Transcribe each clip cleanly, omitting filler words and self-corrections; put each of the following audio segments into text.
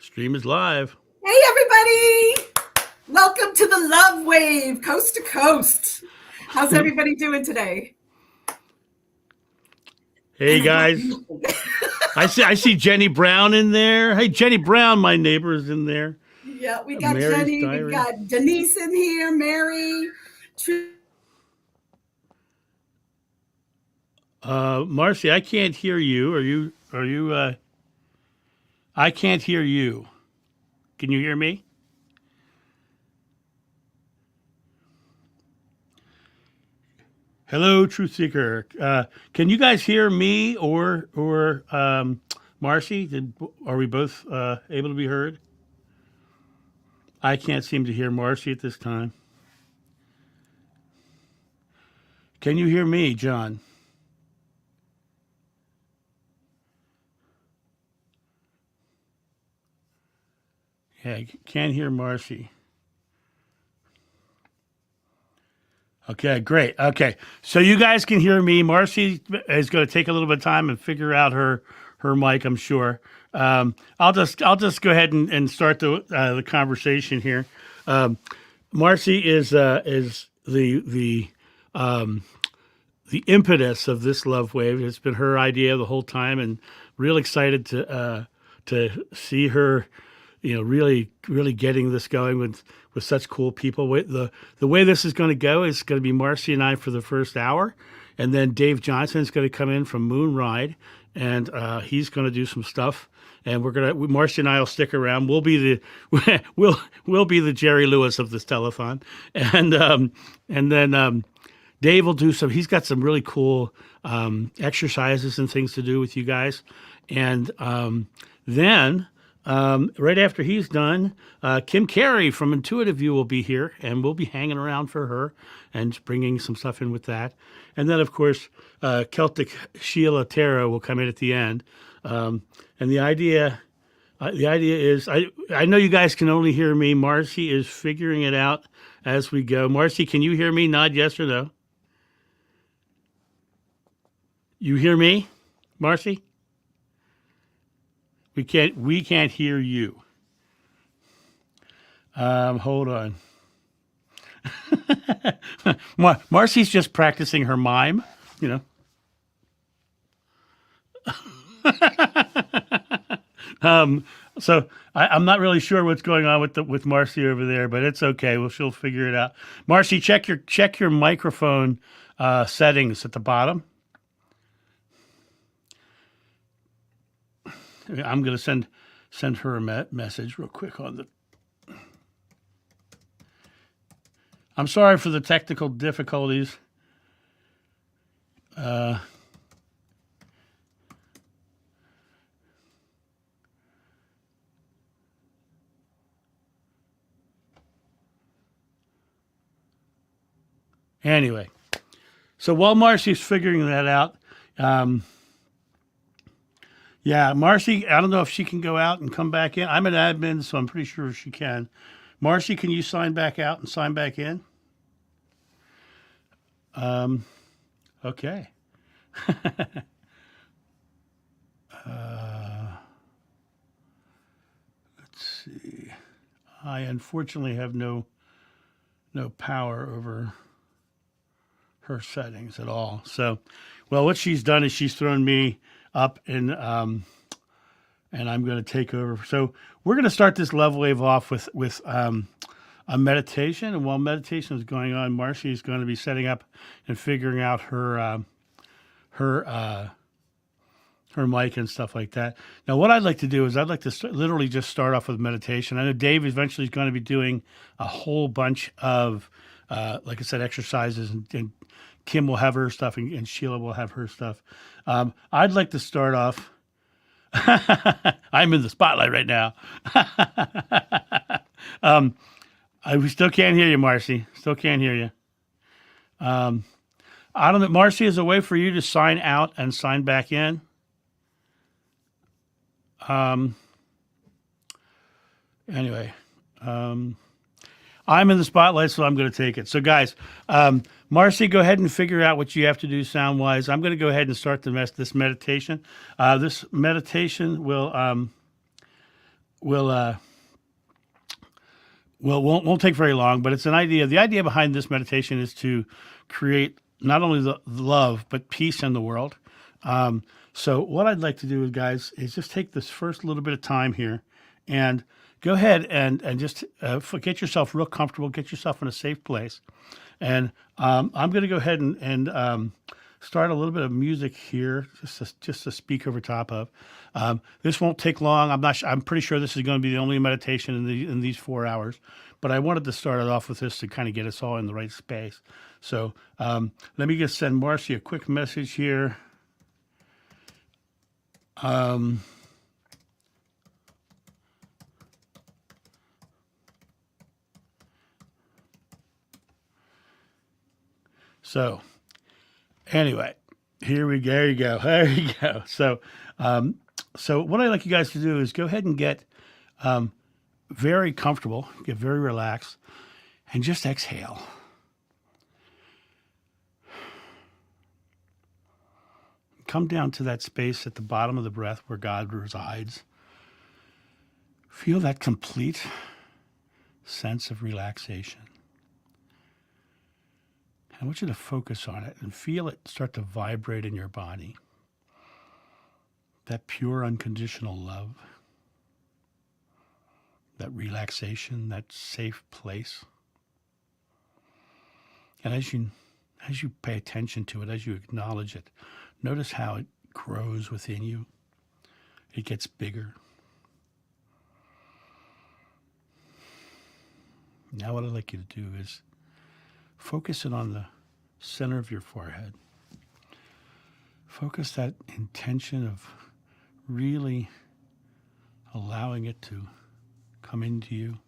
Stream is live. Hey, everybody. Welcome to the Love Wave, coast to coast. How's everybody doing today? Hey, guys. I see Jenny Brown in there. Hey, Jenny Brown, my neighbor, is in there. Yeah, we got Mary's Jenny. diary. We've got Denise in here, Mary. Marcy, I can't hear you. Are you, I can't hear you. Can you hear me? Hello, Truth Seeker. Can you guys hear me or Marcy? Are we both able to be heard? I can't seem to hear Marcy at this time. Can you hear me, John? Yeah, I can't hear Marcy. Okay, great. Okay, so you guys can hear me. Marcy is going to take a little bit of time and figure out her mic, I'm sure. I'll just go ahead and start the conversation here. Marcy is the impetus of this love wave. It's been her idea the whole time, and real excited to see her, really getting this going with such cool people. The way this is going to go is going to be Marcy and I for the first hour, and then Dave Johnson is going to come in from Moonride, and he's going to do some stuff. And Marcy and I will stick around. We'll be the Jerry Lewis of this telethon, and then Dave will do some. He's got some really cool exercises and things to do with you guys, and then. Right after he's done, Kim Cary from Intuitiview will be here, and we'll be hanging around for her and bringing some stuff in with that. And then, of course, Celtic Sheila Tarot will come in at the end. And the idea is, I know you guys can only hear me. Marcy is figuring it out as we go. Marcy, can you hear me? Nod yes or no. You hear me, Marcy? We can't hear you. Hold on. Marcy's just practicing her mime, So I'm not really sure what's going on with Marcy over there, but it's okay. She'll figure it out. Marcy, check your microphone settings at the bottom. I'm going to send her a message real quick on the. I'm sorry for the technical difficulties. Anyway, so while Marcy's figuring that out, yeah, Marcy, I don't know if she can go out and come back in. I'm an admin, so I'm pretty sure she can. Marcy, can you sign back out and sign back in? Okay. Let's see. I unfortunately have no power over her settings at all. So, well, what she's done is she's thrown me up and I'm going to take over. So we're going to start this love wave off with a meditation, and while meditation is going on, Marcy is going to be setting up and figuring out her mic and stuff like that. Now, what I'd like to do is I'd like to literally just start off with meditation. I know Dave eventually is going to be doing a whole bunch of, like I said, exercises, and Kim will have her stuff, and Sheila will have her stuff. I'd like to start off. I'm in the spotlight right now. We still can't hear you, Marcy. Still can't hear you. I don't know. Marcy, is a way for you to sign out and sign back in? Anyway, I'm in the spotlight, so I'm going to take it. So, guys, Marcy, go ahead and figure out what you have to do sound-wise. I'm going to go ahead and start this meditation. This meditation will well, won't take very long, but it's an idea. The idea behind this meditation is to create not only the love but peace in the world. So what I'd like to do, guys, is just take this first little bit of time here, and go ahead and just get yourself real comfortable, get yourself in a safe place, and I'm going to go ahead and start a little bit of music here, just to speak over top of. This won't take long. I'm pretty sure this is going to be the only meditation in these 4 hours, but I wanted to start it off with this to kind of get us all in the right space. So let me just send Marcy a quick message here. So anyway, here you go. There you go. So what I'd like you guys to do is go ahead and get very comfortable, get very relaxed, and just exhale. Come down to that space at the bottom of the breath where God resides. Feel that complete sense of relaxation. I want you to focus on it and feel it start to vibrate in your body. That pure, unconditional love, that relaxation, that safe place. And as you pay attention to it, as you acknowledge it, notice how it grows within you. It gets bigger. Now what I'd like you to do is focus it on the center of your forehead. Focus that intention of really allowing it to come into you.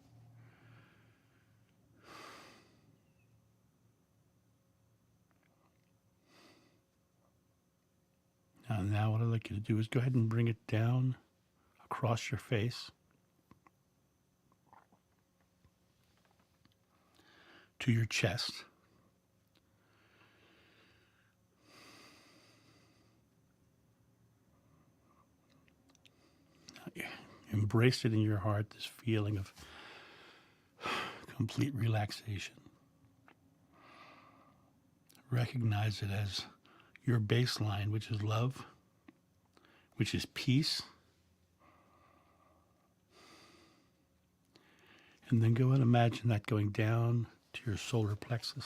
Now what I'd like you to do is go ahead and bring it down across your face to your chest. Embrace it in your heart, this feeling of complete relaxation. Recognize it as your baseline, which is love, which is peace. And then go and imagine that going down to your solar plexus.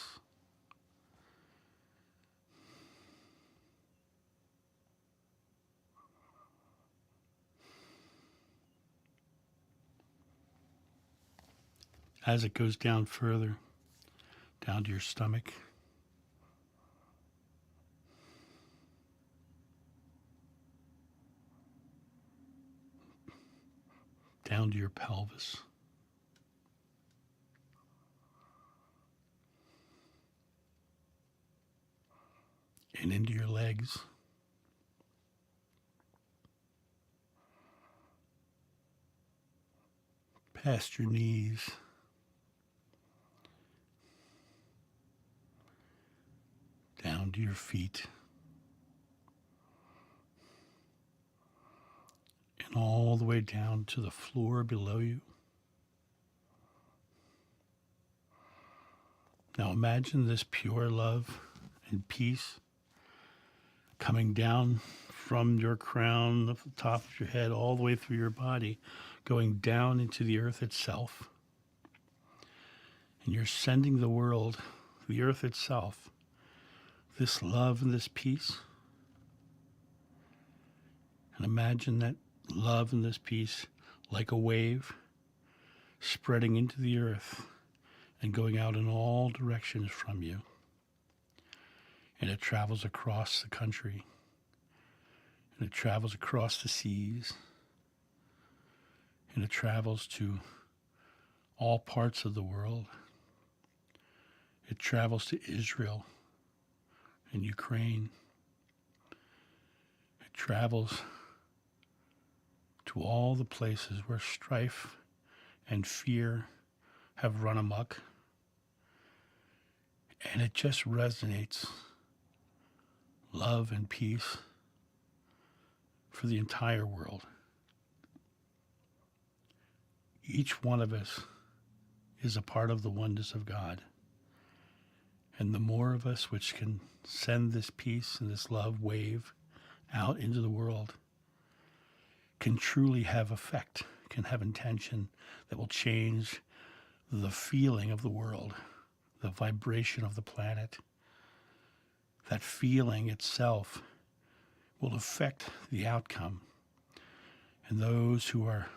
As it goes down further, down to your stomach, down to your pelvis, and into your legs, past your knees, down to your feet, and all the way down to the floor below you. Now imagine this pure love and peace coming down from your crown, the top of your head, all the way through your body, going down into the earth itself. And you're sending the world, the earth itself, this love and this peace. And imagine that love and this peace like a wave spreading into the earth and going out in all directions from you. And it travels across the country, and it travels across the seas, and it travels to all parts of the world. It travels to Israel and Ukraine. It travels to all the places where strife and fear have run amok. And it just resonates love and peace for the entire world. Each one of us is a part of the oneness of God. And the more of us which can send this peace and this love wave out into the world can truly have effect, can have intention that will change the feeling of the world, the vibration of the planet. That feeling itself will affect the outcome. And those who are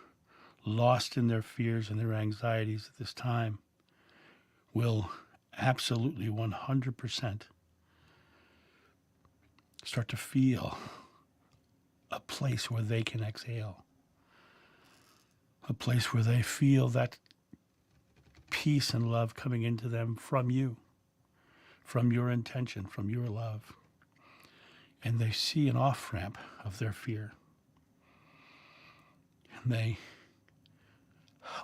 lost in their fears and their anxieties at this time will absolutely 100% start to feel a place where they can exhale, a place where they feel that peace and love coming into them from you, from your intention, from your love. And they see an off-ramp of their fear. And they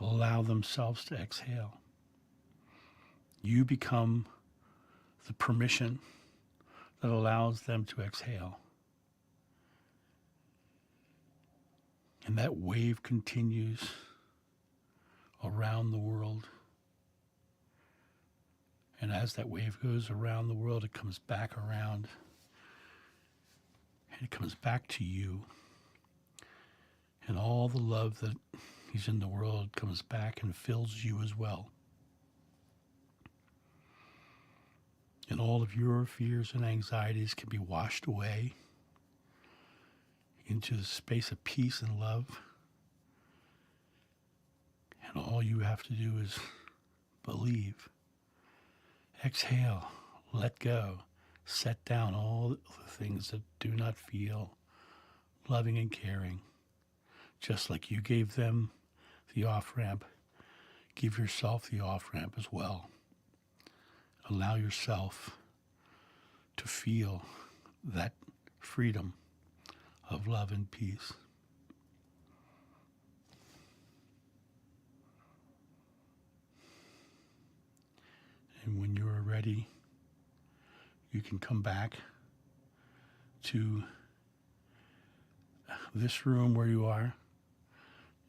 allow themselves to exhale. You become the permission that allows them to exhale. And that wave continues around the world. And as that wave goes around the world, it comes back around. And it comes back to you. And all the love that is in the world comes back and fills you as well. And all of your fears and anxieties can be washed away into the space of peace and love. And all you have to do is believe. Exhale, let go, set down all the things that do not feel loving and caring. Just like you gave them the off-ramp, give yourself the off-ramp as well. Allow yourself to feel that freedom of love and peace. And when you are ready, you can come back to this room where you are,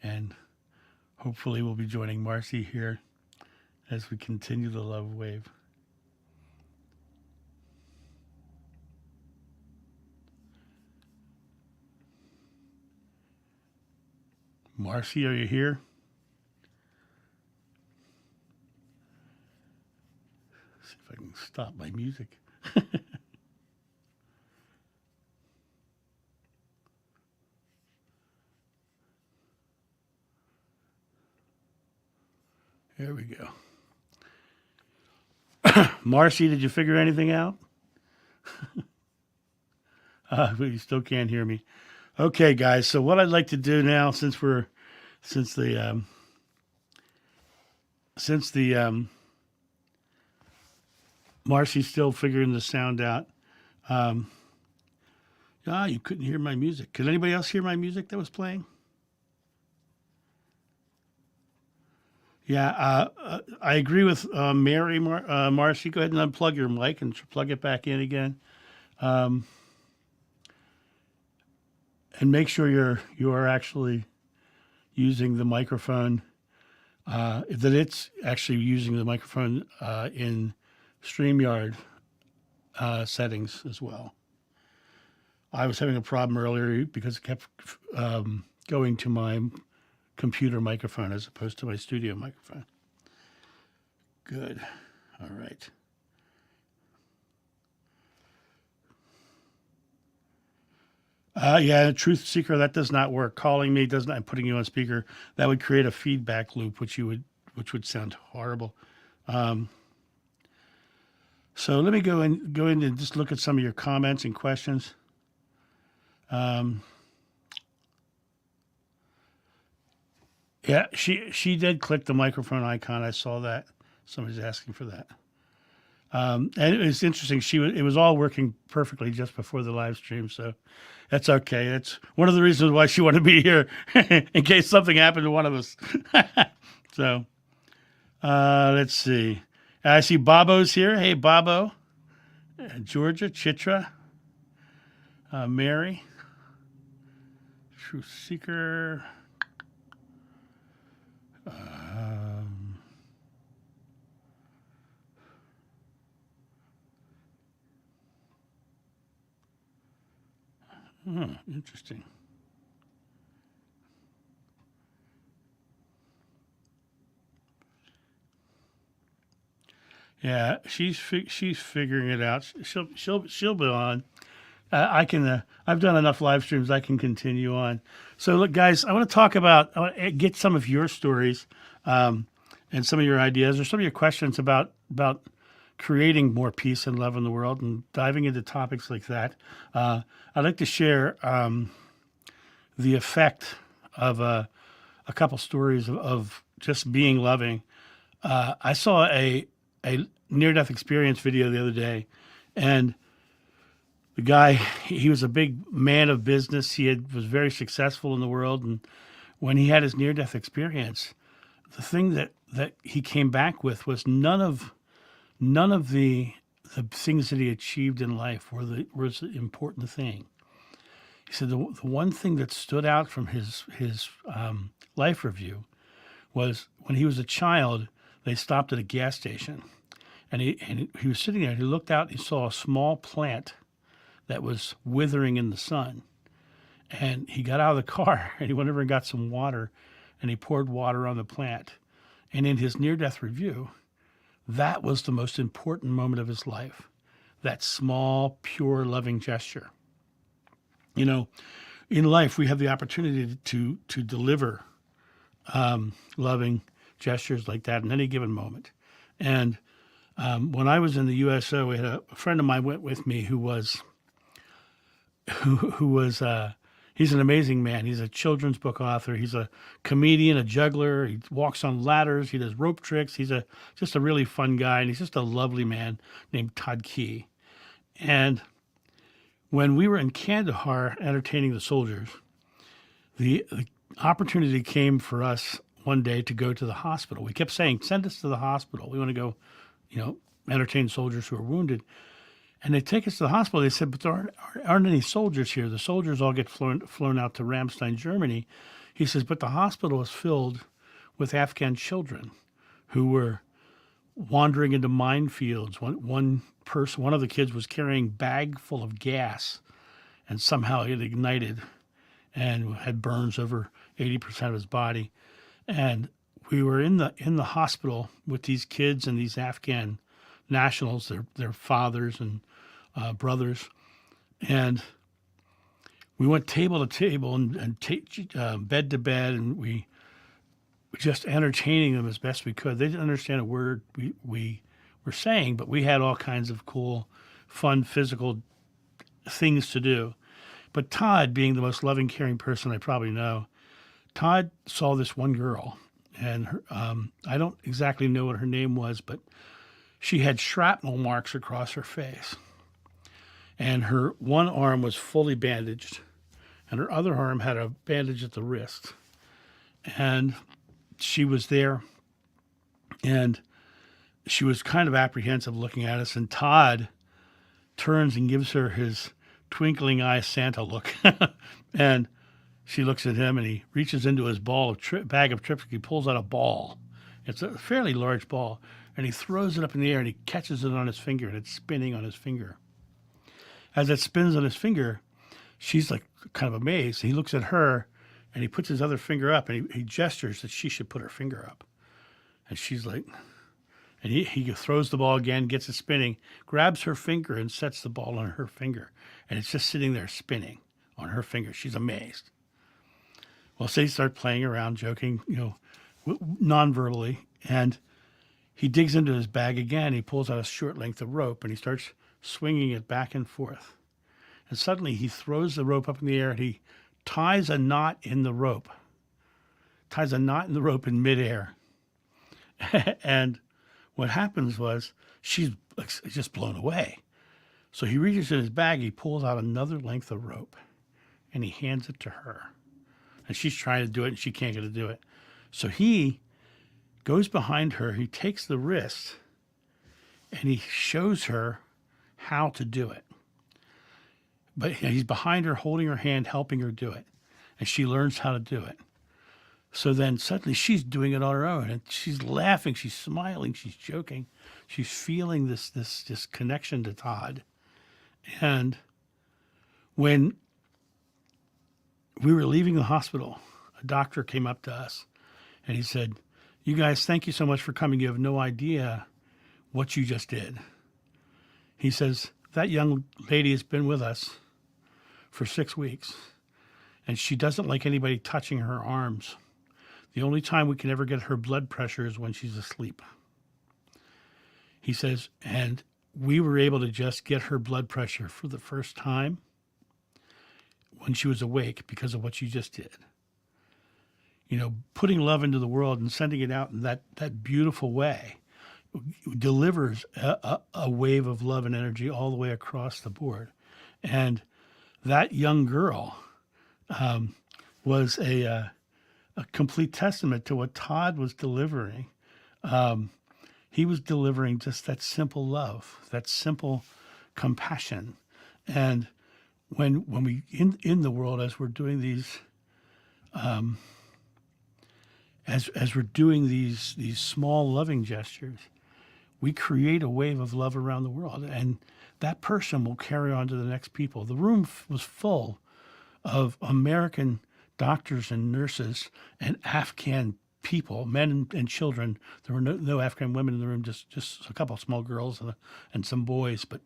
and hopefully we'll be joining Marcy here as we continue the love wave. Marcy, are you here? See if I can stop my music. There we go. Marcy, did you figure anything out? But you still can't hear me. Okay, guys. So what I'd like to do now, since Marcy's still figuring the sound out. You couldn't hear my music. Could anybody else hear my music that was playing? Yeah, I agree with Mary. Marcy, go ahead and unplug your mic and plug it back in again. And make sure you are actually using the microphone. That it's actually using the microphone in StreamYard settings as well. I was having a problem earlier because it kept going to my computer microphone as opposed to my studio microphone. Good. All right. Yeah, Truth Seeker, that does not work. Calling me does not, and putting you on speaker, that would create a feedback loop, which would sound horrible. So let me go in and just look at some of your comments and questions. Yeah, she did click the microphone icon. I saw that. Somebody's asking for that. And it's interesting. It was all working perfectly just before the live stream, so that's okay. That's one of the reasons why she wanted to be here, in case something happened to one of us. So, let's see. I see Bobo's here. Hey, Bobo. Georgia, Chitra, Mary, Truth Seeker. Um, Interesting. Yeah, she's figuring it out. She'll be on. I can. I've done enough live streams. I can continue on. So look, guys, I want to talk about. I want to get some of your stories, and some of your ideas, or some of your questions about creating more peace and love in the world, and diving into topics like that. I'd like to share the effect of a couple stories of just being loving. I saw a near-death experience video the other day, and the guy, he was a big man of business. Was very successful in the world, and when he had his near-death experience, the thing that he came back with was none of the things that he achieved in life was the important thing. He said the one thing that stood out from his life review was when he was a child. They stopped at a gas station, and he was sitting there. He looked out. He saw a small plant that was withering in the sun, and he got out of the car and he went over and got some water, and he poured water on the plant. And in his near-death review, that was the most important moment of his life. That small, pure, loving gesture. You know, in life we have the opportunity to deliver loving gestures like that in any given moment. And when I was in the USO, we had a friend of mine went with me who was he's an amazing man. He's a children's book author. He's a comedian, a juggler. He walks on ladders. He does rope tricks. He's just a really fun guy, and he's just a lovely man named Todd Key. And when we were in Kandahar entertaining the soldiers, the opportunity came for us one day to go to the hospital. We kept saying, send us to the hospital. We want to go, entertain soldiers who are wounded. And they take us to the hospital. They said, but there aren't any soldiers here. The soldiers all get flown out to Ramstein, Germany. He says, but the hospital is filled with Afghan children who were wandering into minefields. One of the kids was carrying a bag full of gas, and somehow it ignited and had burns over 80% of his body. And we were in the hospital with these kids and these Afghan nationals, their fathers and brothers, and we went table to table and bed to bed, and we were just entertaining them as best we could. They didn't understand a word we were saying, but we had all kinds of cool, fun, physical things to do. But Todd, being the most loving, caring person I probably know, Todd saw this one girl, and I don't exactly know what her name was, but she had shrapnel marks across her face. And her one arm was fully bandaged, and her other arm had a bandage at the wrist. And she was there, and she was kind of apprehensive looking at us, and Todd turns and gives her his twinkling eye Santa look. And she looks at him, and he reaches into his bag of tricks. He pulls out a ball. It's a fairly large ball, and he throws it up in the air, and he catches it on his finger, and it's spinning on his finger. As it spins on his finger, she's like kind of amazed. He looks at her, and he puts his other finger up, and he gestures that she should put her finger up. And she's like, and he throws the ball again, gets it spinning, grabs her finger, and sets the ball on her finger. And it's just sitting there spinning on her finger. She's amazed. Well, so they start playing around, joking, non-verbally, and he digs into his bag again. He pulls out a short length of rope, and he starts swinging it back and forth. And suddenly he throws the rope up in the air, and he ties a knot in the rope. In midair. And what happens was she's just blown away. So he reaches in his bag, he pulls out another length of rope, and he hands it to her. And she's trying to do it, and she can't get to do it. So he goes behind her, he takes the wrist, and he shows her how to do it. But he's behind her, holding her hand, helping her do it. And she learns how to do it. So then suddenly she's doing it on her own, and she's laughing, she's smiling, she's joking, she's feeling this connection to Todd. And when we were leaving the hospital, a doctor came up to us and he said, "You guys, thank you so much for coming. You have no idea what you just did." He says, "That young lady has been with us for 6 weeks, and she doesn't like anybody touching her arms. The only time we can ever get her blood pressure is when she's asleep." He says, and we were able to just get her blood pressure for the first time when she was awake because of what you just did. You know, putting love into the world and sending it out in that beautiful way delivers a wave of love and energy all the way across the board. And that young girl was a complete testament to what Todd was delivering. He was delivering just that simple love, that simple compassion. And when we in the world, as we're doing these, as we're doing these small loving gestures, we create a wave of love around the world, and that person will carry on to the next people. The room was full of American doctors and nurses and Afghan people, men and children. There were no Afghan women in the room, just a couple of small girls and some boys, but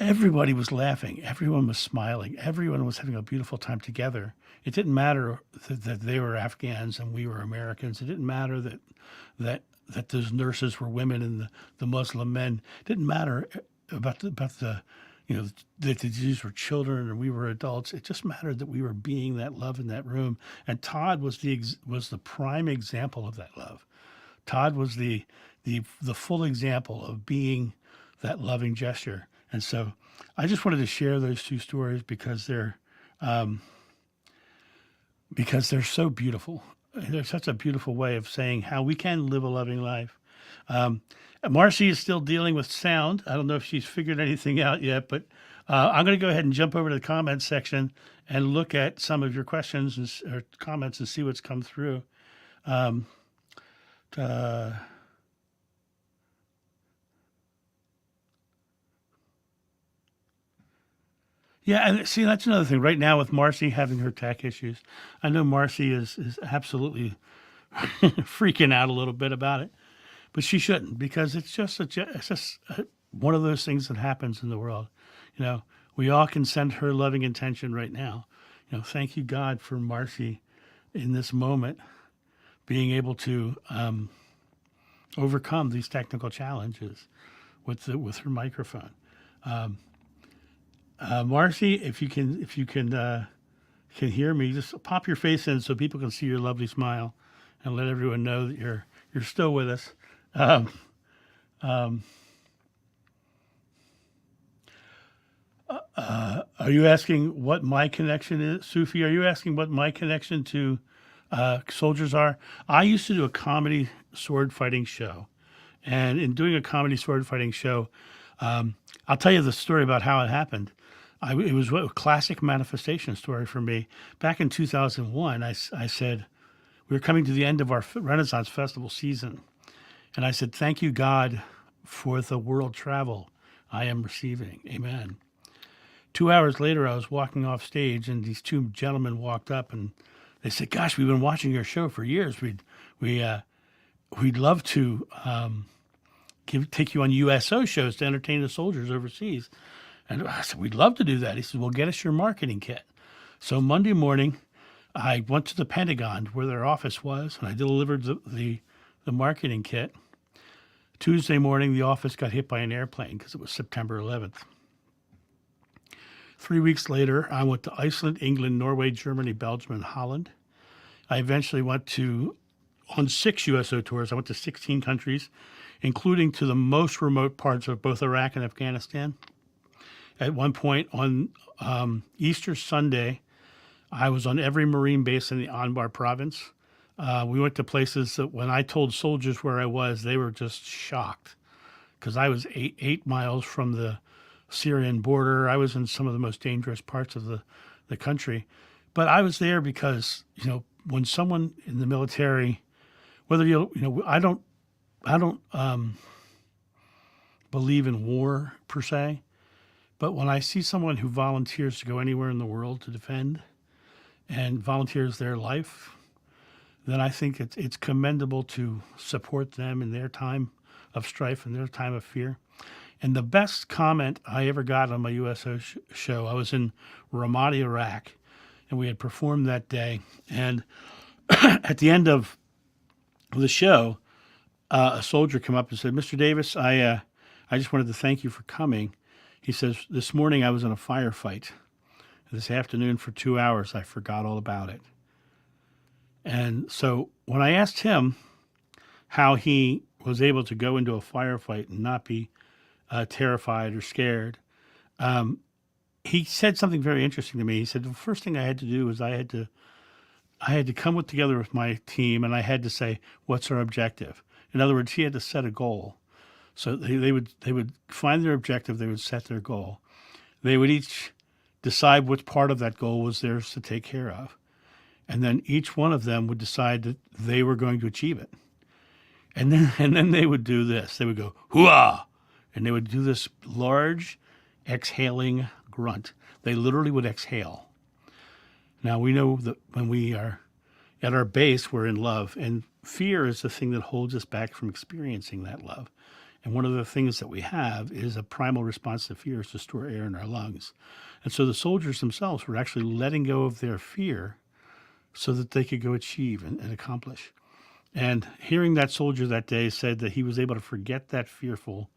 everybody was laughing. Everyone was smiling. Everyone was having a beautiful time together. It didn't matter that they were Afghans and we were Americans. It didn't matter that those nurses were women and the Muslim men. It didn't matter about the you know, that these were children and we were adults. It just mattered that we were being that love in that room. And Todd was the prime example of that love. Todd was the full example of being that loving gesture. And so I just wanted to share those two stories because they're so beautiful. They're such a beautiful way of saying how we can live a loving life. Marcy is still dealing with sound. I don't know if she's figured anything out yet, but I'm going to go ahead and jump over to the comments section and look at some of your questions or comments and see what's come through. Yeah, and see, that's another thing. Right now with Marcy having her tech issues, I know Marcy is absolutely freaking out a little bit about it. But she shouldn't, because it's just one of those things that happens in the world. You know, we all can send her loving intention right now. You know, thank you, God, for Marcy in this moment being able to overcome these technical challenges with her microphone. Marcy, if you can hear me, just pop your face in so people can see your lovely smile, and let everyone know that you're still with us. Are you asking what my connection is, Sufi? Are you asking what my connection to soldiers are? I used to do a comedy sword fighting show, and in doing a comedy sword fighting show, I'll tell you the story about how it happened. It was a classic manifestation story for me. Back in 2001, I said, we were coming to the end of our Renaissance Festival season. And I said, thank you, God, for the world travel I am receiving. Amen. 2 hours later, I was walking off stage, and these two gentlemen walked up, and they said, gosh, we've been watching your show for years. We'd love to take you on USO shows to entertain the soldiers overseas. And I said, we'd love to do that. He said, well, get us your marketing kit. So Monday morning, I went to the Pentagon where their office was, and I delivered the marketing kit. Tuesday morning, the office got hit by an airplane because it was September 11th. 3 weeks later, I went to Iceland, England, Norway, Germany, Belgium, and Holland. I eventually went on 6 USO tours. I went to 16 countries, including to the most remote parts of both Iraq and Afghanistan. At one point on Easter Sunday, I was on every Marine base in the Anbar province. We went to places that when I told soldiers where I was, they were just shocked because I was eight miles from the Syrian border. I was in some of the most dangerous parts of the country. But I was there because, you know, when someone in the military, whether I don't believe in war per se, but when I see someone who volunteers to go anywhere in the world to defend and volunteers their life, then I think it's commendable to support them in their time of strife and their time of fear. And the best comment I ever got on my USO show, I was in Ramadi, Iraq, and we had performed that day. And at the end of the show, a soldier came up and said, "Mr. Davis, I just wanted to thank you for coming." He says, "This morning I was in a firefight. This afternoon for 2 hours, I forgot all about it." And so when I asked him how he was able to go into a firefight and not be terrified or scared, he said something very interesting to me. He said, the first thing I had to do was I had to come together with my team, and I had to say, what's our objective? In other words, he had to set a goal. So they would find their objective, they would set their goal. They would each decide which part of that goal was theirs to take care of. And then each one of them would decide that they were going to achieve it. And then they would do this. They would go, hooah! And they would do this large exhaling grunt. They literally would exhale. Now, we know that when we are at our base, we're in love. And fear is the thing that holds us back from experiencing that love. And one of the things that we have is a primal response to fear is to store air in our lungs. And so the soldiers themselves were actually letting go of their fear so that they could go achieve and accomplish. And hearing that soldier that day said that he was able to forget that fearful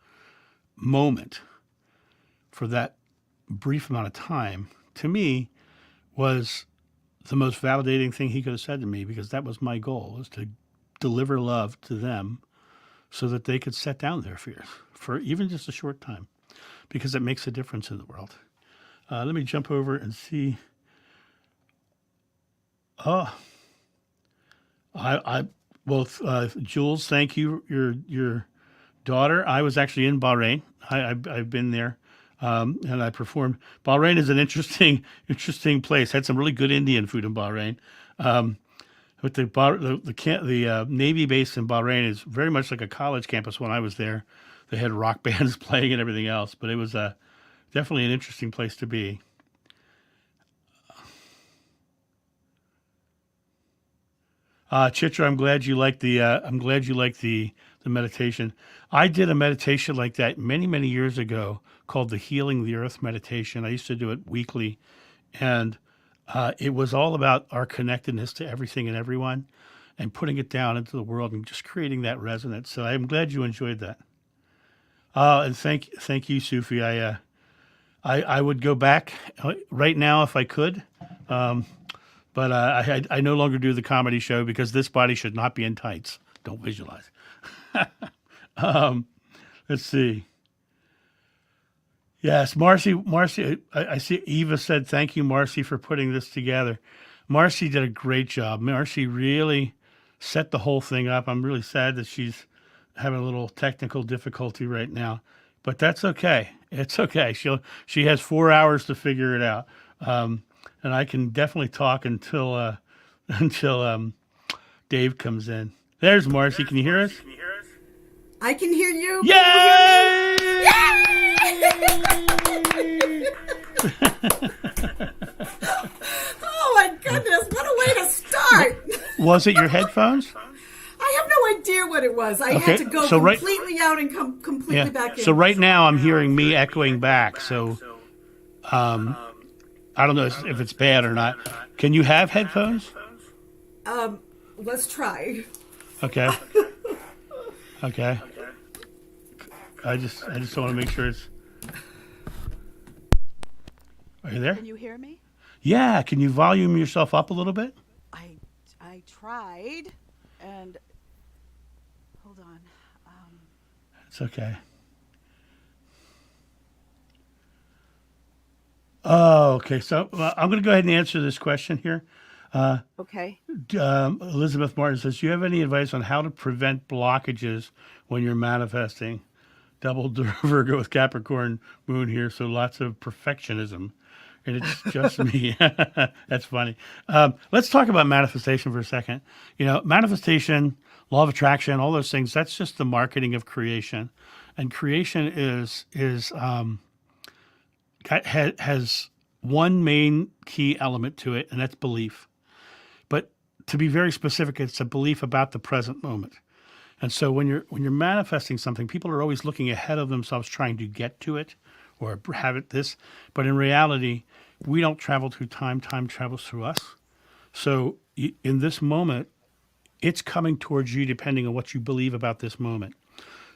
moment for that brief amount of time, to me, was the most validating thing he could have said to me, because that was my goal, was to deliver love to them so that they could set down their fears for even just a short time, because it makes a difference in the world. Let me jump over and see. Jules, thank you. Your daughter. I was actually in Bahrain. I've been there, and I performed. Bahrain is an interesting place. Had some really good Indian food in Bahrain. But the Navy base in Bahrain is very much like a college campus. When I was there, they had rock bands playing and everything else. But it was definitely an interesting place to be. Chitra, I'm glad you like the meditation. I did a meditation like that many years ago called the Healing the Earth meditation. I used to do it weekly, and it was all about our connectedness to everything and everyone, and putting it down into the world and just creating that resonance. So I'm glad you enjoyed that. And thank you, Sufi. I would go back right now if I could. But I no longer do the comedy show because this body should not be in tights. Don't visualize. Let's see. Yes, Marcy, I see Eva said, thank you, Marcy, for putting this together. Marcy did a great job. Marcy really set the whole thing up. I'm really sad that she's having a little technical difficulty right now, but that's okay. It's okay. She has 4 hours to figure it out. And I can definitely talk until Dave comes in. There's Marcy. Can you hear us? I can hear you. Yay! Oh my goodness! What a way to start. Was it your headphones? I have no idea what it was. I had to go completely out and come completely back in. So right now I'm hearing me echoing back. So I don't know if it's bad or not. Can you have headphones? Let's try. Okay. Okay. I just want to make sure it's. Are you there? Can you hear me? Yeah. Can you volume yourself up a little bit? I tried, and hold on. It's okay. Oh, okay. So I'm going to go ahead and answer this question here. Okay. Elizabeth Martin says, do you have any advice on how to prevent blockages when you're manifesting? Double Virgo with Capricorn moon here, so lots of perfectionism. and it's just me. That's funny. Let's talk about manifestation for a second. Manifestation, law of attraction, all those things. That's just the marketing of creation, and creation has one main key element to it, and that's belief. But to be very specific, it's a belief about the present moment. And so when you're manifesting something, people are always looking ahead of themselves, trying to get to it or have it this. But in reality, we don't travel through time. Time travels through us. So in this moment, it's coming towards you depending on what you believe about this moment.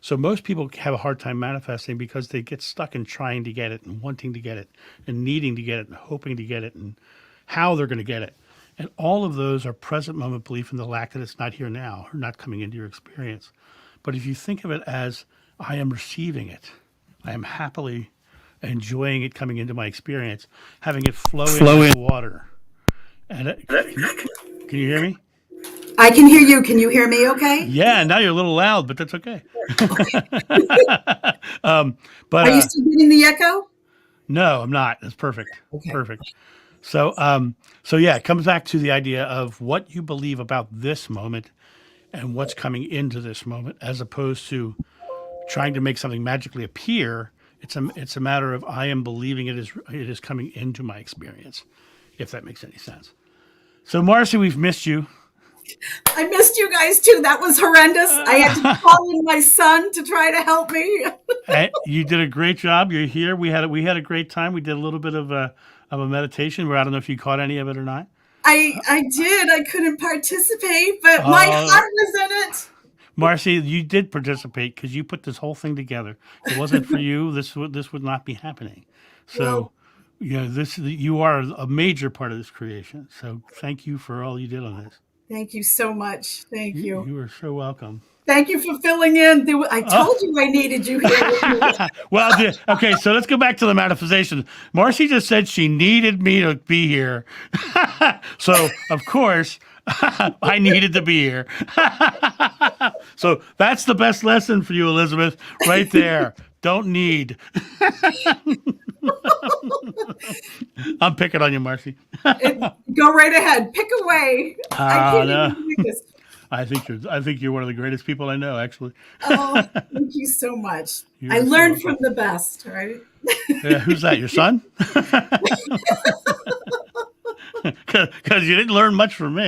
So most people have a hard time manifesting because they get stuck in trying to get it and wanting to get it and needing to get it and hoping to get it and how they're going to get it. And all of those are present moment belief in the lack that it's not here now or not coming into your experience. But if you think of it as, I am receiving it, I am happily enjoying it coming into my experience, having it flow into the water. And can you hear me? I can hear you. Can you hear me okay? Yeah, now you're a little loud, but that's okay. Are you still getting the echo? No, I'm not. That's perfect. Okay. Perfect. So yeah, it comes back to the idea of what you believe about this moment and what's coming into this moment, as opposed to trying to make something magically appear. It's a matter of I am believing it is coming into my experience, if that makes any sense. So Marcy, we've missed you. I missed you guys too. That was horrendous. I had to call in my son to try to help me. You did a great job. You're here. We had a great time. We did a little bit of a meditation where I don't know if you caught any of it or not. I did. I couldn't participate, but my heart was in it. Marcy, you did participate because you put this whole thing together. If it wasn't for you, this would not be happening. So, you are a major part of this creation. So thank you for all you did on this. Thank you so much. Thank you. You are so welcome. Thank you for filling in. I told you I needed you here. Well, okay, so let's go back to the manifestation. Marcy just said she needed me to be here. So, of course, I needed to be here. So that's the best lesson for you, Elizabeth, right there. Don't need. I'm picking on you, Marcy. Go right ahead. Pick away. I can't even do this. I think you're one of the greatest people I know, actually. Oh, thank you so much. I learned from the best, right? Yeah, who's that? Your son? Because you didn't learn much from me.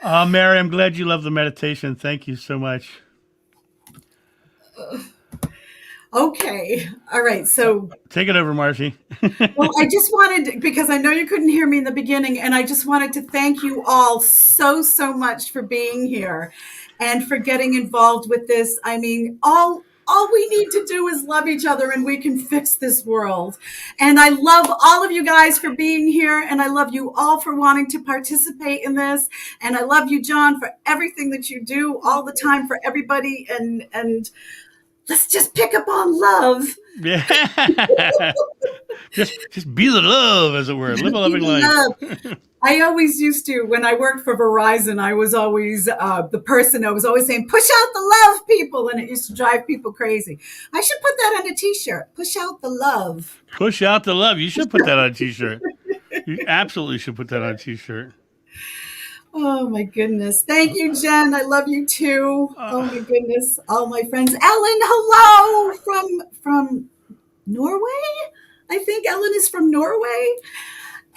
Mary, I'm glad you love the meditation. Thank you so much. Okay. All right. So take it over, Marcy. Well, I just wanted, because I know you couldn't hear me in the beginning, and I just wanted to thank you all so much for being here and for getting involved with this. I mean, all we need to do is love each other and we can fix this world. And I love all of you guys for being here, and I love you all for wanting to participate in this. And I love you, John, for everything that you do all the time for everybody. And let's just pick up on love. Yeah. just be the love, as it were. Live a loving life. I always used to, when I worked for Verizon, I was always the person I was always saying, push out the love, people. And it used to drive people crazy. I should put that on a T-shirt. Push out the love. Push out the love. You should put that on a T-shirt. You absolutely should put that on a T-shirt. Oh, my goodness. Thank you, Jen. I love you, too. Oh, my goodness. All my friends. Ellen, hello from Norway. I think Ellen is from Norway.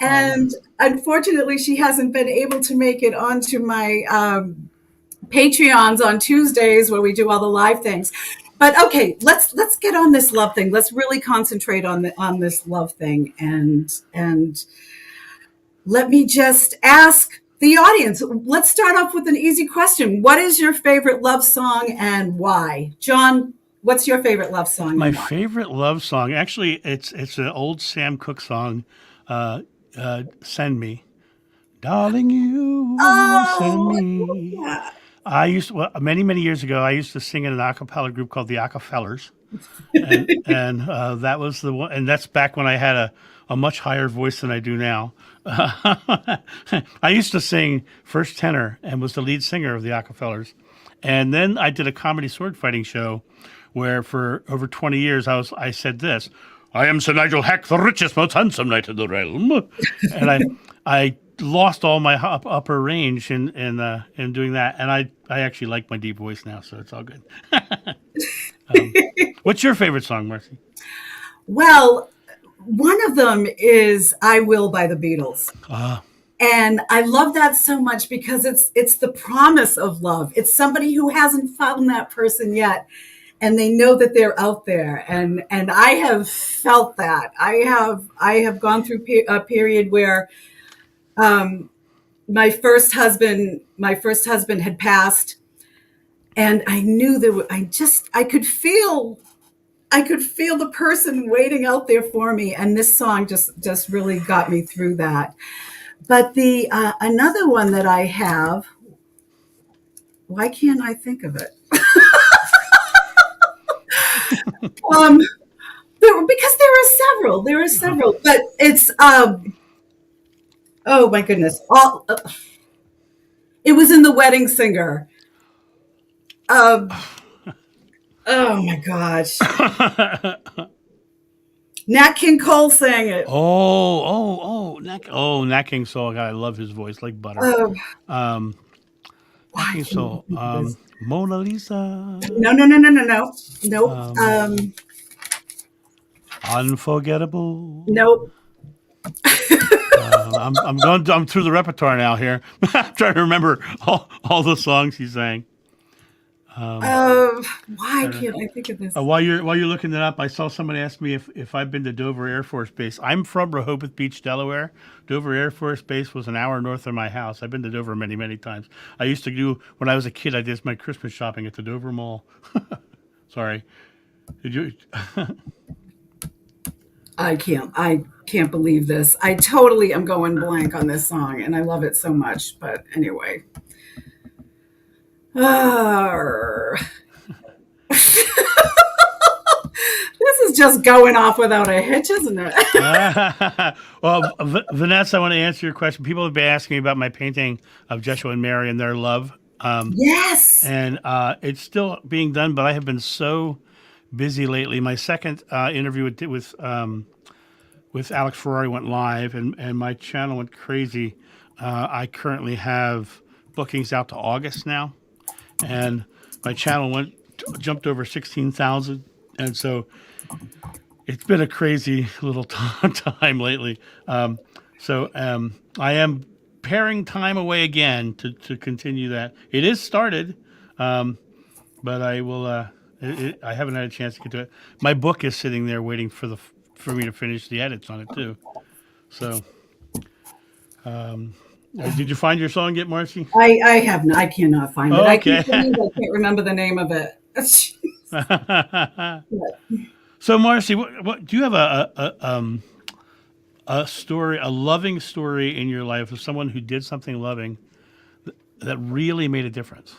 And unfortunately, she hasn't been able to make it onto my Patreons on Tuesdays where we do all the live things. But okay, let's get on this love thing. Let's really concentrate on this love thing. And let me just ask the audience. Let's start off with an easy question. What is your favorite love song and why? John, what's your favorite love song? My favorite love song, actually, it's an old Sam Cooke song. Send Me, darling, you send me. Yeah. I used to, many years ago, I used to sing in an a cappella group called the Acapellers, and that was the one. And that's back when I had a much higher voice than I do now. I used to sing first tenor and was the lead singer of the Acapellers, and then I did a comedy sword fighting show where for over 20 years I said this: I am Sir Nigel Hack, the richest, most handsome knight in the realm. And I lost all my upper range in doing that. And I actually like my deep voice now, so it's all good. What's your favorite song, Marcy? Well, one of them is "I Will" by the Beatles. And I love that so much because it's the promise of love. It's somebody who hasn't found that person yet, and they know that they're out there. And I have felt that. I have gone through a period where my first husband had passed, and I knew that I could feel the person waiting out there for me, and this song just really got me through that. But the another one that I have, why can't I think of it? Because there are several, but it's oh my goodness, it was in The Wedding Singer. Oh my gosh. Nat King Cole sang it. Nat King Cole. God, I love his voice like butter. Nat King Cole. Mona Lisa. No. Unforgettable. Nope. I'm through the repertoire now here. I'm trying to remember all the songs he sang. Why can't I think of this? While you're looking that up, I saw somebody ask me if I've been to Dover Air Force Base. I'm from Rehoboth Beach, Delaware. Dover Air Force Base was an hour north of my house. I've been to Dover many, many times. I used to do, when I was a kid, I did my Christmas shopping at the Dover Mall. Sorry. Did you? I can't believe this. I totally am going blank on this song, and I love it so much. But anyway. This is just going off without a hitch, isn't it? Well, Vanessa, I want to answer your question. People have been asking me about my painting of Joshua and Mary and their love. Yes. And it's still being done, but I have been so busy lately. My second interview with Alex Ferrari went live, and my channel went crazy. I currently have bookings out to August now, and my channel jumped over 16,000, and so it's been a crazy little time lately. So I am paring time away again to continue that. It is started, but I will. I haven't had a chance to get to it. My book is sitting there waiting for me to finish the edits on it too. So, did you find your song yet, Marcy? I have not. I cannot find it. Okay. I can't remember the name of it. So, Marcy, what do you have a story, a loving story in your life of someone who did something loving that really made a difference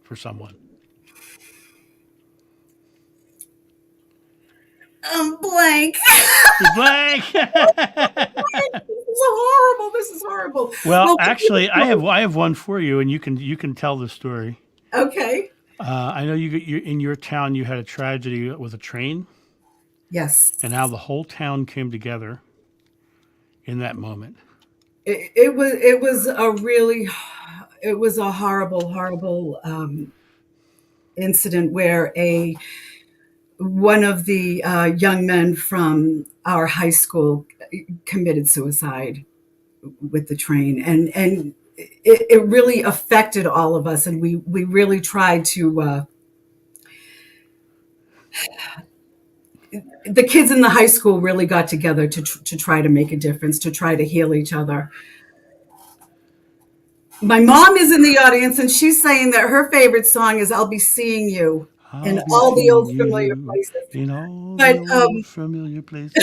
for someone? Blank. Blank. This is horrible. Well, actually, I have one for you, and you can tell the story. Okay. I know you in your town you had a tragedy with a train. Yes. And how the whole town came together in that moment. It was a horrible incident where one of the young men from our high school committed suicide with the train, and it really affected all of us, and we really tried to. The kids in the high school really got together to try to make a difference, to try to heal each other. My mom is in the audience, and she's saying that her favorite song is "I'll Be Seeing You" in all the old familiar places. In all the old familiar places.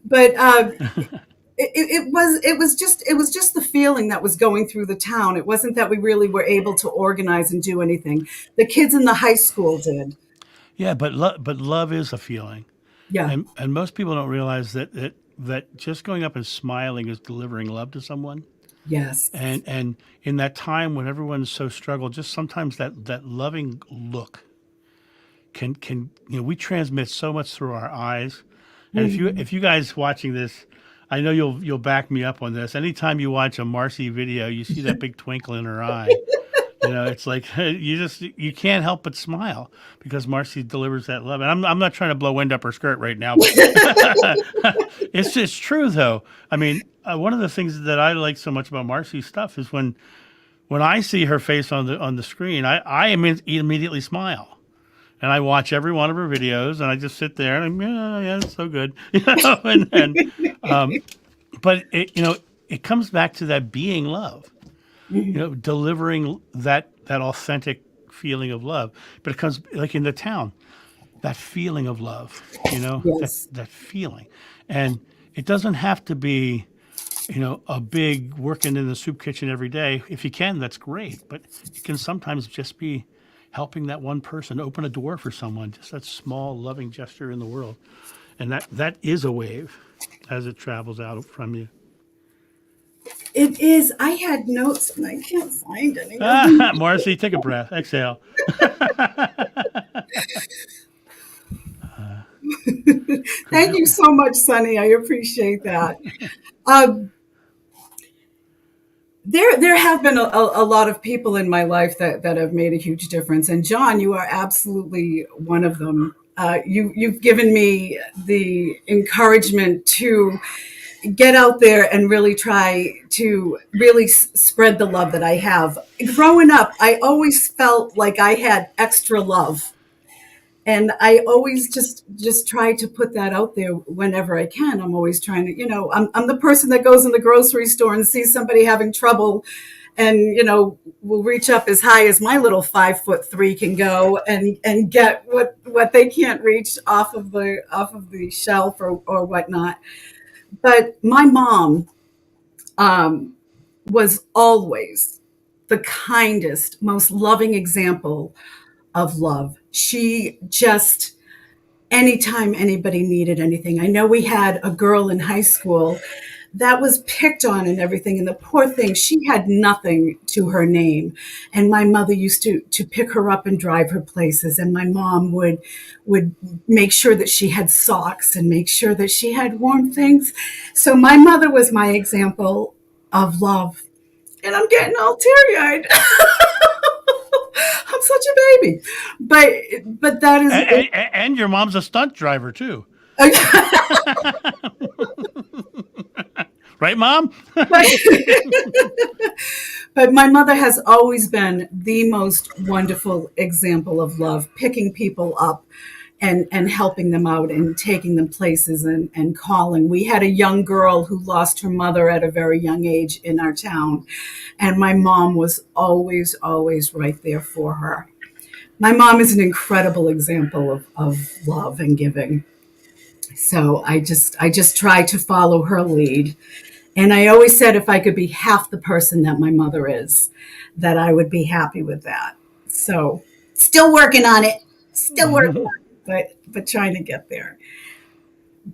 But it was just the feeling that was going through the town. It wasn't that we really were able to organize and do anything. The kids in the high school did. Yeah, but love is a feeling. Yeah. And most people don't realize that just going up and smiling is delivering love to someone. Yes. And in that time when everyone's so struggled, just sometimes that loving look can we transmit so much through our eyes. And if you guys watching this, I know you'll back me up on this. Anytime you watch a Marcy video, you see that big twinkle in her eye. It's like you can't help but smile because Marcy delivers that love. And I'm not trying to blow wind up her skirt right now, but it's just true though. I mean, one of the things that I like so much about Marcy's stuff is when I see her face on the screen, I immediately smile. And I watch every one of her videos, and I just sit there and yeah, it's so good, but it comes back to that being love, delivering that authentic feeling of love. But it comes like in the town, that feeling of love, Yes. that feeling, and it doesn't have to be, a big working in the soup kitchen every day. If you can, that's great, but it can sometimes just be helping that one person open a door for someone, just that small loving gesture in the world. And that is a wave as it travels out from you. It is. I had notes and I can't find any. Marcy, take a breath. Exhale. Thank you so much, Sonny. I appreciate that. There have been a lot of people in my life that have made a huge difference. And John, you are absolutely one of them. You've given me the encouragement to get out there and really try to really spread the love that I have. Growing up, I always felt like I had extra love. And I always just try to put that out there whenever I can. I'm always trying to, I'm the person that goes in the grocery store and sees somebody having trouble and, will reach up as high as my little 5'3" can go and get what they can't reach off of the shelf or whatnot. But my mom was always the kindest, most loving example of love. She just, anytime anybody needed anything. I know we had a girl in high school that was picked on and everything. And the poor thing, she had nothing to her name. And my mother used to pick her up and drive her places. And my mom would make sure that she had socks and make sure that she had warm things. So my mother was my example of love. And I'm getting all teary-eyed. I'm such a baby, but that is and your mom's a stunt driver too. Right, Mom? But my mother has always been the most wonderful example of love, picking people up and helping them out and taking them places and calling. We had a young girl who lost her mother at a very young age in our town. And my mom was always, always right there for her. My mom is an incredible example of love and giving. So I just try to follow her lead. And I always said if I could be half the person that my mother is, that I would be happy with that. So still working on it. Still working on it, but trying to get there.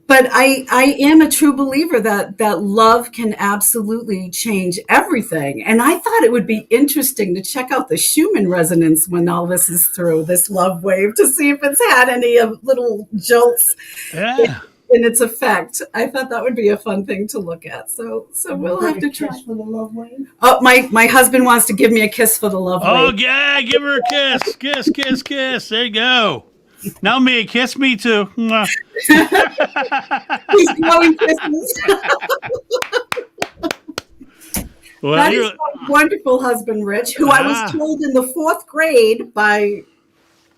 But I am a true believer that love can absolutely change everything. And I thought it would be interesting to check out the Schumann resonance when all this is through, this love wave, to see if it's had any little jolts in its effect. I thought that would be a fun thing to look at. So we'll have to try. For the love wave. Oh, my husband wants to give me a kiss for the love wave. Oh, yeah, give her a kiss. Kiss, kiss, kiss. There you go. Now me, kiss me too. Mwah. He's blowing kisses. Well, That is my wonderful husband, Rich, who I was told in the 4th grade by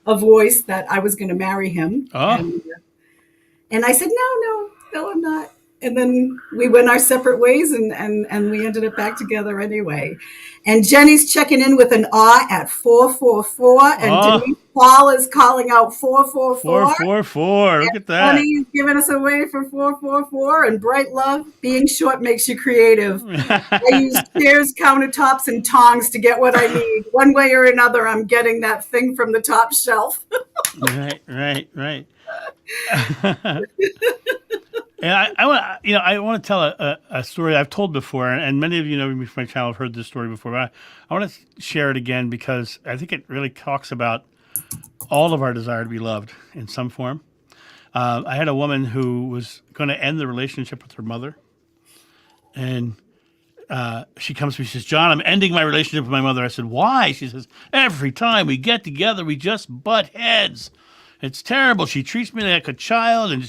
a voice that I was going to marry him. Oh. And I said, no, I'm not. And then we went our separate ways and we ended up back together anyway. And Jenny's checking in with an awe at 444. And Denise Paul is calling out 444. 444. Look at that. Honey is giving us a wave for 444. And Bright Love, being short makes you creative. I use chairs, countertops, and tongs to get what I need. One way or another, I'm getting that thing from the top shelf. Right. And I want to tell a story I've told before, and many of you know me from my channel have heard this story before, but I want to share it again because I think it really talks about all of our desire to be loved in some form. I had a woman who was going to end the relationship with her mother. And she comes to me, she says, John, I'm ending my relationship with my mother. I said, why? She says, every time we get together, we just butt heads. It's terrible. She treats me like a child, and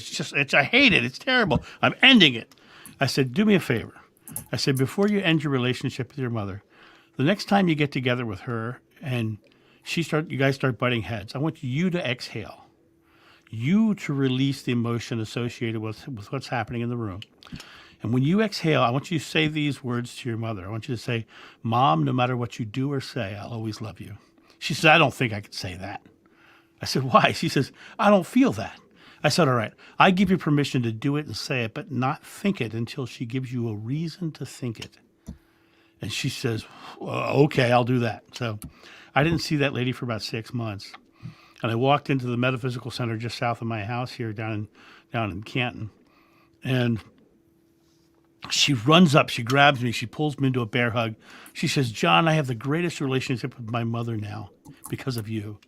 I hate it. It's terrible. I'm ending it. I said, do me a favor. I said, before you end your relationship with your mother, the next time you get together with her and you guys start butting heads, I want you to exhale. You to release the emotion associated with what's happening in the room. And when you exhale, I want you to say these words to your mother. I want you to say, Mom, no matter what you do or say, I'll always love you. She said, I don't think I could say that. I said, why? She says, I don't feel that. I said, all right, I give you permission to do it and say it, but not think it until she gives you a reason to think it. And she says, okay, I'll do that. So I didn't see that lady for about 6 months. And I walked into the metaphysical center just south of my house here down in Canton. And she runs up, she grabs me, she pulls me into a bear hug. She says, John, I have the greatest relationship with my mother now because of you.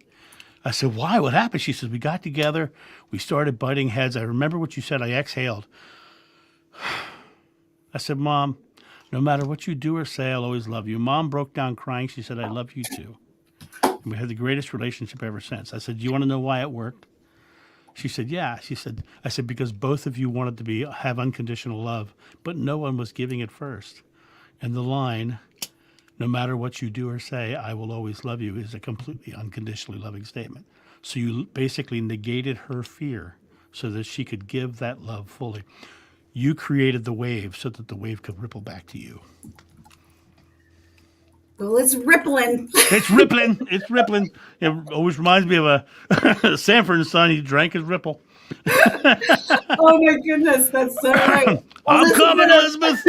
I said, why? What happened? She says, we got together, we started butting heads. I remember what you said, I exhaled. I said, Mom, no matter what you do or say, I'll always love you. Mom broke down crying. She said, I love you too. And we had the greatest relationship ever since. I said, do you want to know why it worked? She said, yeah. I said, because both of you wanted to have unconditional love, but no one was giving it first. And the line, no matter what you do or say, I will always love you, is a completely unconditionally loving statement. So you basically negated her fear so that she could give that love fully. You created the wave so that the wave could ripple back to you. Well, it's rippling. It's rippling. It's rippling. It always reminds me of a Sanford and Son. He drank his ripple. Oh my goodness, that's so right. I'm coming, Elizabeth.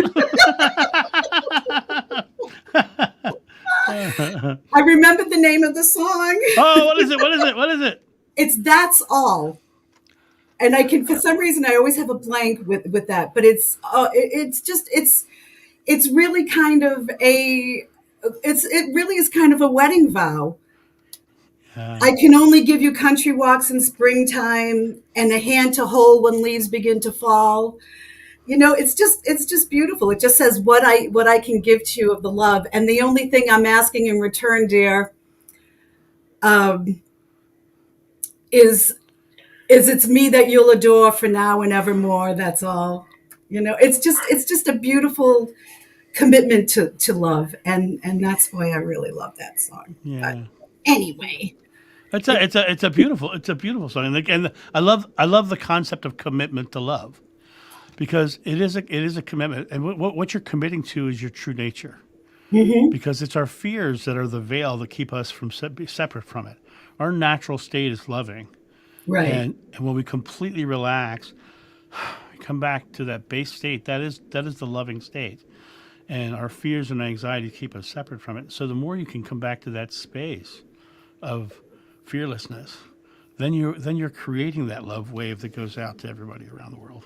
I remembered the name of the song. Oh, what is it? What is it? What is it? It's That's All. And I can, for some reason, I always have a blank with that. But it's really kind of it really is kind of a wedding vow. I can only give you country walks in springtime and a hand to hold when leaves begin to fall. You know, it's just beautiful. It just says what I can give to you of the love. And the only thing I'm asking in return, dear, is it's me that you'll adore for now and evermore. That's all. You know, it's just a beautiful commitment to love, and that's why I really love that song. Yeah. But anyway, it's a beautiful song, and I love the concept of commitment to love, because it is a commitment, and what you're committing to is your true nature, because it's our fears that are the veil that keep us from separate from it. Our natural state is loving, right? And when we completely relax, we come back to that base state. That is the loving state. And our fears and anxiety keep us separate from it. So the more you can come back to that space of fearlessness, then you're creating that love wave that goes out to everybody around the world.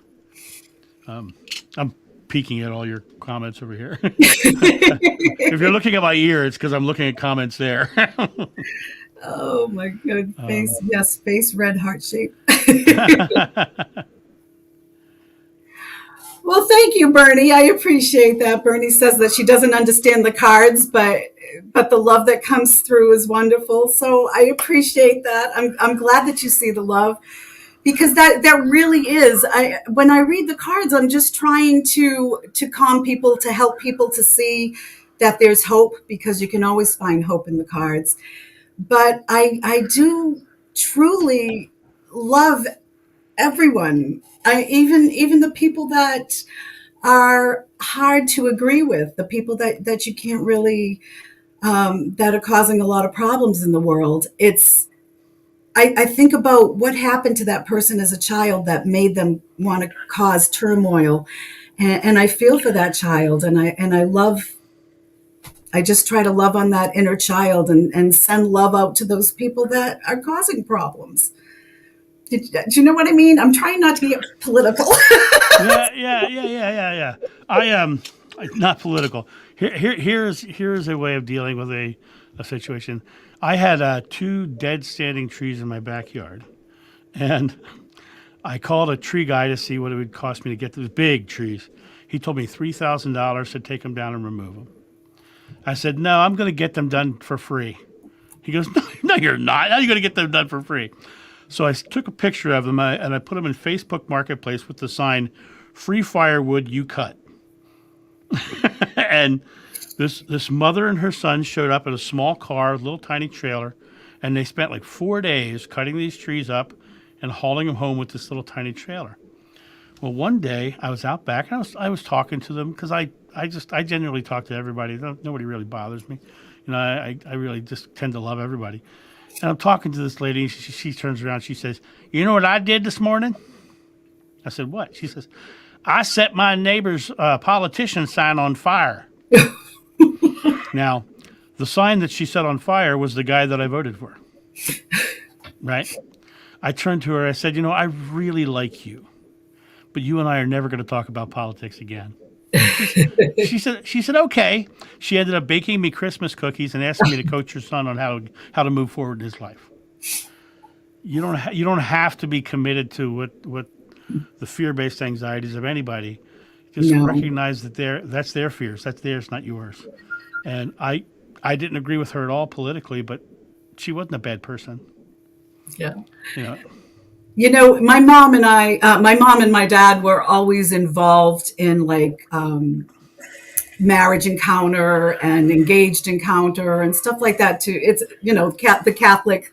I'm peeking at all your comments over here. If you're looking at my ear, it's because I'm looking at comments there. Oh my good face, yes, face red heart shape. Well, thank you, Bernie. I appreciate that. Bernie says that she doesn't understand the cards, but the love that comes through is wonderful. So I appreciate that. I'm glad that you see the love, because that really is. When I read the cards, I'm just trying to calm people, to help people to see that there's hope, because you can always find hope in the cards. But I do truly love everyone. Even the people that are hard to agree with, the people that you can't really, that are causing a lot of problems in the world. I think about what happened to that person as a child that made them want to cause turmoil. And I feel for that child, and I just try to love on that inner child and send love out to those people that are causing problems. Do you know what I mean? I'm trying not to get political. Yeah. not political. Here's a way of dealing with a situation. I had 2 dead standing trees in my backyard, and I called a tree guy to see what it would cost me to get those big trees. He told me $3,000 to take them down and remove them. I said, no, I'm going to get them done for free. He goes, no, you're not. How are you going to get them done for free? So I took a picture of them and I put them in Facebook Marketplace with the sign, "Free firewood you cut." And this mother and her son showed up in a small car, a little tiny trailer, and they spent like 4 days cutting these trees up and hauling them home with this little tiny trailer. Well, one day I was out back and I was talking to them because I genuinely talk to everybody. Nobody really bothers me. You know, I really just tend to love everybody. And I'm talking to this lady. She turns around. She says, "You know what I did this morning?" I said, "What?" She says, "I set my neighbor's politician sign on fire." Now, the sign that she set on fire was the guy that I voted for. Right? I turned to her. I said, "You know, I really like you, but you and I are never going to talk about politics again." She said, "Okay." She ended up baking me Christmas cookies and asking me to coach her son on how to move forward in his life. You don't have to be committed to what the fear-based anxieties of anybody. Just recognize that that's their fears. That's theirs, not yours. And I didn't agree with her at all politically, but she wasn't a bad person. Yeah. You know. You know, my mom and my dad were always involved in marriage encounter and engaged encounter and stuff like that too. It's, you know, the Catholic,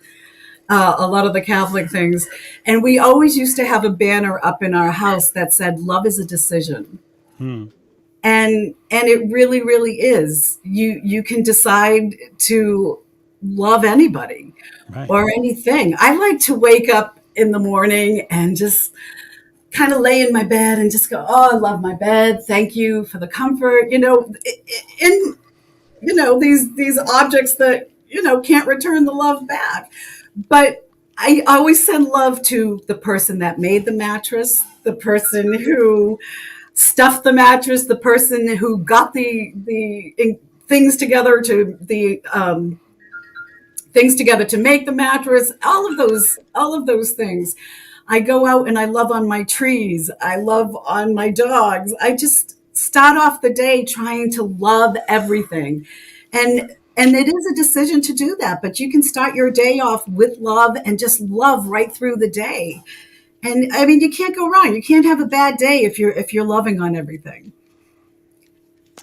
a lot of the Catholic things. And we always used to have a banner up in our house that said, "Love is a decision." And it really, really is. You can decide to love anybody or anything. I like to wake up in the morning and just kind of lay in my bed and just go, "Oh, I love my bed. Thank you for the comfort." You know, in these objects that, you know, can't return the love back. But I always send love to the person that made the mattress, the person who stuffed the mattress, the person who got the things together to make the mattress, all of those things. I go out and I love on my trees. I love on my dogs. I just start off the day trying to love everything. And it is a decision to do that, but you can start your day off with love and just love right through the day. And I mean, you can't go wrong. You can't have a bad day if you're loving on everything.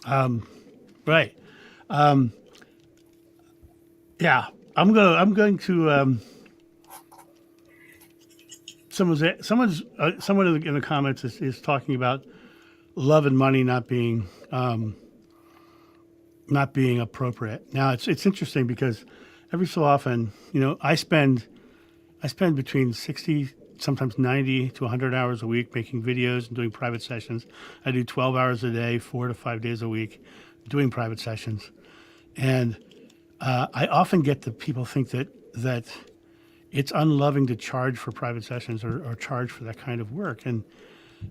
Right. Yeah. I'm going to. Someone in the comments is talking about love and money not being appropriate. Now it's interesting because every so often, you know, I spend between 60, sometimes 90 to 100 hours a week making videos and doing private sessions. I do 12 hours a day, 4 to 5 days a week doing private sessions. And I often get the people think that it's unloving to charge for private sessions or charge for that kind of work. And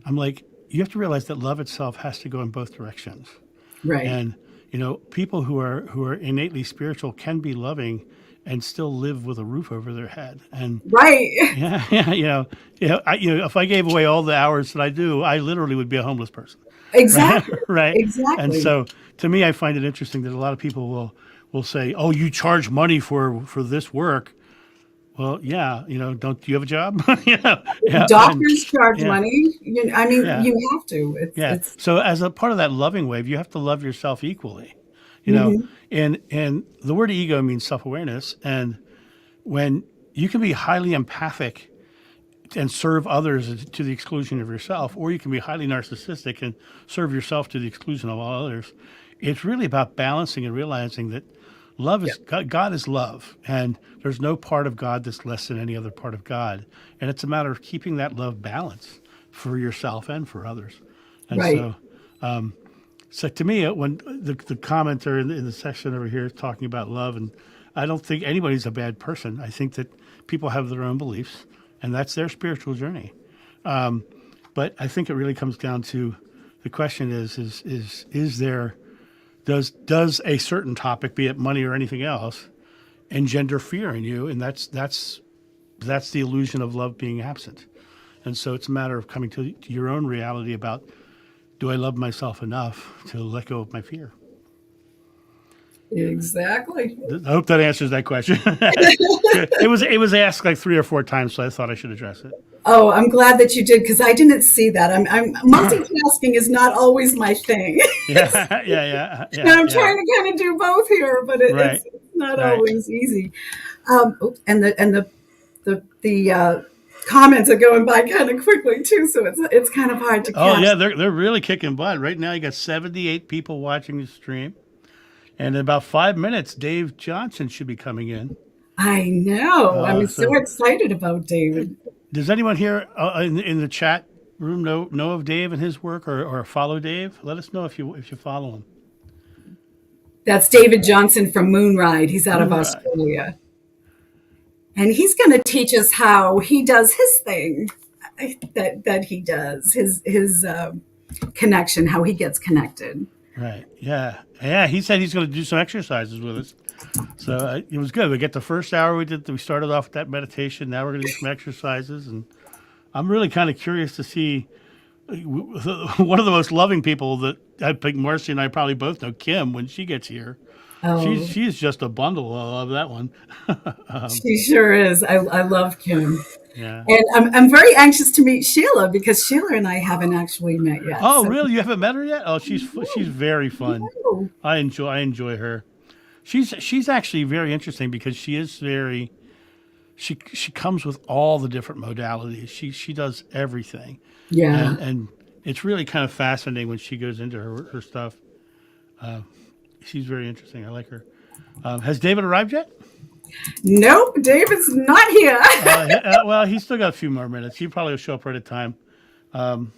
I'm like, you have to realize that love itself has to go in both directions. Right. And, you know, people who are innately spiritual can be loving and still live with a roof over their head. And right. Yeah, if I gave away all the hours that I do, I literally would be a homeless person. Exactly. Right. Exactly. And so to me, I find it interesting that a lot of people will say, "Oh, you charge money for this work." Well, yeah, you know, do you have a job? Doctors charge money. You have to. It's So as a part of that loving wave, you have to love yourself equally. You know, and the word ego means self-awareness. And when you can be highly empathic and serve others to the exclusion of yourself, or you can be highly narcissistic and serve yourself to the exclusion of all others, it's really about balancing and realizing that love is God is love, and there's no part of God that's less than any other part of God. And it's a matter of keeping that love balanced for yourself and for others. And so to me, when the commenter in the section over here is talking about love, and I don't think anybody's a bad person. I think that people have their own beliefs, and that's their spiritual journey. But I think it really comes down to The question is there, does a certain topic, be it money or anything else, engender fear in you? And that's the illusion of love being absent. And so it's a matter of coming to your own reality about, do I love myself enough to let go of my fear? Exactly. I hope that answers that question. It was asked like 3 or 4 times, so I thought I should address it. Oh, I'm glad that you did, because I didn't see that. I'm multitasking is not always my thing. Yeah. And I'm trying to kind of do both here, but Right. it's not Right. always easy. And the comments are going by kind of quickly too, so it's kind of hard to catch. Oh yeah, they're really kicking butt right now. You got 78 people watching the stream, and in about 5 minutes, Dave Johnson should be coming in. I know. I'm so so- excited about David. Does anyone here in the chat room know of Dave and his work, or follow Dave? Let us know if you follow him. That's David Johnson from Moonride. He's out of Moonride. Australia. And he's going to teach us how he does his thing that he does, his connection, how he gets connected. Right. Yeah. He said he's going to do some exercises with us. So it was good. We get the first hour we started off with that meditation. Now we're going to do some exercises, and I'm really kind of curious to see one of the most loving people that I think Marcy and I probably both know, Kim, when she gets here. Oh, She's just a bundle. I love that one. she sure is. I love Kim. Yeah. And I'm very anxious to meet Sheila, because Sheila and I haven't actually met yet. Oh, so- really? You haven't met her yet? Oh, she's very fun. Oh, I enjoy her. She's actually very interesting because she is very. She comes with all the different modalities. She does everything. yeah. And it's really kind of fascinating when she goes into her stuff. She's very interesting. I like her. Has David arrived yet? Nope, David's not here. Well, he's still got a few more minutes. He probably will show up right at time. I'm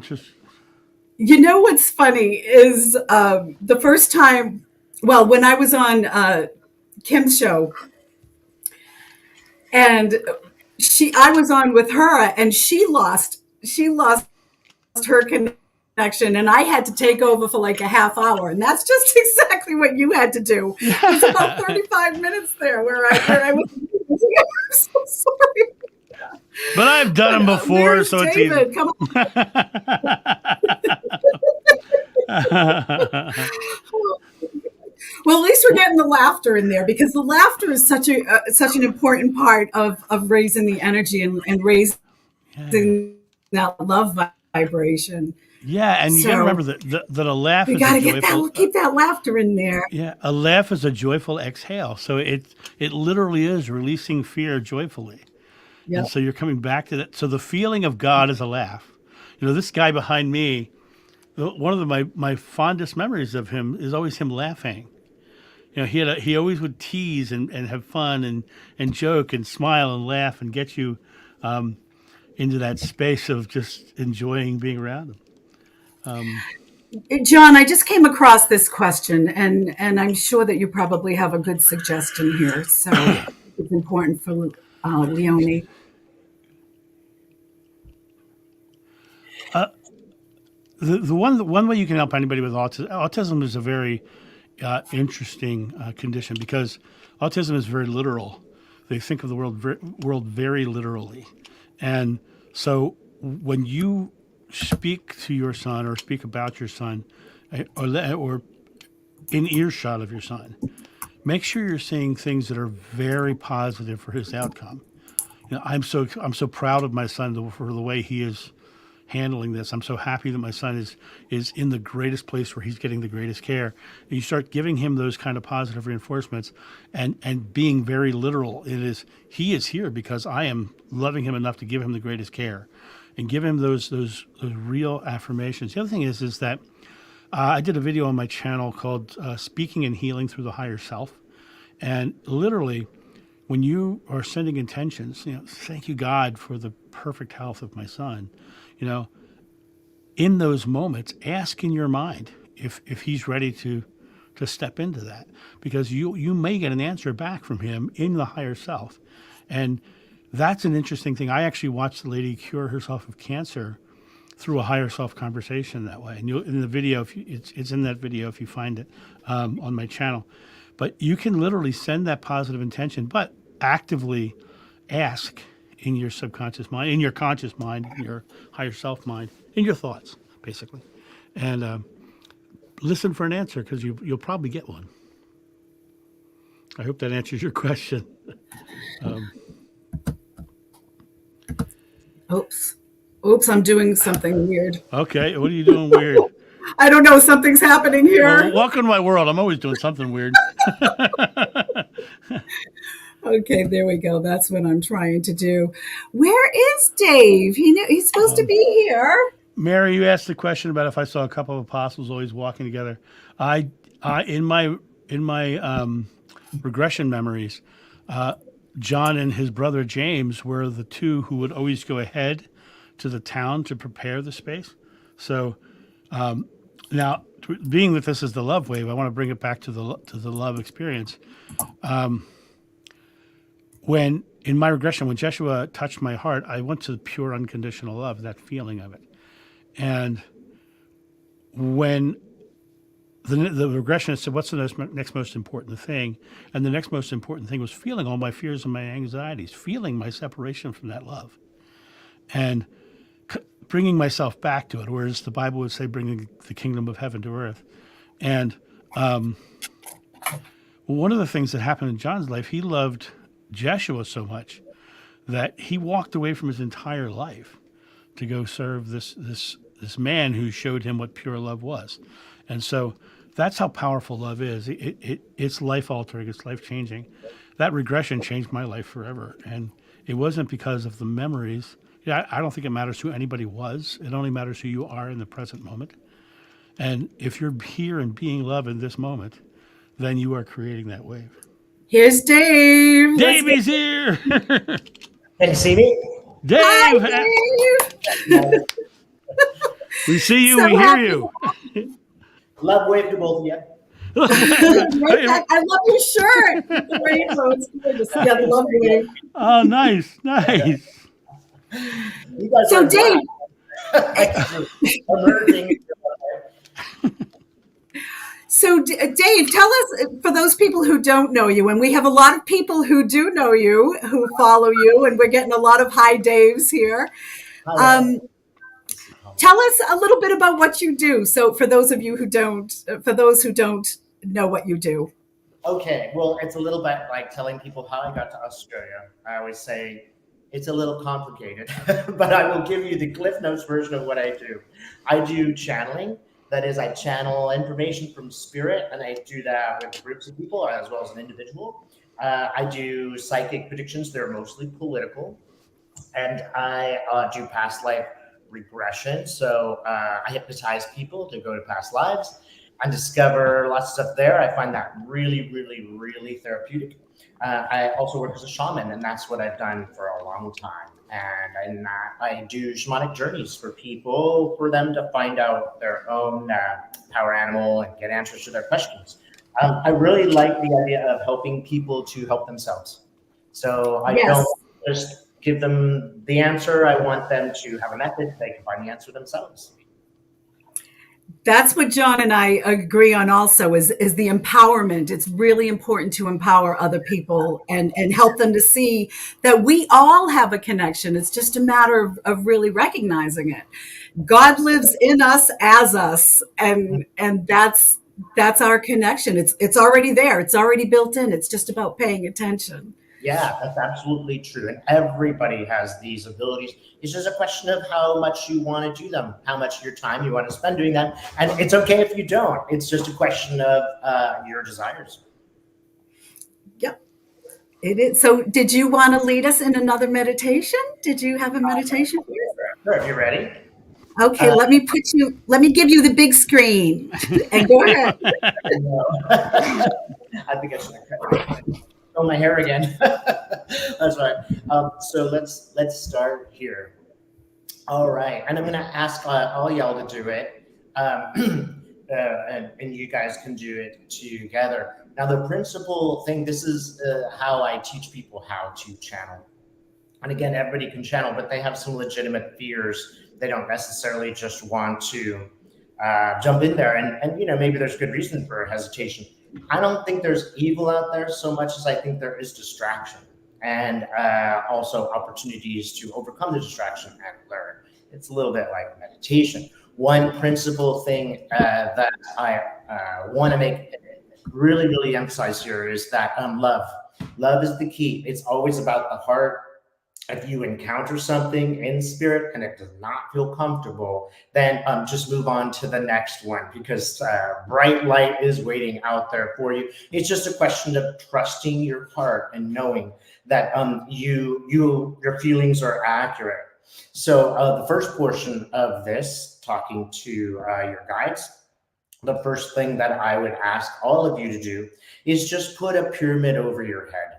just. You know what's funny is the first time, well, when I was on Kim's show, and I was on with her, and she lost her connection, and I had to take over for like a half hour, and that's just exactly what you had to do. It was about 35 minutes there where I was. I'm so sorry. But I've done them before, Where's so it's David? easy. Come on. Well, at least we're getting the laughter in there, because the laughter is such an important part of raising the energy and raising that love vibration. Yeah, and you got to So, remember that a laugh We is got a to joyful. keep that laughter in there. Yeah, a laugh is a joyful exhale. So it literally is releasing fear joyfully. Yep. And so you're coming back to that. So the feeling of God is a laugh. You know, this guy behind me, one of my fondest memories of him is always him laughing. You know, he always would tease and have fun and joke and smile and laugh and get you into that space of just enjoying being around him. John, I just came across this question, and I'm sure that you probably have a good suggestion here. So it's important for Leonie. The one way you can help anybody with autism is a very interesting condition, because autism is very literal. They think of the world very literally, and so when you speak to your son or speak about your son, or in earshot of your son, make sure you're saying things that are very positive for his outcome. You know, I'm so proud of my son for the way he is handling this. I'm so happy that my son is in the greatest place where he's getting the greatest care. And you start giving him those kind of positive reinforcements and being very literal. He is here because I am loving him enough to give him the greatest care, and give him those real affirmations. The other thing is that I did a video on my channel called Speaking and Healing Through the Higher Self. And literally, when you are sending intentions, you know, thank you, God, for the perfect health of my son. You know, in those moments, ask in your mind if he's ready to step into that, because you may get an answer back from him in the higher self. And that's an interesting thing. I actually watched the lady cure herself of cancer through a higher self conversation that way. And you'll, in the video, if you, it's in that video if you find it on my channel. But you can literally send that positive intention, but actively ask in your subconscious mind, in your conscious mind, in your higher self mind, in your thoughts, basically. And listen for an answer, because you'll probably get one. I hope that answers your question. Oops, I'm doing something weird. Okay, what are you doing weird? I don't know, something's happening here. Well, welcome to my world. I'm always doing something weird. Okay, there we go. That's what I'm trying to do. Where is Dave? He's supposed to be here. Mary, you asked the question about if I saw a couple of apostles always walking together. I in my regression memories, John and his brother James were the two who would always go ahead to the town to prepare the space. So now, being that this is the love wave, I want to bring it back to the love experience. When in my regression, when Jeshua touched my heart, I went to pure unconditional love, that feeling of it. And when the regressionist said, what's the next most important thing? And the next most important thing was feeling all my fears and my anxieties, feeling my separation from that love, and bringing myself back to it, whereas the Bible would say bringing the kingdom of heaven to earth. And one of the things that happened in John's life, he loved Jeshua so much that he walked away from his entire life to go serve this man who showed him what pure love was. And so that's how powerful love is. It's life altering, it's life changing. That regression changed my life forever. And it wasn't because of the memories. Yeah, I don't think it matters who anybody was. It only matters who you are in the present moment. And if you're here and being love in this moment, then you are creating that wave. Here's Dave. Davey's here. Can you see me? Dave. Hi, Dave. We see you, So we hear happy. you. Love wave to both of you. I love your shirt. The rainbow. It's gorgeous. Yeah, I love you. Oh, nice. You guys So are Dave, emerging. So, Dave, tell us, for those people who don't know you, and we have a lot of people who do know you, who follow you, and we're getting a lot of hi Daves here. Tell us a little bit about what you do. So, for those of you who don't, for those who don't know what you do. Okay, well, it's a little bit like telling people how I got to Australia. I always say it's a little complicated, but I will give you the Cliff Notes version of what I do. I do channeling. That is, I channel information from spirit, and I do that with groups of people as well as an individual. I do psychic predictions. They're mostly political. And I do past life regression. So I hypnotize people to go to past lives and discover lots of stuff there. I find that really, really, really therapeutic. I also work as a shaman, and that's what I've done for a long time. And in that, I do shamanic journeys for people, for them to find out their own power animal and get answers to their questions. I really like the idea of helping people to help themselves. So I don't just give them the answer. I want them to have a method they can find the answer themselves. That's what John and I agree on also is the empowerment. It's really important to empower other people and help them to see that we all have a connection. It's just a matter of really recognizing it. God lives in us as us, and that's our connection. It's already there. It's already built in. It's just about paying attention. Yeah, that's absolutely true. And everybody has these abilities. It's just a question of how much you want to do them, how much of your time you want to spend doing them. And it's okay if you don't. It's just a question of your desires. Yep, it is. So did you want to lead us in another meditation? Did you have a meditation for us? Sure, if you're ready. Okay, let me give you the big screen and go ahead. I think I should have cut my hair again. That's right. So let's start here. All right, and I'm going to ask all y'all to do it, and you guys can do it together. Now, the principal thing. This is how I teach people how to channel. And again, everybody can channel, but they have some legitimate fears They don't necessarily just want to jump in there. And maybe there's good reason for hesitation. I don't think there's evil out there so much as I think there is distraction, and also opportunities to overcome the distraction and learn. It's a little bit like meditation. One principal thing that I want to make really, really emphasize here is that love. Love is the key. It's always about the heart. If you encounter something in spirit and it does not feel comfortable, then just move on to the next one, because bright light is waiting out there for you. It's just a question of trusting your heart and knowing that your feelings are accurate. So the first portion of this, talking to your guides, the first thing that I would ask all of you to do is just put a pyramid over your head.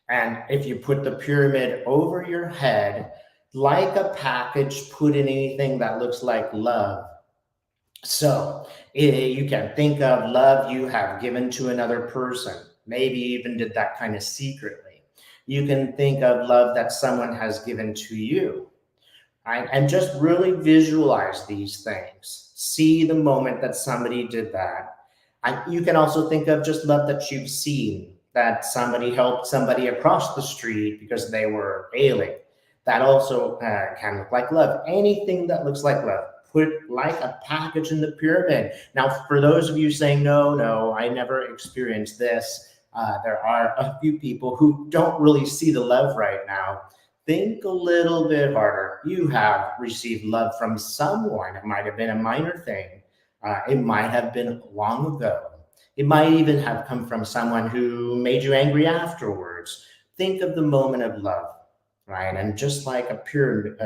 And if you put the pyramid over your head, like a package, put in anything that looks like love. So you can think of love you have given to another person. Maybe even did that kind of secretly. You can think of love that someone has given to you. Right? And just really visualize these things. See the moment that somebody did that. And you can also think of just love that you've seen, that somebody helped somebody across the street because they were ailing. That also can look like love. Anything that looks like love, put like a package in the pyramid. Now, for those of you saying, no, I never experienced this, there are a few people who don't really see the love right now. Think a little bit harder. You have received love from someone. It might have been a minor thing. It might have been long ago. It might even have come from someone who made you angry afterwards. Think of the moment of love, right? And just like a pyramid,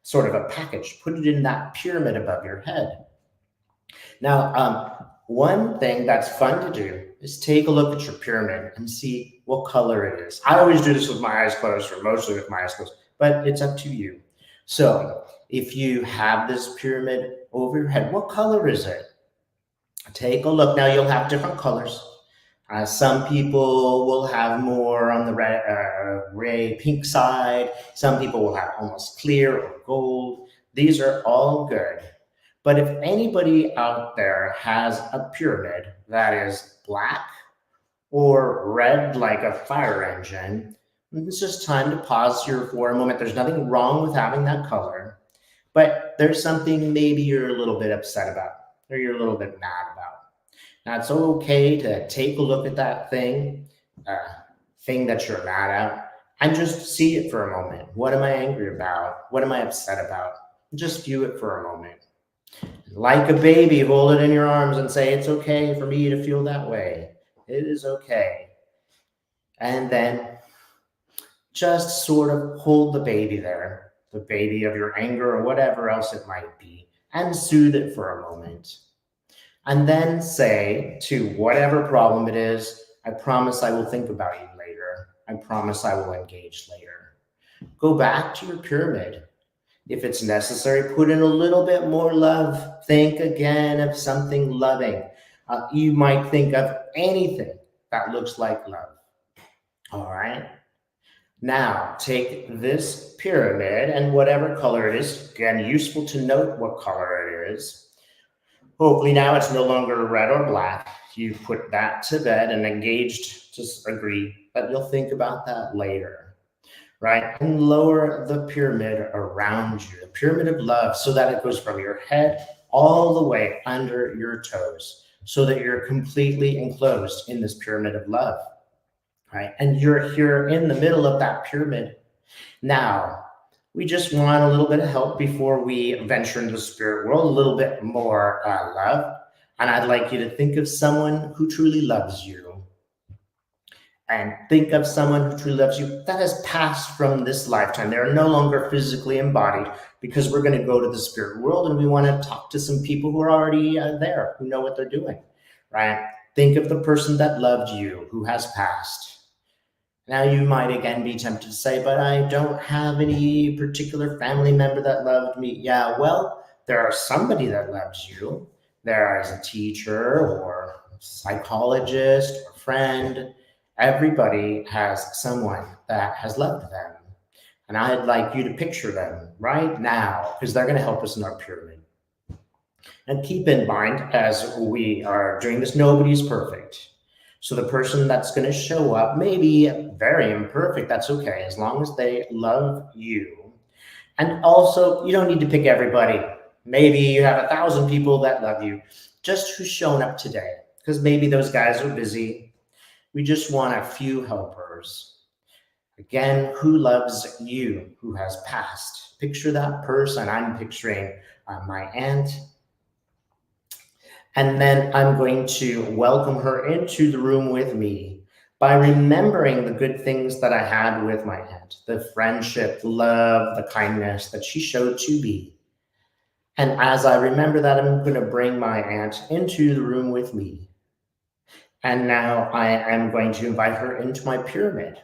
sort of a package, put it in that pyramid above your head. Now, one thing that's fun to do is take a look at your pyramid and see what color it is. I always do this with my eyes closed, or mostly with my eyes closed, but it's up to you. So if you have this pyramid over your head, what color is it? Take a look. Now, you'll have different colors. Some people will have more on the gray, pink side. Some people will have almost clear or gold. These are all good. But if anybody out there has a pyramid that is black or red like a fire engine, it's just time to pause here for a moment. There's nothing wrong with having that color, but there's something maybe you're a little bit upset about, or you're a little bit mad about. Now, it's okay to take a look at that thing that you're mad at, and just see it for a moment. What am I angry about? What am I upset about? Just view it for a moment. Like a baby, hold it in your arms and say, it's okay for me to feel that way. It is okay. And then just sort of hold the baby there, the baby of your anger or whatever else it might be, and soothe it for a moment. And then say to whatever problem it is, I promise I will think about you later. I promise I will engage later. Go back to your pyramid. If it's necessary, put in a little bit more love. Think again of something loving. You might think of anything that looks like love. All right. Now, take this pyramid and whatever color it is, again, useful to note what color it is. Hopefully now it's no longer red or black. You put that to bed and engaged, just agree that you'll think about that later. Right? And lower the pyramid around you, the pyramid of love, so that it goes from your head all the way under your toes, so that you're completely enclosed in this pyramid of love. Right? And you're here in the middle of that pyramid. Now, we just want a little bit of help before we venture into the spirit world, a little bit more love. And I'd like you to think of someone who truly loves you. And think of someone who truly loves you that has passed from this lifetime. They're no longer physically embodied, because we're going to go to the spirit world and we want to talk to some people who are already there, who know what they're doing, right? Think of the person that loved you, who has passed. Now, you might again be tempted to say, but I don't have any particular family member that loved me. Yeah, well, there are somebody that loves you. There is a teacher or psychologist or friend. Everybody has someone that has loved them. And I'd like you to picture them right now, because they're going to help us in our pyramid. And keep in mind, as we are doing this, nobody's perfect. So the person that's going to show up may be very imperfect. That's okay, as long as they love you. And also, you don't need to pick everybody. Maybe you have 1,000 people that love you, just who's shown up today, because maybe those guys are busy. We just want a few helpers. Again, who loves you, who has passed? Picture that person. I'm picturing my aunt. And then I'm going to welcome her into the room with me by remembering the good things that I had with my aunt, the friendship, the love, the kindness that she showed to me. And as I remember that, I'm going to bring my aunt into the room with me. And now I am going to invite her into my pyramid.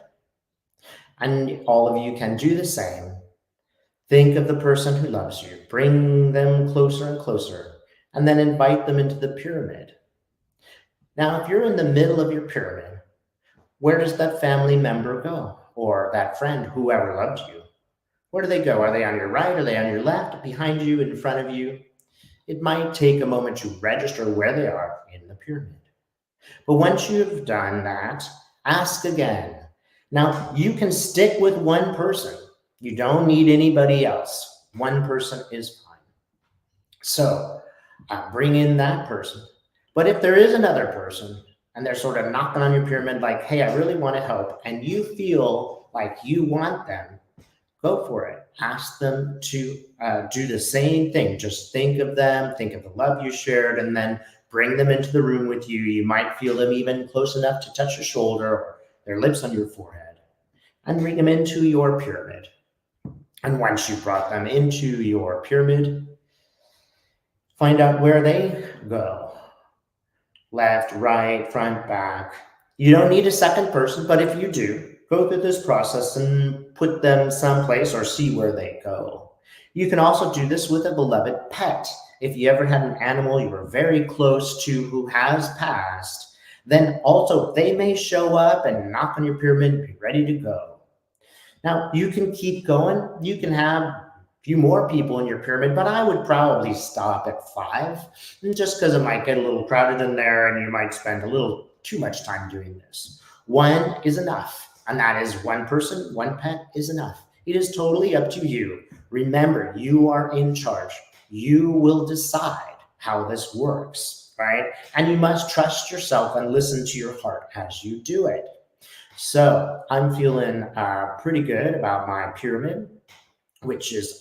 And all of you can do the same. Think of the person who loves you. Bring them closer and closer, and then invite them into the pyramid. Now, if you're in the middle of your pyramid, where does that family member go? Or that friend, whoever loved you? Where do they go? Are they on your right? Are they on your left? Behind you? In front of you? It might take a moment to register where they are in the pyramid. But once you've done that, ask again. Now, you can stick with one person. You don't need anybody else. One person is fine. So bring in that person. But if there is another person and they're sort of knocking on your pyramid like, hey, I really want to help, and you feel like you want them, go for it. Ask them to do the same thing. Just think of them, think of the love you shared, and then bring them into the room with you. You might feel them even close enough to touch your shoulder or their lips on your forehead, and bring them into your pyramid. And once you brought them into your pyramid, find out where they go. Left, right, front, back. You don't need a second person, but if you do, go through this process and put them someplace or see where they go. You can also do this with a beloved pet. If you ever had an animal you were very close to who has passed, then also they may show up and knock on your pyramid and be ready to go. Now, you can keep going. You can have a few more people in your pyramid, but I would probably stop at 5, just because it might get a little crowded in there and you might spend a little too much time doing this. 1 is enough, and that is one person, one pet is enough. It is totally up to you. Remember, you are in charge. You will decide how this works, right? And you must trust yourself and listen to your heart as you do it. So I'm feeling pretty good about my pyramid, which is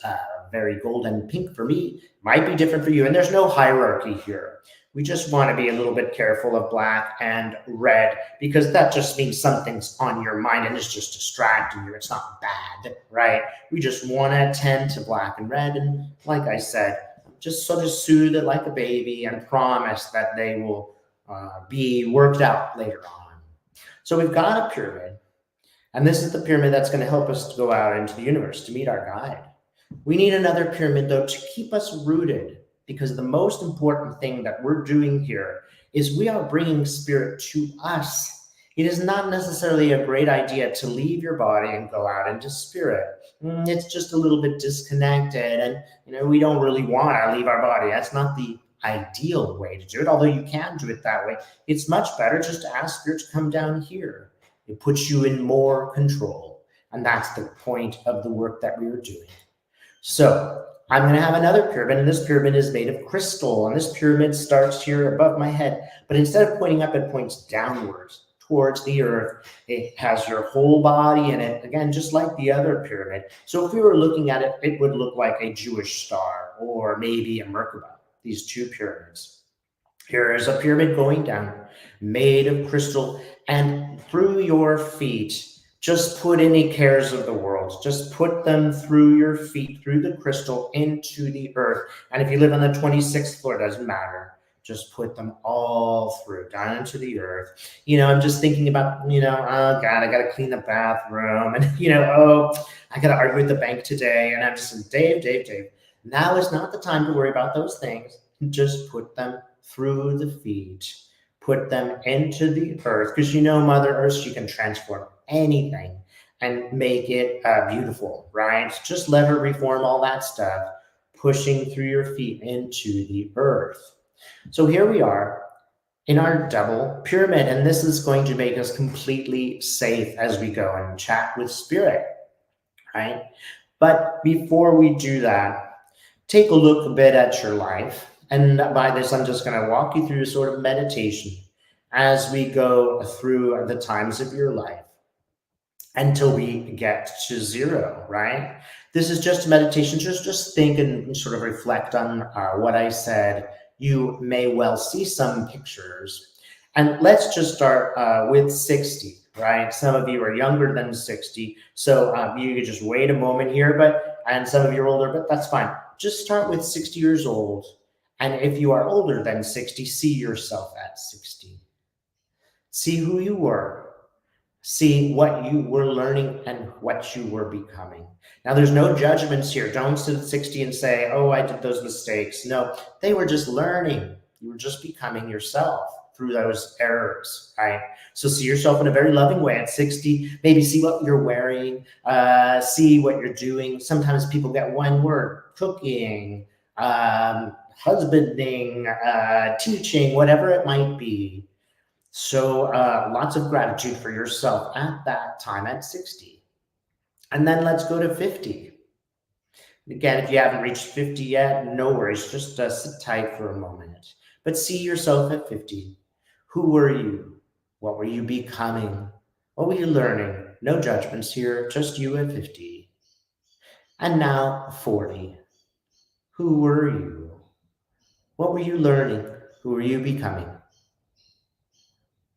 very golden pink for me. Might be different for you. And there's no hierarchy here. We just want to be a little bit careful of black and red, because that just means something's on your mind and it's just distracting you. It's not bad, right? We just want to tend to black and red. And like I said, just sort of soothe it like a baby and promise that they will be worked out later on. So we've got a pyramid, and this is the pyramid that's going to help us to go out into the universe to meet our guide. We need another pyramid, though, to keep us rooted, because the most important thing that we're doing here is we are bringing spirit to us. It is not necessarily a great idea to leave your body and go out into spirit. It's just a little bit disconnected, and we don't really want to leave our body. That's not the ideal way to do it, although you can do it that way. It's much better just to ask spirit to come down here. It puts you in more control, and that's the point of the work that we are doing. So I'm going to have another pyramid, and this pyramid is made of crystal, and this pyramid starts here above my head, but instead of pointing up, it points downwards towards the earth. It has your whole body in it, again, just like the other pyramid. So if we were looking at it, it would look like a Jewish star or maybe a Merkaba, these two pyramids. Here is a pyramid going down, made of crystal, and through your feet, just put any cares of the world. Just put them through your feet, through the crystal, into the earth. And if you live on the 26th floor, it doesn't matter. Just put them all through, down into the earth. I'm just thinking about, oh God, I got to clean the bathroom. And, I got to argue with the bank today. And I'm just, Dave. Now is not the time to worry about those things. Just put them through the feet. Put them into the earth. Because Mother Earth, she can transform anything. and make it beautiful, right? Just let her reform all that stuff, pushing through your feet into the earth. So here we are in our double pyramid, and this is going to make us completely safe as we go and chat with spirit, right? But before we do that, take a look a bit at your life. And by this, I'm just going to walk you through a sort of meditation as we go through the times of your life until we get to zero, right? This is just a meditation. Just think and sort of reflect on what I said. You may well see some pictures. And let's just start with 60, right? Some of you are younger than 60. So you could just wait a moment here, and some of you are older, but that's fine. Just start with 60 years old. And if you are older than 60, see yourself at 60. See who you were. See what you were learning and what you were becoming. Now, there's no judgments here. Don't sit at 60 and say, oh, I did those mistakes. No, they were just learning. You were just becoming yourself through those errors, right? So see yourself in a very loving way at 60. Maybe see what you're wearing, see what you're doing. Sometimes people get one word: cooking, husbanding, teaching, whatever it might be. So lots of gratitude for yourself at that time at 60. And then let's go to 50. Again, if you haven't reached 50 yet, no worries. Just sit tight for a moment. But see yourself at 50. Who were you? What were you becoming? What were you learning? No judgments here, just you at 50. And now 40. Who were you? What were you learning? Who were you becoming?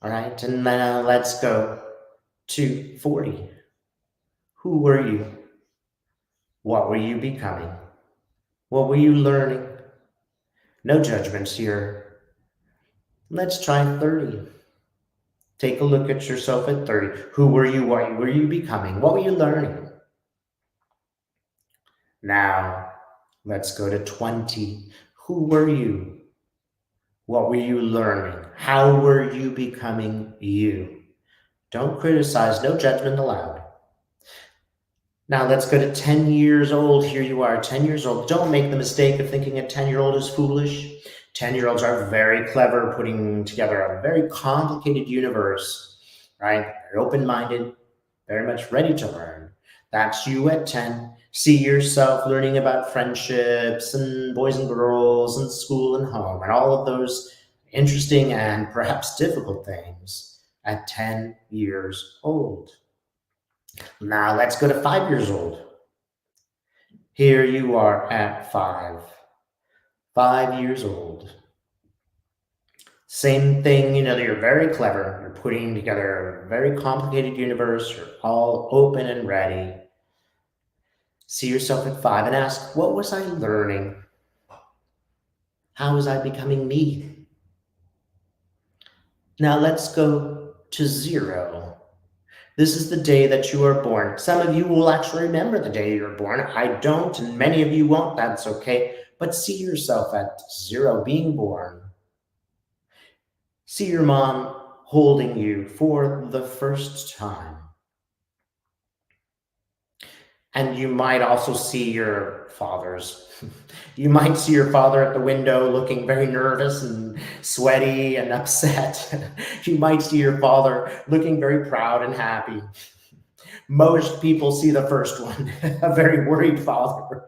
All right, and now let's go to 40. Who were you? What were you becoming? What were you learning? No judgments here. Let's try 30. Take a look at yourself at 30. Who were you? What were you becoming? What were you learning? Now, let's go to 20. Who were you? What were you learning? How were you becoming you? Don't criticize, no judgment allowed. Now let's go to 10 years old. Here you are, 10 years old. Don't make the mistake of thinking a 10-year-old is foolish. 10-year-olds are very clever, putting together a very complicated universe, right? Very open-minded, very much ready to learn. That's you at 10. See yourself learning about friendships and boys and girls and school and home and all of those interesting and perhaps difficult things at 10 years old. Now let's go to 5 years old. Here you are at 5. 5 years old. Same thing, you're very clever. You're putting together a very complicated universe. You're all open and ready. See yourself at 5 and ask, what was I learning? How was I becoming me? Now let's go to 0. This is the day that you are born. Some of you will actually remember the day you were born. I don't, and many of you won't. That's okay. But see yourself at 0, being born. See your mom holding you for the first time. And you might also see your fathers. You might see your father at the window looking very nervous and sweaty and upset. You might see your father looking very proud and happy. Most people see the first one, a very worried father,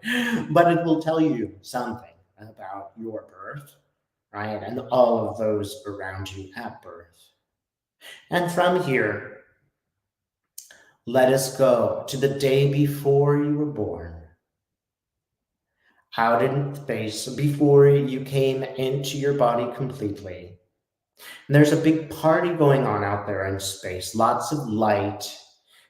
but it will tell you something about your birth, right? And all of those around you at birth. And from here, let us go to the day before you were born. Out in space, before you came into your body completely. And there's a big party going on out there in space, lots of light.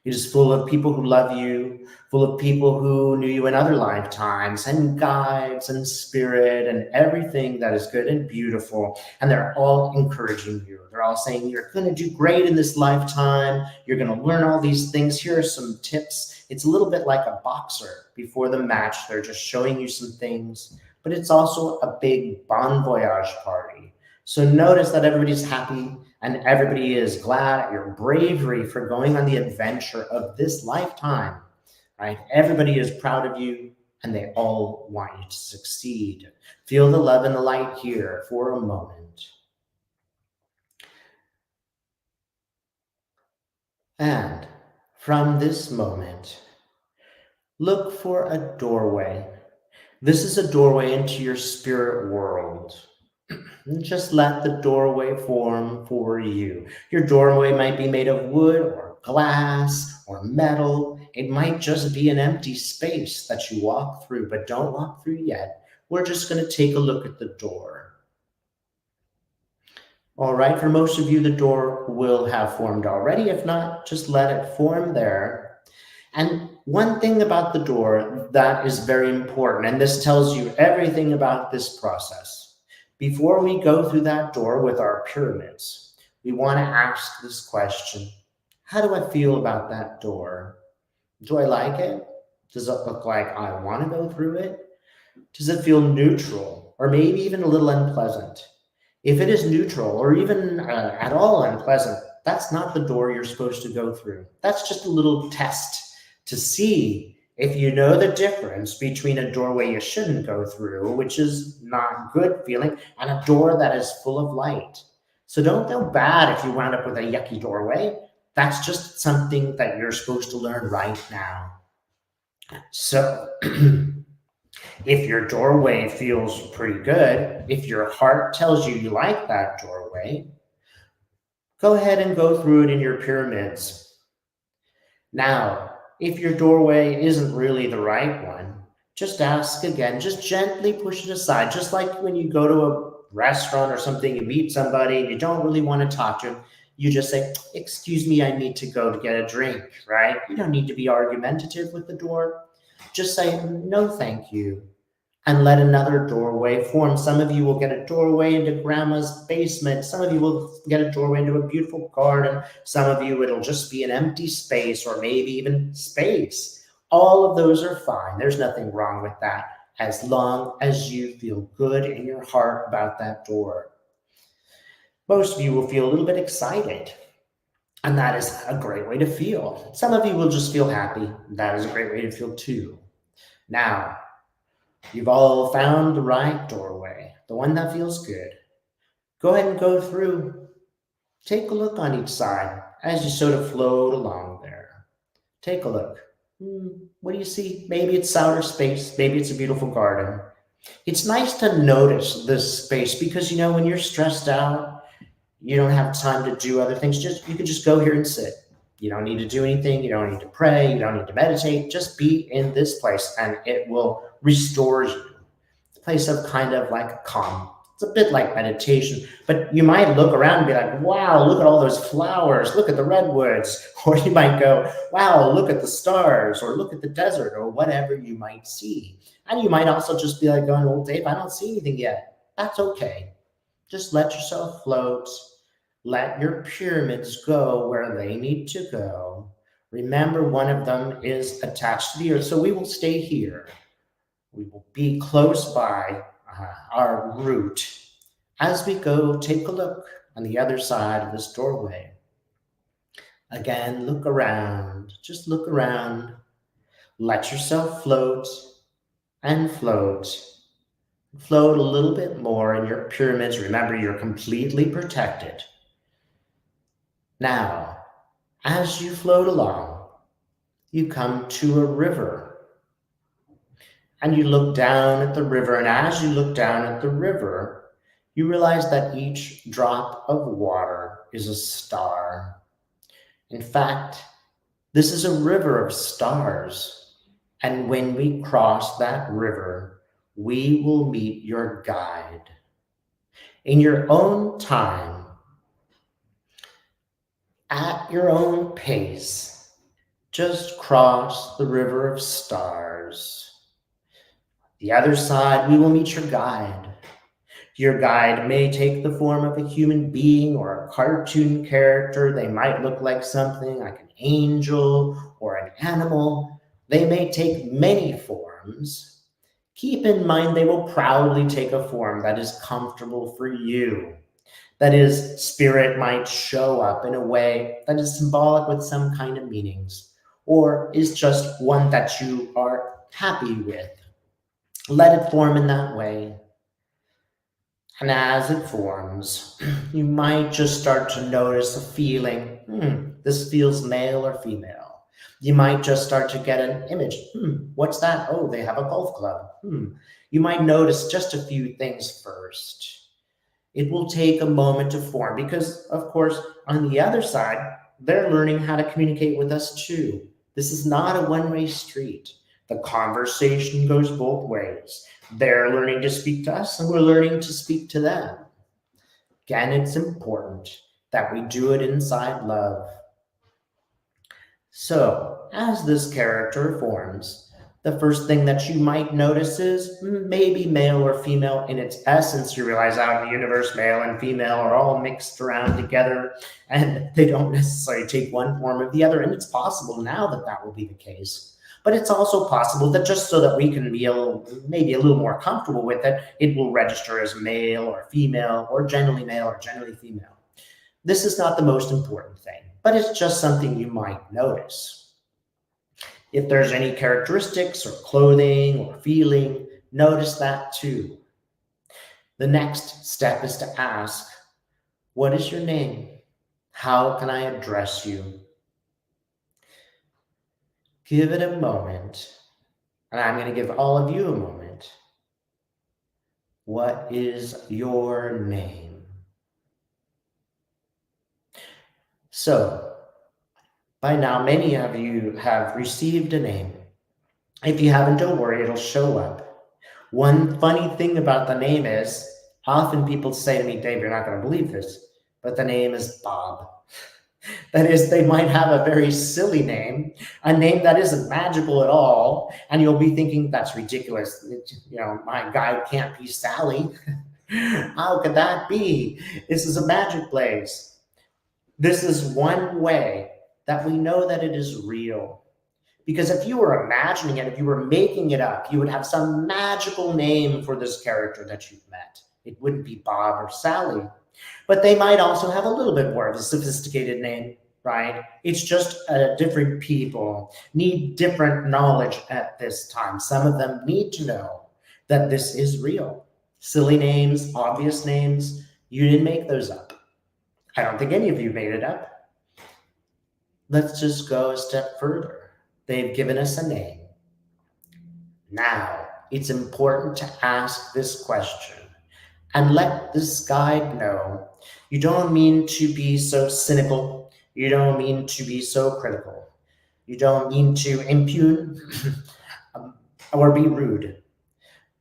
It is full of people who love you, full of people who knew you in other lifetimes, and guides and spirit and everything that is good and beautiful. And they're all encouraging you. They're all saying, you're going to do great in this lifetime. You're going to learn all these things. Here are some tips. It's a little bit like a boxer before the match. They're just showing you some things. But it's also a big bon voyage party. So notice that everybody's happy and everybody is glad at your bravery for going on the adventure of this lifetime, right? Everybody is proud of you and they all want you to succeed. Feel the love and the light here for a moment. And from this moment, look for a doorway. This is a doorway into your spirit world. And just let the doorway form for you. Your doorway might be made of wood or glass or metal. It might just be an empty space that you walk through, but don't walk through yet. We're just going to take a look at the door. All right, for most of you, the door will have formed already. If not, just let it form there. And one thing about the door that is very important, and this tells you everything about this process. Before we go through that door with our pyramids, we want to ask this question: how do I feel about that door? Do I like it? Does it look like I want to go through it? Does it feel neutral or maybe even a little unpleasant? If it is neutral or even at all unpleasant, that's not the door you're supposed to go through. That's just a little test to see if you know the difference between a doorway you shouldn't go through, which is not good feeling, and a door that is full of light. So don't feel bad if you wound up with a yucky doorway. That's just something that you're supposed to learn right now. So if your doorway feels pretty good, if your heart tells you you like that doorway, go ahead and go through it in your pyramids. Now, if your doorway isn't really the right one, just ask again, just gently push it aside. Just like when you go to a restaurant or something, you meet somebody and you don't really want to talk to them, you just say, excuse me, I need to go to get a drink, right? You don't need to be argumentative with the door. Just say, no, thank you, and let another doorway form. Some of you will get a doorway into grandma's basement. Some of you will get a doorway into a beautiful garden. Some of you, it'll just be an empty space or maybe even space. All of those are fine. There's nothing wrong with that as long as you feel good in your heart about that door. Most of you will feel a little bit excited, and that is a great way to feel. Some of you will just feel happy. That is a great way to feel too. Now, you've all found the right doorway, the one that feels good. Go ahead and go through. Take a look on each side as you sort of float along there. Take a look. What do you see? Maybe it's outer space. Maybe it's a beautiful garden. It's nice to notice this space because, you know, when you're stressed out, you don't have time to do other things. You can just go here and sit. You don't need to do anything. You don't need to pray. You don't need to meditate. Just be in this place and it will restore you. It's a place of kind of like calm. It's a bit like meditation, but you might look around and be like, wow, look at all those flowers. Look at the redwoods. Or you might go, wow, look at the stars, or look at the desert, or whatever you might see. And you might also just be like going, well, Dave, I don't see anything yet. That's okay. Just let yourself float. Let your pyramids go where they need to go. Remember, one of them is attached to the earth, so we will stay here. We will be close by our route. As we go, take a look on the other side of this doorway. Again, look around. Just look around. Let yourself float and float. Float a little bit more in your pyramids. Remember, you're completely protected. Now, as you float along, you come to a river. And you look down at the river, and as you look down at the river, you realize that each drop of water is a star. In fact, this is a river of stars. And when we cross that river, we will meet your guide. In your own time, at your own pace, just cross the river of stars. The other side, we will meet your guide. Your guide may take the form of a human being or a cartoon character. They might look like something like an angel or an animal. They may take many forms. Keep in mind, they will proudly take a form that is comfortable for you. That is, spirit might show up in a way that is symbolic with some kind of meanings, or is just one that you are happy with. Let it form in that way. And as it forms, you might just start to notice a feeling, this feels male or female. You might just start to get an image. What's that? Oh, they have a golf club. You might notice just a few things first. It will take a moment to form because, of course, on the other side, they're learning how to communicate with us too. This is not a one-way street. The conversation goes both ways. They're learning to speak to us and we're learning to speak to them. Again, it's important that we do it inside love. So, as this character forms, the first thing that you might notice is maybe male or female in its essence. You realize out in the universe, male and female are all mixed around together and they don't necessarily take one form or the other. And it's possible now that that will be the case. But it's also possible that just so that we can be maybe a little more comfortable with it, it will register as male or female or generally male or generally female. This is not the most important thing, but it's just something you might notice. If there's any characteristics or clothing or feeling, notice that too. The next step is to ask, what is your name? How can I address you? Give it a moment, and I'm going to give all of you a moment. What is your name? So, by now, many of you have received a name. If you haven't, don't worry, it'll show up. One funny thing about the name is, often people say to me, Dave, you're not going to believe this, but the name is Bob. That is, they might have a very silly name, a name that isn't magical at all, and you'll be thinking, that's ridiculous. My guide can't be Sally. How could that be? This is a magic place. This is one way that we know that it is real. Because if you were imagining it, if you were making it up, you would have some magical name for this character that you've met. It wouldn't be Bob or Sally, but they might also have a little bit more of a sophisticated name, right? It's just different people need different knowledge at this time. Some of them need to know that this is real. Silly names, obvious names, you didn't make those up. I don't think any of you made it up. Let's just go a step further. They've given us a name. Now, it's important to ask this question and let this guide know you don't mean to be so cynical. You don't mean to be so critical. You don't mean to impugn or be rude.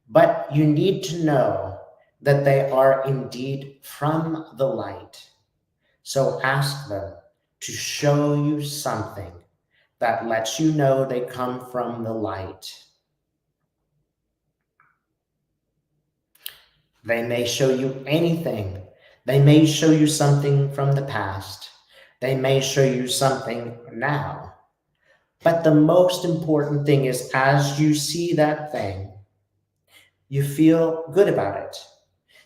But you need to know that they are indeed from the light. So ask them to show you something that lets you know they come from the light. They may show you anything. They may show you something from the past. They may show you something now. But the most important thing is, as you see that thing, you feel good about it.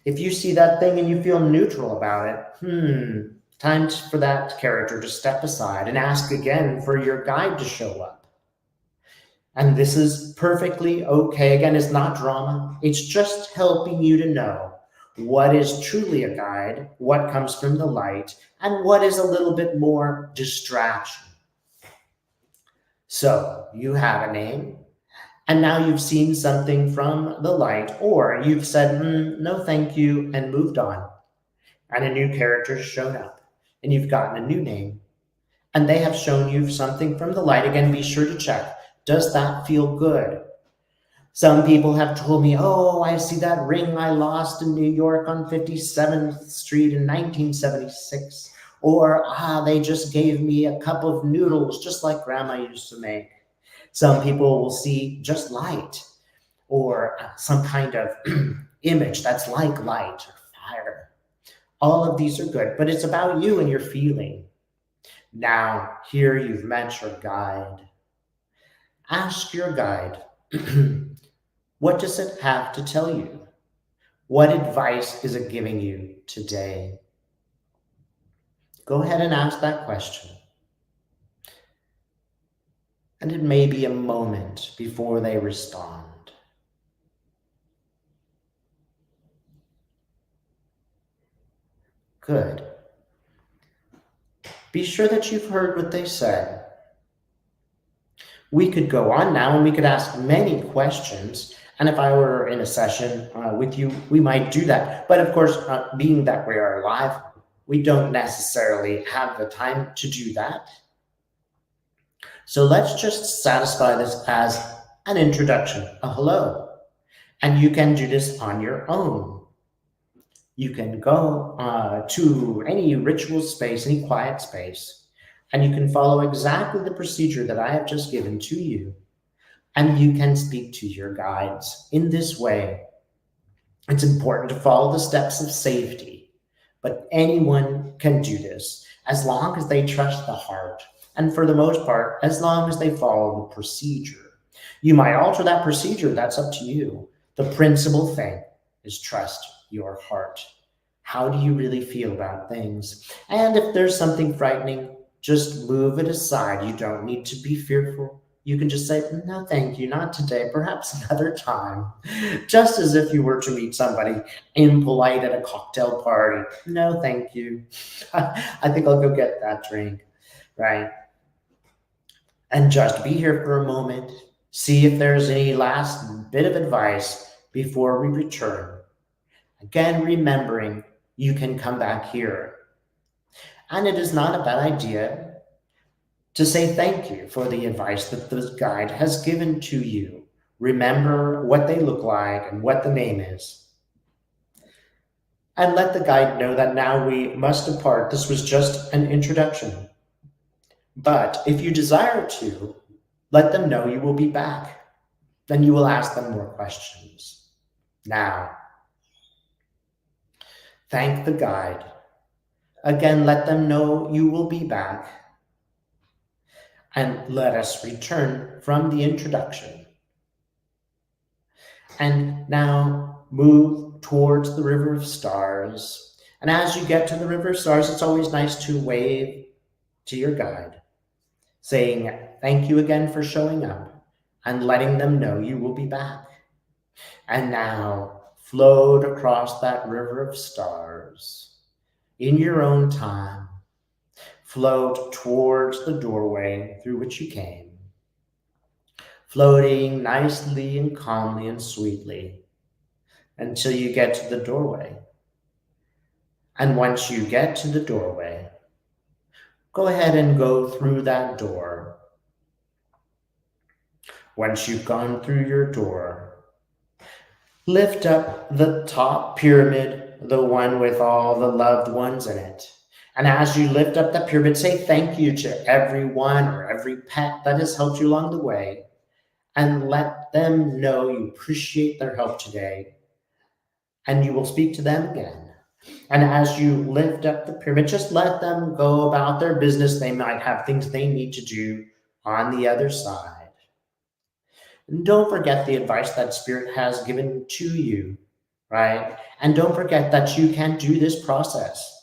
If you see that thing and you feel neutral about it, time for that character to step aside and ask again for your guide to show up. And this is perfectly okay. Again, it's not drama. It's just helping you to know what is truly a guide, what comes from the light, and what is a little bit more distraction. So you have a name, and now you've seen something from the light, or you've said, no, thank you, and moved on. And a new character has shown up, and you've gotten a new name, and they have shown you something from the light. Again, be sure to check. Does that feel good? Some people have told me, oh, I see that ring I lost in New York on 57th Street in 1976. Or, they just gave me a cup of noodles just like Grandma used to make. Some people will see just light or some kind of image that's like light or fire. All of these are good, but it's about you and your feeling. Now, here you've met your guide. Ask your guide, what does it have to tell you? What advice is it giving you today? go ahead and ask that question. And it may be a moment before they respond. Good. Be sure that you've heard what they said. We could go on now and we could ask many questions. And if I were in a session with you, we might do that. But of course, being that we are live, we don't necessarily have the time to do that. So let's just satisfy this as an introduction, a hello. And you can do this on your own. You can go to any ritual space, any quiet space, and you can follow exactly the procedure that I have just given to you. And you can speak to your guides in this way. It's important to follow the steps of safety, but anyone can do this as long as they trust the heart. And for the most part, as long as they follow the procedure. You might alter that procedure, that's up to you. The principal thing is trust your heart. How do you really feel about things? And if there's something frightening, just move it aside. You don't need to be fearful. You can just say, no, thank you, not today, perhaps another time. Just as if you were to meet somebody impolite at a cocktail party. No, thank you. I think I'll go get that drink, right? And just be here for a moment. See if there's any last bit of advice before we return. Again, remembering you can come back here. And it is not a bad idea to say thank you for the advice that the guide has given to you. Remember what they look like and what the name is. And let the guide know that now we must depart. This was just an introduction. But if you desire to, let them know you will be back. Then you will ask them more questions. Now, thank the guide. Again, let them know you will be back. And let us return from the introduction. And now move towards the River of Stars. And as you get to the River of Stars, it's always nice to wave to your guide, saying thank you again for showing up and letting them know you will be back. And now float across that River of Stars in your own time. Float towards the doorway through which you came, floating nicely and calmly and sweetly until you get to the doorway. And once you get to the doorway, go ahead and go through that door. Once you've gone through your door, lift up the top pyramid, the one with all the loved ones in it. And as you lift up the pyramid, say thank you to everyone or every pet that has helped you along the way. And let them know you appreciate their help today. And you will speak to them again. And as you lift up the pyramid, just let them go about their business. They might have things they need to do on the other side. And don't forget the advice that Spirit has given to you, right? And don't forget that you can do this process.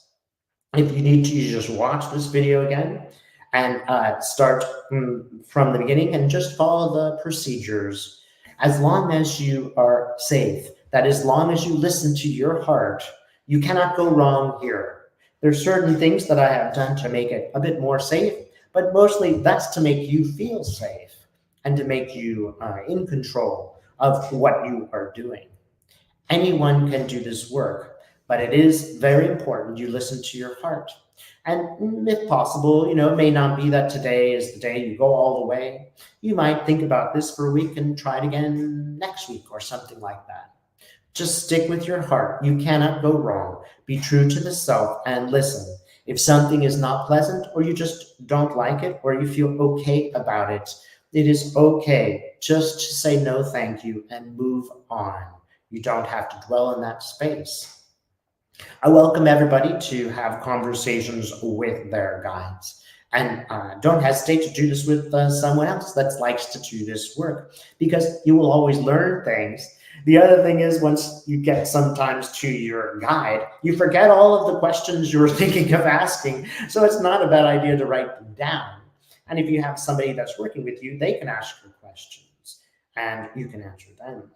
If you need to, you just watch this video again and start from the beginning and just follow the procedures. As long as you are safe, that as long as you listen to your heart, you cannot go wrong here. There's certain things that I have done to make it a bit more safe, but mostly that's to make you feel safe and to make you in control of what you are doing. Anyone can do this work. But it is very important you listen to your heart. And if possible, it may not be that today is the day you go all the way. You might think about this for a week and try it again next week or something like that. Just stick with your heart. You cannot go wrong. Be true to the self and listen. If something is not pleasant or you just don't like it or you feel okay about it, it is okay just to say no thank you and move on. You don't have to dwell in that space. I welcome everybody to have conversations with their guides. And don't hesitate to do this with someone else that likes to do this work, because you will always learn things. The other thing is, once you get sometimes to your guide, you forget all of the questions you were thinking of asking. So it's not a bad idea to write them down. And if you have somebody that's working with you, they can ask you questions and you can answer them.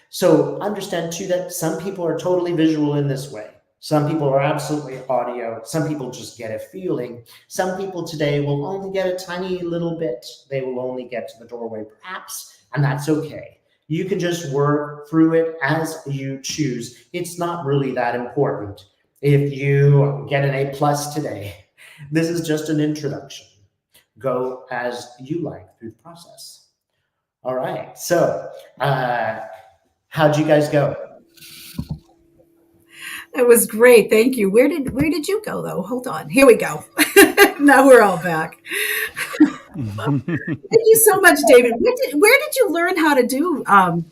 So understand too that some people are totally visual in this way. Some people are absolutely audio. Some people just get a feeling. Some people today will only get a tiny little bit. They will only get to the doorway perhaps, and that's okay. You can just work through it as you choose. It's not really that important. If you get an A+ today, this is just an introduction. Go as you like through the process. All right, so how'd you guys go? That was great. Thank you. Where did you go though? Hold on. Here we go. Now we're all back. Thank you so much, David. Where did you learn how to do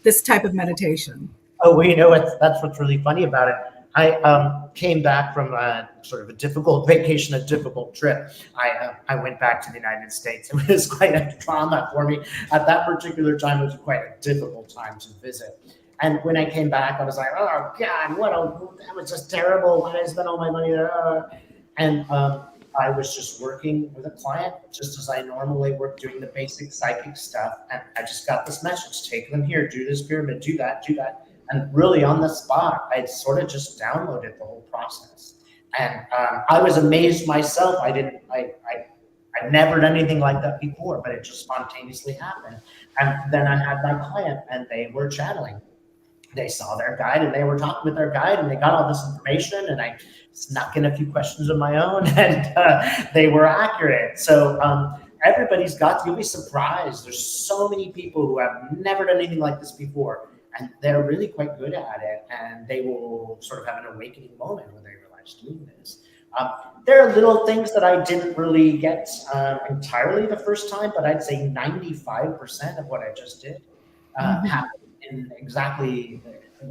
this type of meditation? Oh, well, you know what? That's what's really funny about it. I came back from sort of a difficult vacation, a difficult trip. I went back to the United States. It was quite a trauma for me. At that particular time, it was quite a difficult time to visit. And when I came back, I was like, oh, God, that was just terrible. Why did I spend all my money there? And I was just working with a client, just as I normally work, doing the basic psychic stuff. And I just got this message, take them here, do this pyramid, do that. And really on the spot, I sort of just downloaded the whole process. And I was amazed myself. I'd never done anything like that before, but it just spontaneously happened. And then I had my client and they were channeling. They saw their guide and they were talking with their guide and they got all this information, and I snuck in a few questions of my own, and they were accurate. So you'll be surprised. There's so many people who have never done anything like this before, and they're really quite good at it, and they will sort of have an awakening moment when they realize doing this. There are little things that I didn't really get entirely the first time, but I'd say 95% of what I just did happened in exactly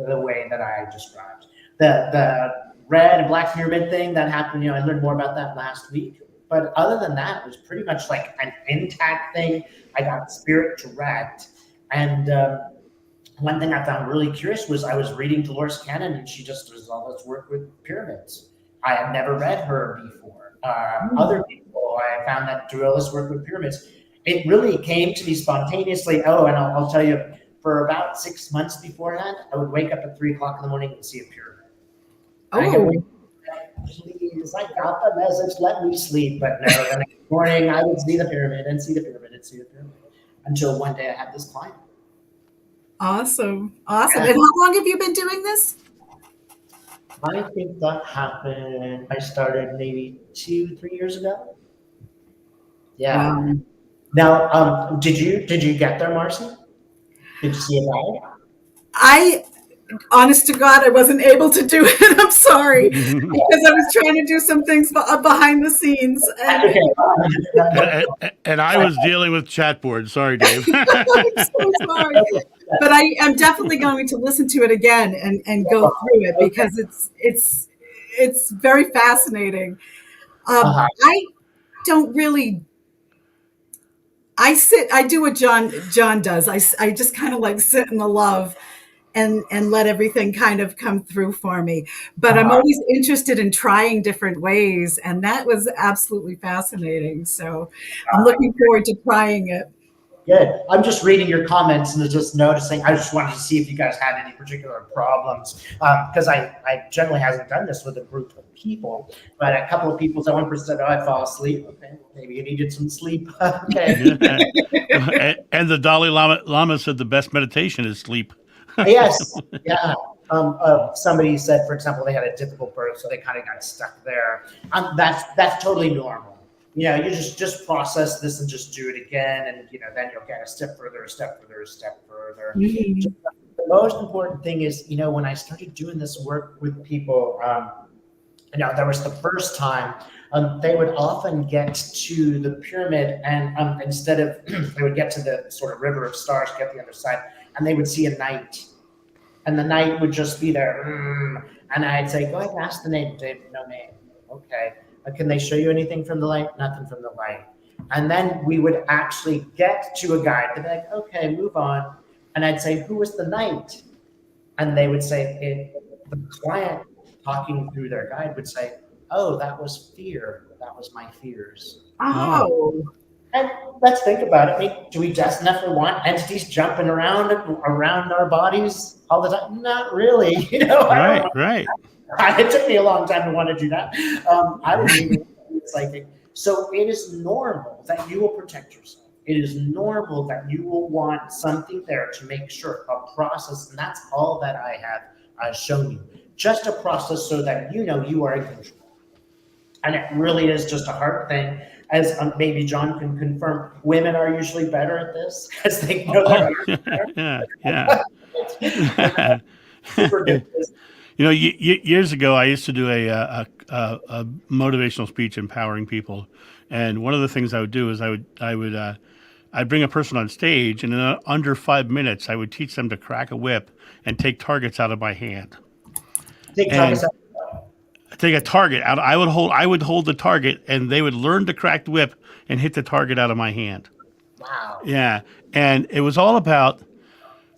the way that I described. The red and black pyramid thing that happened, I learned more about that last week. But other than that, it was pretty much like an intact thing. I got spirit direct. And one thing I found really curious was I was reading Dolores Cannon, and she just does all this work with pyramids. I had never read her before. Other people, I found that do all this work with pyramids. It really came to me spontaneoususly. Oh, and I'll tell you, for about 6 months beforehand, I would wake up at 3 o'clock in the morning and see a pyramid. Oh, Please, I got the message, let me sleep. But no, the next morning I would see the pyramid and see the pyramid and see the pyramid. Until one day I had this client. awesome. And how long have you been doing this? I think that happened, I started maybe 2-3 years ago. Yeah. Wow. Now, did you get there, Marcy? Did you see it? Honest to God, I wasn't able to do it. I'm sorry, because I was trying to do some things behind the scenes. And I was dealing with chat board. Sorry, Dave. I'm so sorry. But I am definitely going to listen to it again and go through it, because it's very fascinating. I don't really. I do what John does. I just kind of like sit in the love and let everything kind of come through for me. But I'm always interested in trying different ways, and that was absolutely fascinating. So I'm looking forward to trying it. Good. I'm just reading your comments and just noticing. I just wanted to see if you guys had any particular problems, because I generally hasn't done this with a group of people, but a couple of people said, one person said, "Oh, I fall asleep." Okay, maybe you needed some sleep. Okay. And the Dalai Lama said the best meditation is sleep. Yes. Yeah. Somebody said, for example, they had a difficult birth, so they kind of got stuck there. That's totally normal. You just process this and just do it again, and then you'll get a step further. Mm-hmm. The most important thing is, when I started doing this work with people, there was the first time they would often get to the pyramid, and instead of they would get to the sort of river of stars, get the other side, and they would see a knight, and the knight would just be there, and I'd say, go ahead and ask the name. Dave, no name. Okay. Can they show you anything from the light? Nothing from the light. And then we would actually get to a guide. They'd be like, okay, move on. And I'd say, who was the knight? And they would say, the client talking through their guide would say, oh, that was fear. That was my fears. Oh, And let's think about it. I mean, do we definitely want entities jumping around our bodies all the time? Not really. You know, I don't Right. it took me a long time to want to do that. I didn't even be psychic. So it is normal that you will protect yourself. It is normal that you will want something there to make sure a process, and that's all that I have shown you. Just a process so that you know you are in control. And it really is just a hard thing. As maybe John can confirm, women are usually better at this because they know Yeah. super good. You know, years ago, I used to do a motivational speech empowering people, and one of the things I would do is I'd bring a person on stage, and in under 5 minutes, I would teach them to crack a whip and take targets out of my hand. Take targets out. Take a target out. I would hold the target, and they would learn to crack the whip and hit the target out of my hand. Wow. Yeah, and it was all about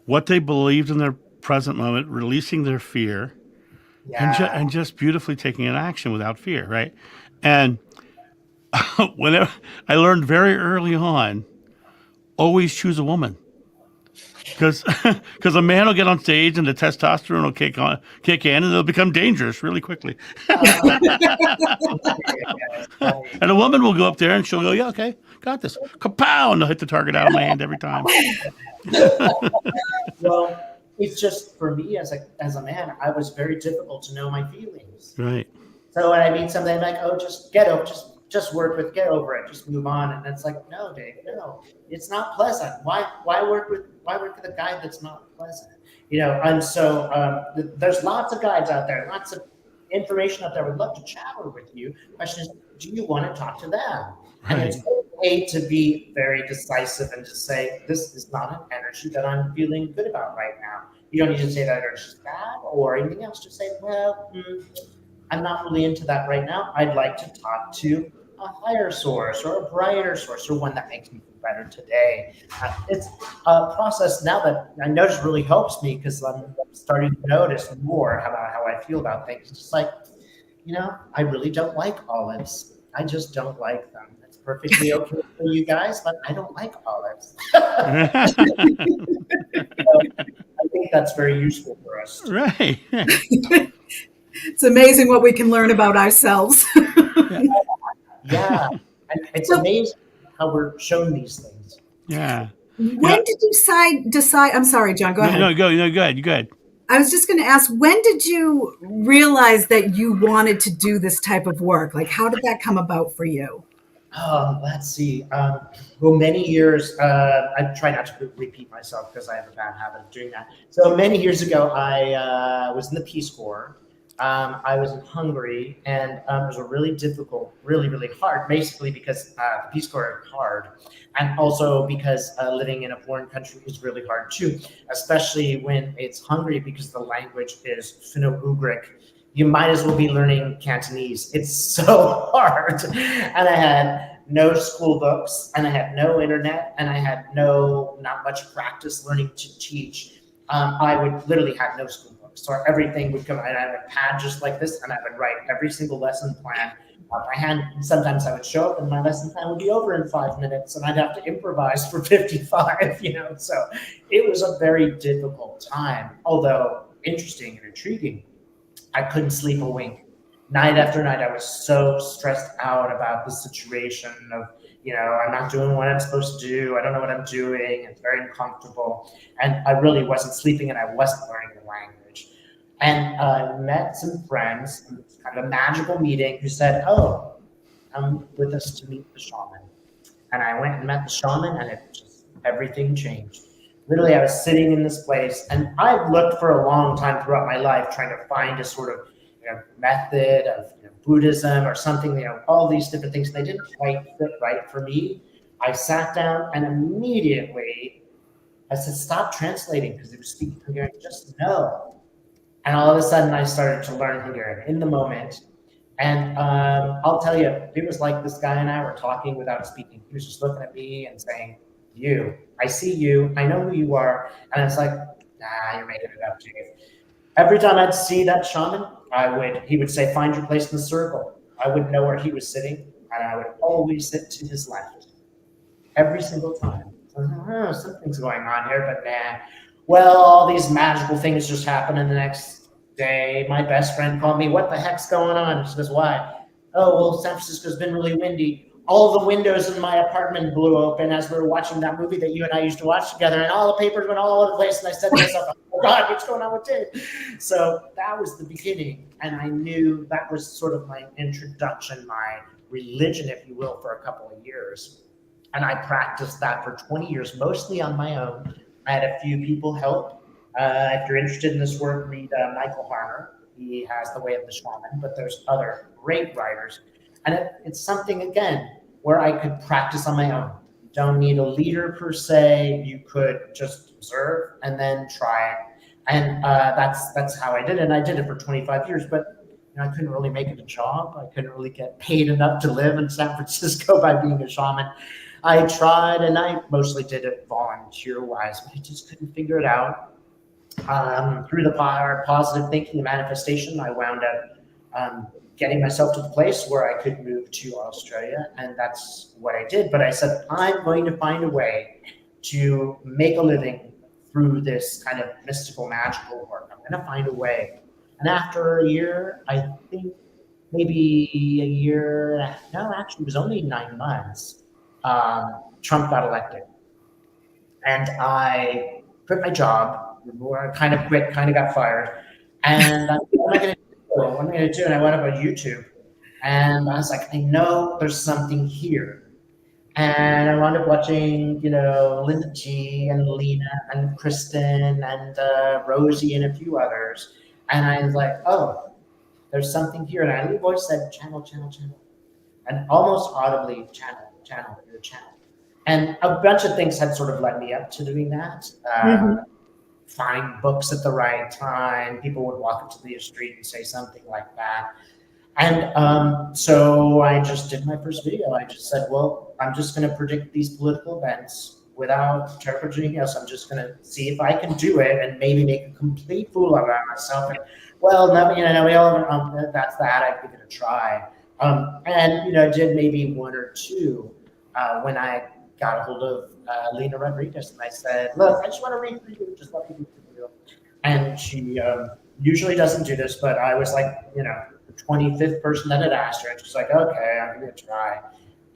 what they believed in their present moment, releasing their fear, and just beautifully taking an action without fear, right? And whenever I learned very early on, always choose a woman. Because a man will get on stage and the testosterone will kick in and they'll become dangerous really quickly. And a woman will go up there and she'll go, yeah, okay, got this. Kapow! And they'll hit the target out of my hand every time. Well, it's just for me as a man, I was very difficult to know my feelings. Right. So when I meet somebody, I'm like, oh, just work with, get over it, just move on. And it's like, no, Dave, no, it's not pleasant. Why work with a guy that's not pleasant? You know, and so there's lots of guides out there, lots of information out there. Would love to chat with you. Question is, do you want to talk to them? Right. And it's okay to be very decisive and to say, this is not an energy that I'm feeling good about right now. You don't need to say that energy is bad or anything else. Just say, well, I'm not really into that right now. I'd like to talk to a higher source or a brighter source or one that makes me feel better today. It's a process now that I notice really helps me because I'm starting to notice more about how I feel about things. It's just like, you know, I really don't like olives. I just don't like them. It's perfectly okay for you guys, but I don't like olives. I think that's very useful for us. Right. it's amazing what we can learn about ourselves. Yeah, and it's amazing how we're shown these things. Yeah. When did you decide? I'm sorry, John. Go ahead. No, go ahead. You go ahead. I was just going to ask, when did you realize that you wanted to do this type of work? Like, how did that come about for you? Let's see. Well, many years, I try not to repeat myself because I have a bad habit of doing that. So many years ago, I was in the Peace Corps. I was in Hungary, and it was a really difficult, really, really hard, basically because the Peace Corps is hard. And also because living in a foreign country is really hard too, especially when it's Hungary because the language is Finno-Ugric. You might as well be learning Cantonese. It's so hard. And I had no school books, and I had no internet, and I had not much practice learning to teach. I would literally have no school books. So everything would come, and I had a pad just like this, and I would write every single lesson plan by hand. Sometimes I would show up and my lesson plan would be over in 5 minutes and I'd have to improvise for 55, so it was a very difficult time, although interesting and intriguing. I couldn't sleep a wink. Night after night, I was so stressed out about the situation of, I'm not doing what I'm supposed to do. I don't know what I'm doing. It's very uncomfortable. And I really wasn't sleeping and I wasn't learning the language. And I met some friends, kind of a magical meeting, who said, oh, come with us to meet the shaman. And I went and met the shaman, and everything changed. Literally, I was sitting in this place, and I've looked for a long time throughout my life trying to find a sort of method of Buddhism or something, all these different things. They didn't quite fit right for me. I sat down and immediately I said, stop translating, because they were speaking Hungarian, just no. And all of a sudden I started to learn Hungarian in the moment. And I'll tell you, it was like this guy and I were talking without speaking. He was just looking at me and saying, I see you, I know who you are. And it's like, Nah, you're making it up, Chief. Every time I'd see that shaman, he would say, find your place in the circle. I wouldn't know where he was sitting, and I would always sit to his left. Every single time. So I was like, oh, something's going on here, but nah. Well, all these magical things just happened, and the next day, my best friend called me, what the heck's going on? She goes, why? Oh, well, San Francisco's been really windy. All the windows in my apartment blew open as we were watching that movie that you and I used to watch together, and all the papers went all over the place. And I said to myself, oh God, what's going on with it? So that was the beginning. And I knew that was sort of my introduction, my religion, if you will, for a couple of years. And I practiced that for 20 years, mostly on my own. I had a few people help. If you're interested in this work, read Michael Harner. He has The Way of the Shaman, but there's other great writers. And it's something, again, where I could practice on my own. You don't need a leader per se. You could just observe and then try it. And that's how I did it. And I did it for 25 years, but I couldn't really make it a job. I couldn't really get paid enough to live in San Francisco by being a shaman. I tried, and I mostly did it volunteer-wise, but I just couldn't figure it out. Through the power of positive thinking and manifestation, I wound up getting myself to the place where I could move to Australia, and that's what I did. But I said, I'm going to find a way to make a living through this kind of mystical, magical work. I'm going to find a way. And after a year, I think maybe a year, no, actually, it was only 9 months, Trump got elected. And I quit my job, kind of quit, kind of got fired. And what am I going to do? What am I going to do? And I went up on YouTube. And I was like, I know there's something here. And I wound up watching, Linda G and Lena and Kristen and Rosie and a few others. And I was like, oh, there's something here. And a little voice said, channel, channel, channel. And almost audibly, channel, your channel. And a bunch of things had sort of led me up to doing that. Find books at the right time. People would walk up to the street and say something like that. And so I just did my first video. I just said, well, I'm just going to predict these political events without interpreting anything else. I'm just going to see if I can do it and maybe make a complete fool of myself. And, well, no, we all that's that. I'd give it a try. And did maybe one or two when I got a hold of Lena Rodriguez, and I said, look, I just want to read for you, just let me read for you. And she usually doesn't do this, but I was like, the 25th person that had asked her, and she's like, okay, I'm going to try.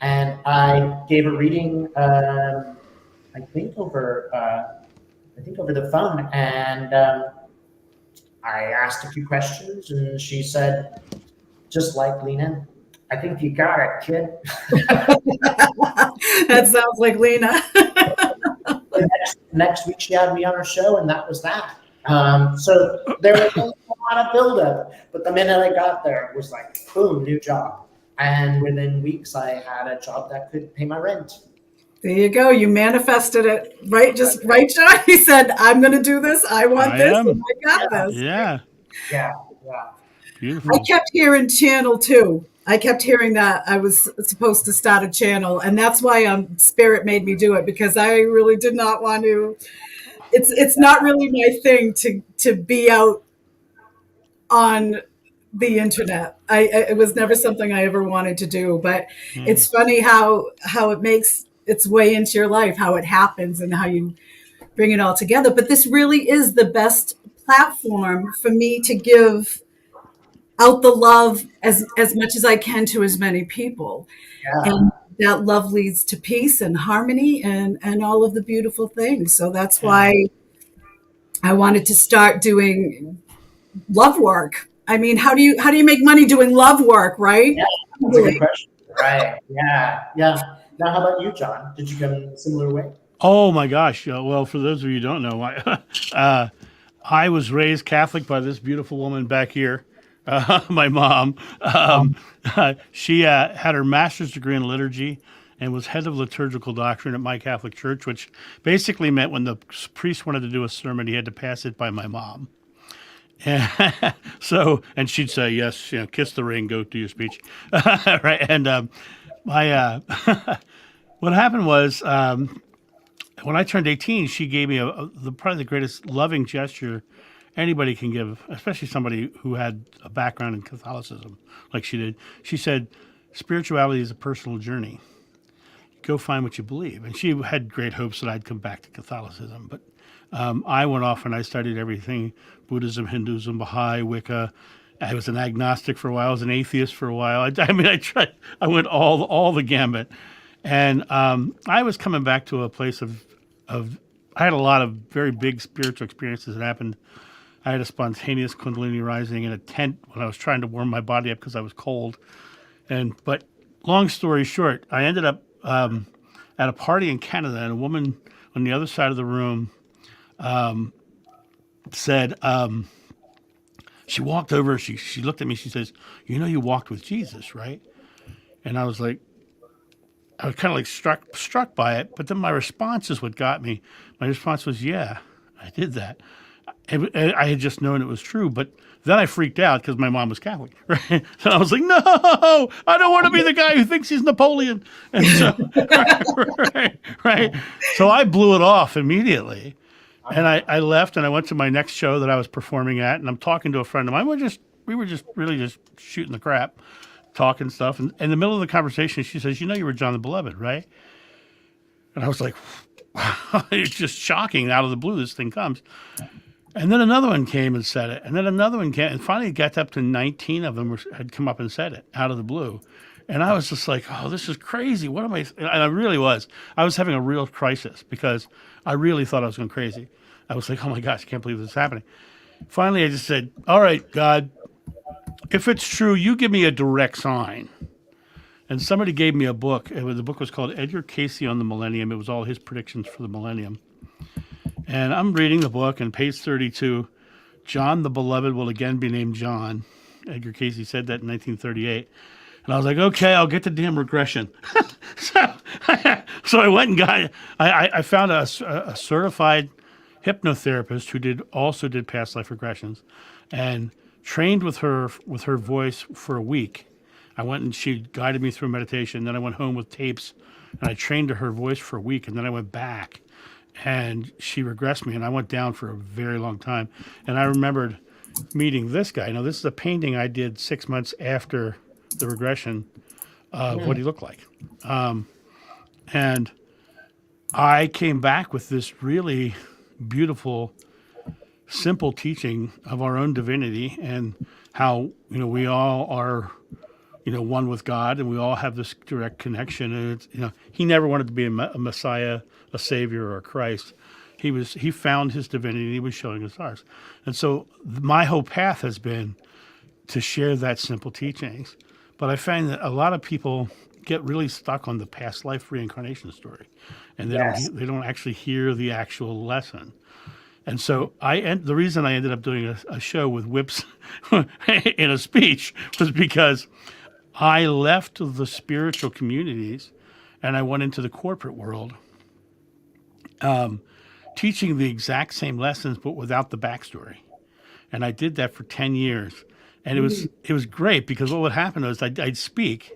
And I gave a reading, I think over the phone, and I asked a few questions, and she said, just like Lena, I think you got it, kid. That sounds like Lena. Next week, she had me on her show, and that was that. So there was a lot of buildup, but the minute I got there, it was like, boom, new job. And within weeks, I had a job that could pay my rent. There you go. You manifested it, right? Just right, John? He said, I'm going to do this. I want this. And I got this. Yeah. Beautiful. I kept hearing channel too. I kept hearing that I was supposed to start a channel, and that's why Spirit made me do it, because I really did not want to. It's not really my thing to be out on the internet. It was never something I ever wanted to do, but it's funny how it makes its way into your life, how it happens, and how you bring it all together. But this really is the best platform for me to give out the love as much as I can to as many people. Yeah. And that love leads to peace and harmony and all of the beautiful things. So that's why I wanted to start doing love work. I mean, how do you make money doing love work, right? Yeah, that's a good question. Right. Yeah. Now, how about you, John? Did you go in a similar way? Oh my gosh. Well, for those of you who don't know, I was raised Catholic by this beautiful woman back here. My mom, she had her master's degree in liturgy and was head of liturgical doctrine at my Catholic church, which basically meant when the priest wanted to do a sermon, he had to pass it by my mom. And and she'd say, yes, kiss the ring, go do your speech. Right. And what happened was when I turned 18, she gave me probably the greatest loving gesture anybody can give, especially somebody who had a background in Catholicism like she did. She said, spirituality is a personal journey. Go find what you believe. And she had great hopes that I'd come back to Catholicism. But I went off and I studied everything, Buddhism, Hinduism, Baha'i, Wicca. I was an agnostic for a while. I was an atheist for a while. I tried. I went all the gambit. And I was coming back to a place of I had a lot of very big spiritual experiences that happened. I had a spontaneous Kundalini rising in a tent when I was trying to warm my body up because I was cold. But long story short, I ended up at a party in Canada, and a woman on the other side of the room said, she walked over, she looked at me, she says, "You know you walked with Jesus, right?" And I was like, I was kind of like struck by it, but then my response is what got me. My response was, "Yeah, I did that." And I had just known it was true, but then I freaked out because my mom was Catholic, right? And I was like, "No, I don't want to be the guy who thinks he's Napoleon." And so, right. So I blew it off immediately, and I left and I went to my next show that I was performing at, and I'm talking to a friend of mine. We were just really just shooting the crap, talking stuff, and in the middle of the conversation, she says, "You know, you were John the Beloved, right?" And I was like, wow, it's just shocking. Out of the blue, this thing comes. And then another one came and said it. And then another one came. And finally it got up to 19 of them had come up and said it out of the blue. And I was just like, oh, this is crazy. What am I? And I really was. I was having a real crisis because I really thought I was going crazy. I was like, oh my gosh, I can't believe this is happening. Finally, I just said, all right, God, if it's true, you give me a direct sign. And somebody gave me a book. The book was called Edgar Cayce on the Millennium. It was all his predictions for the millennium. And I'm reading the book, and page 32, John the Beloved will again be named John. Edgar Cayce said that in 1938. And I was like, okay, I'll get the damn regression. So I went and got, I found a certified hypnotherapist who also did past life regressions, and trained with her voice for a week. I went and she guided me through meditation. Then I went home with tapes, and I trained to her voice for a week, and then I went back. And she regressed me, and I went down for a very long time. And I remembered meeting this guy. Now, this is a painting I did 6 months after the regression of what he looked like. And I came back with this really beautiful, simple teaching of our own divinity and how, we all are, one with God, and we all have this direct connection. And it's, he never wanted to be a Messiah, a Savior, or a Christ. He found his divinity, and he was showing us ours. And so my whole path has been to share that simple teachings. But I find that a lot of people get really stuck on the past life reincarnation story, and they don't actually hear the actual lesson. And so the reason I ended up doing a show with whips in a speech was because I left the spiritual communities and I went into the corporate world, teaching the exact same lessons but without the backstory. And I did that for 10 years. And it was great because what would happen was I'd speak,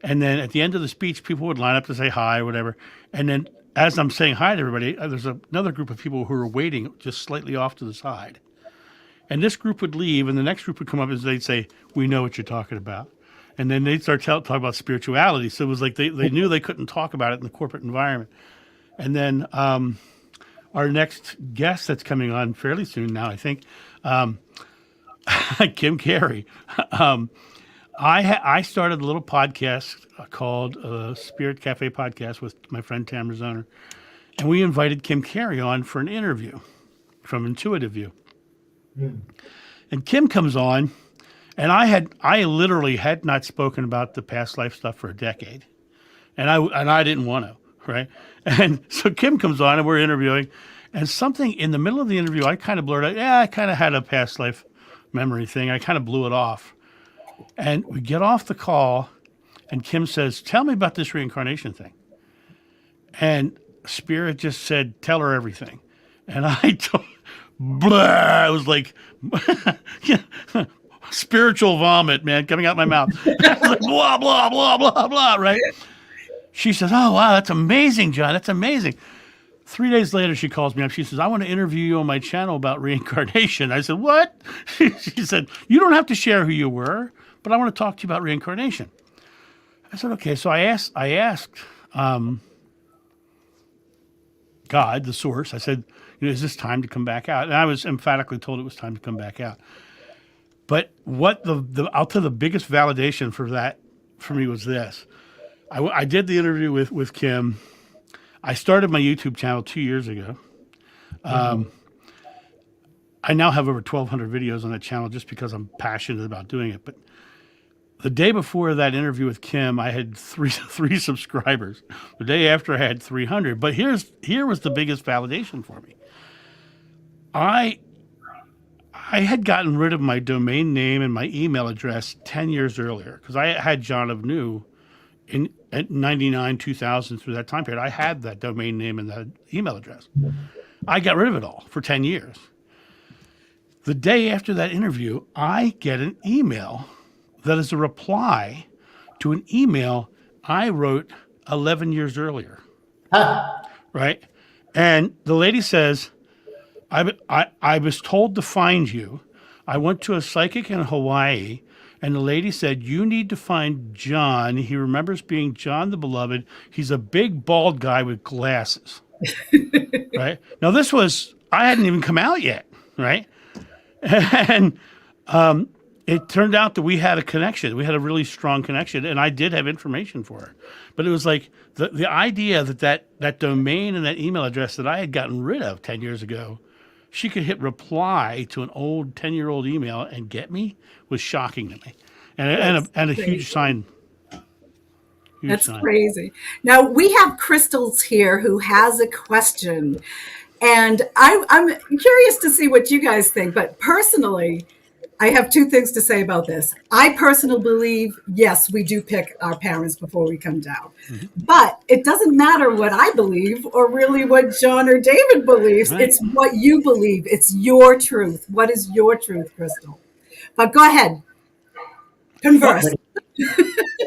and then at the end of the speech, people would line up to say hi or whatever. And then as I'm saying hi to everybody, there's another group of people who are waiting just slightly off to the side. And this group would leave, and the next group would come up and they'd say, "We know what you're talking about." And then they'd start talking about spirituality. So it was like they knew they couldn't talk about it in the corporate environment. And then our next guest that's coming on fairly soon now, I think, Kim Cary. I started a little podcast called Spirit Cafe Podcast with my friend Tamara Zoner. And we invited Kim Cary on for an interview from Intuitiview. And Kim comes on, and I literally had not spoken about the past life stuff for a decade. And I didn't want to, right? And so Kim comes on, and we're interviewing. And something in the middle of the interview, I kind of blurted out, I kind of had a past life memory thing. I kind of blew it off. And we get off the call, and Kim says, "Tell me about this reincarnation thing." And Spirit just said, "Tell her everything." And I told, blah, it was like spiritual vomit, man, coming out my mouth. I was like, blah, blah, blah, blah, blah, right? She says, "Oh, wow, that's amazing, John. That's amazing." 3 days later, she calls me up. She says, I want to interview you on my channel about reincarnation. I said, what? She said, you don't have to share who you were, but I want to talk to you about reincarnation. I said, okay. So I asked God, the source, I said, is this time to come back out? And I was emphatically told it was time to come back out. But what I'll tell the biggest validation for that for me was this. I did the interview with Kim. I started my YouTube channel 2 years ago. I now have over 1,200 videos on that channel just because I'm passionate about doing it. But the day before that interview with Kim, I had three subscribers. The day after, I had 300. But here was the biggest validation for me. I had gotten rid of my domain name and my email address 10 years earlier because I had John of New at 99, 2000 through that time period. I had that domain name and that email address. I got rid of it all for 10 years. The day after that interview, I get an email that is a reply to an email I wrote 11 years earlier. Right? And the lady says, I was told to find you. I went to a psychic in Hawaii, and the lady said, you need to find John. He remembers being John the Beloved. He's a big, bald guy with glasses. Right? Now, I hadn't even come out yet, right? And it turned out that we had a connection. We had a really strong connection, and I did have information for her. But it was like the idea that domain and that email address that I had gotten rid of 10 years ago, she could hit reply to an old 10-year-old email and get me was shocking to me, and a huge sign. That's crazy. Now we have Crystals here who has a question, and I'm curious to see what you guys think. But personally, I have two things to say about this. I personally believe, yes, we do pick our parents before we come down. Mm-hmm. But it doesn't matter what I believe or really what John or David believes. Right. It's what you believe. It's your truth. What is your truth, Crystal? But go ahead. Converse.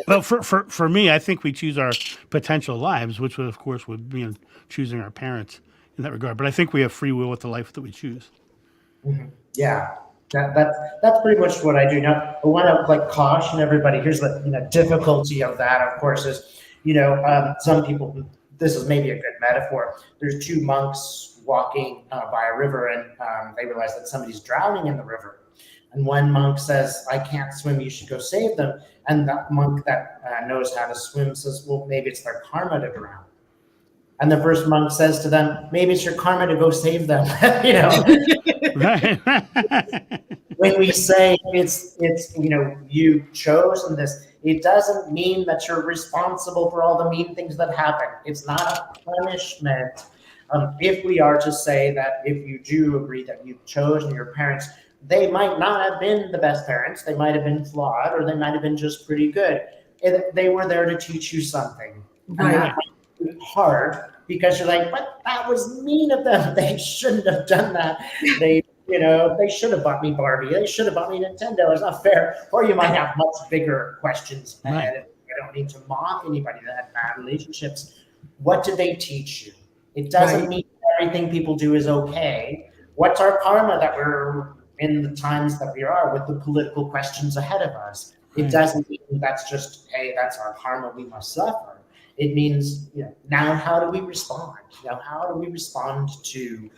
Well, for me, I think we choose our potential lives, which would, of course, would be choosing our parents in that regard. But I think we have free will with the life that we choose. Mm-hmm. Yeah. That's pretty much what I do. Now, I want to caution everybody. Here's the difficulty of that, of course, is some people. This is maybe a good metaphor. There's two monks walking by a river, and they realize that somebody's drowning in the river. And one monk says, "I can't swim. You should go save them." And that monk that knows how to swim says, "Well, maybe it's their karma to drown." And the first monk says to them, "Maybe it's your karma to go save them." Right. When we say it's you've chosen this, it doesn't mean that you're responsible for all the mean things that happen. It's not a punishment. If we are to say that if you do agree that you've chosen your parents, they might not have been the best parents. They might have been flawed, or they might have been just pretty good. They were there to teach you something. Right. And that might be hard because you're like, but that was mean of them. They shouldn't have done that. They should have bought me Barbie. They should have bought me Nintendo. It's not fair. Or you might have much bigger questions. Right. And I don't need to mock anybody that had bad relationships. What did they teach you? It doesn't mean everything people do is okay. What's our karma that we're in the times that we are with the political questions ahead of us? It doesn't mean that's just, hey, that's our karma, we must suffer. It means, now how do we respond? How do we respond to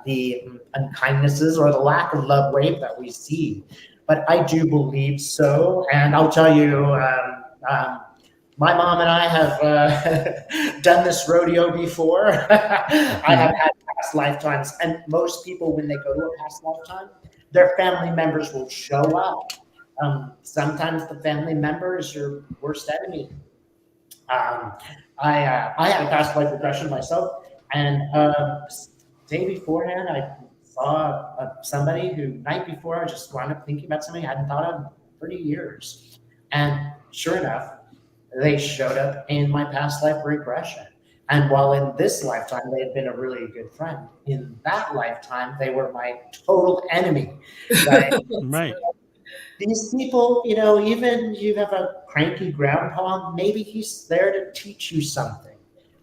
the unkindnesses or the lack of love wave that we see? But I do believe so. And I'll tell you, my mom and I have done this rodeo before. I have had past lifetimes. And most people, when they go to a past lifetime, their family members will show up. Sometimes the family member is your worst enemy. I had a past life regression myself, and day beforehand, I saw somebody who night before I just wound up thinking about something I hadn't thought of in 30 years. And sure enough, they showed up in my past life regression. And while in this lifetime, they had been a really good friend, in that lifetime, they were my total enemy. Right. Right. These people, even you have a cranky grandpa, maybe he's there to teach you something,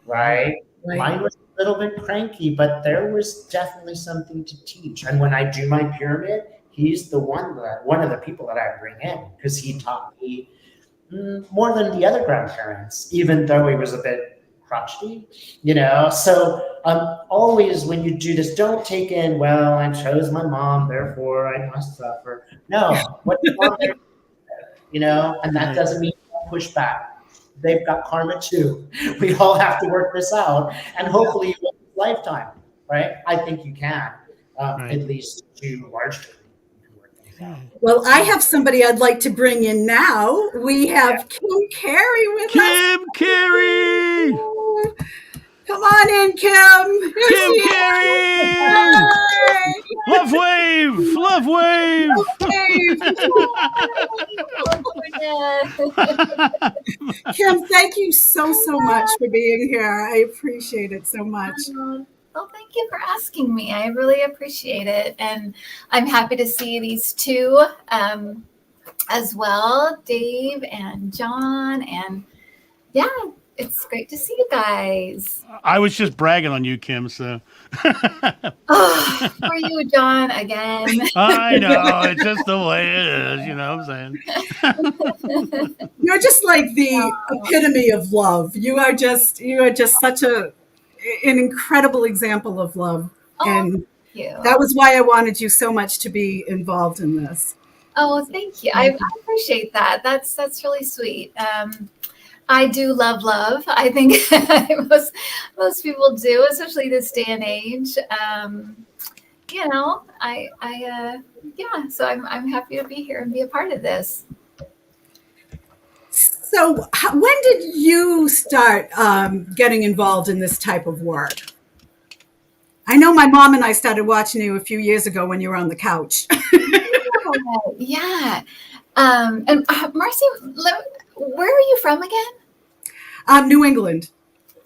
right? Mine was a little bit cranky, but there was definitely something to teach. And when I do my pyramid, he's one of the people that I bring in, because he taught me more than the other grandparents, even though he was a bit crotchety, So always when you do this, don't take in, well, I chose my mom, therefore I must suffer. No, what you want, and that doesn't mean push back. They've got karma too. We all have to work this out, and hopefully you will lifetime, right? I think you can, at least to a large degree. Well, I have somebody I'd like to bring in now. We have Kim Carey with us. Kim Cary! Come on in, Kim. Kim Cary! Love wave! Love wave! Kim, thank you so much for being here. I appreciate it so much. Well, thank you for asking me. I really appreciate it. And I'm happy to see these two as well, Dave and John. And yeah, it's great to see you guys. I was just bragging on you, Kim, so. Oh, for you, John, again. I know, it's just the way it is, you know what I'm saying? You're just like the epitome of love. You are just such an incredible example of love. And thank you. That was why I wanted you so much to be involved in this. Oh, thank you. I appreciate that. That's really sweet. I do love. I think most people do, especially this day and age. So I'm happy to be here and be a part of this. So when did you start getting involved in this type of work? I know my mom and I started watching you a few years ago when you were on the couch. Yeah. And Marcy, where are you from again? New England.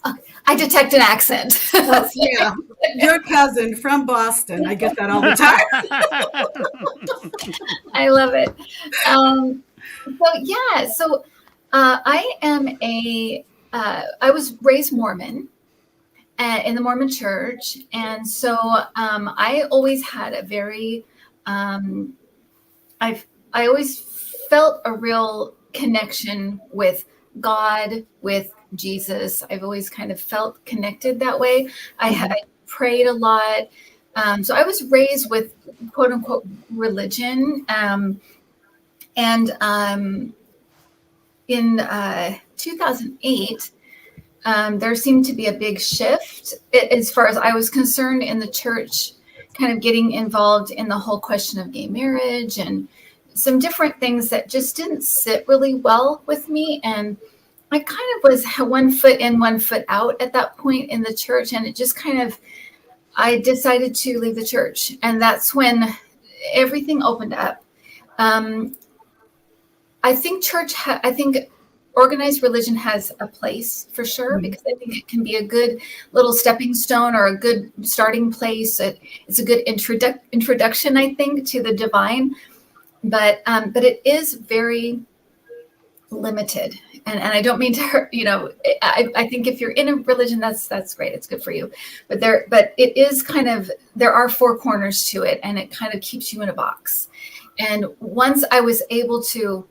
Oh, I detect an accent. Yeah, your cousin from Boston. I get that all the time. I love it. So I am I was raised Mormon in the Mormon church. And so I always had a very, I always felt a real connection with God, with Jesus. I've always kind of felt connected that way. I prayed a lot. So I was raised with quote unquote religion. In 2008, there seemed to be a big shift as far as I was concerned in the church, kind of getting involved in the whole question of gay marriage and some different things that just didn't sit really well with me. And I kind of was 1 foot in, 1 foot out at that point in the church. And it just kind of, I decided to leave the church. And that's when everything opened up. I think organized religion has a place for sure, because I think it can be a good little stepping stone or a good starting place. It's a good introduction, I think, to the divine. But it is very limited, and I don't mean to hurt. I think if you're in a religion, that's great. It's good for you. But it is kind of, there are four corners to it, and it kind of keeps you in a box. And once I was able to,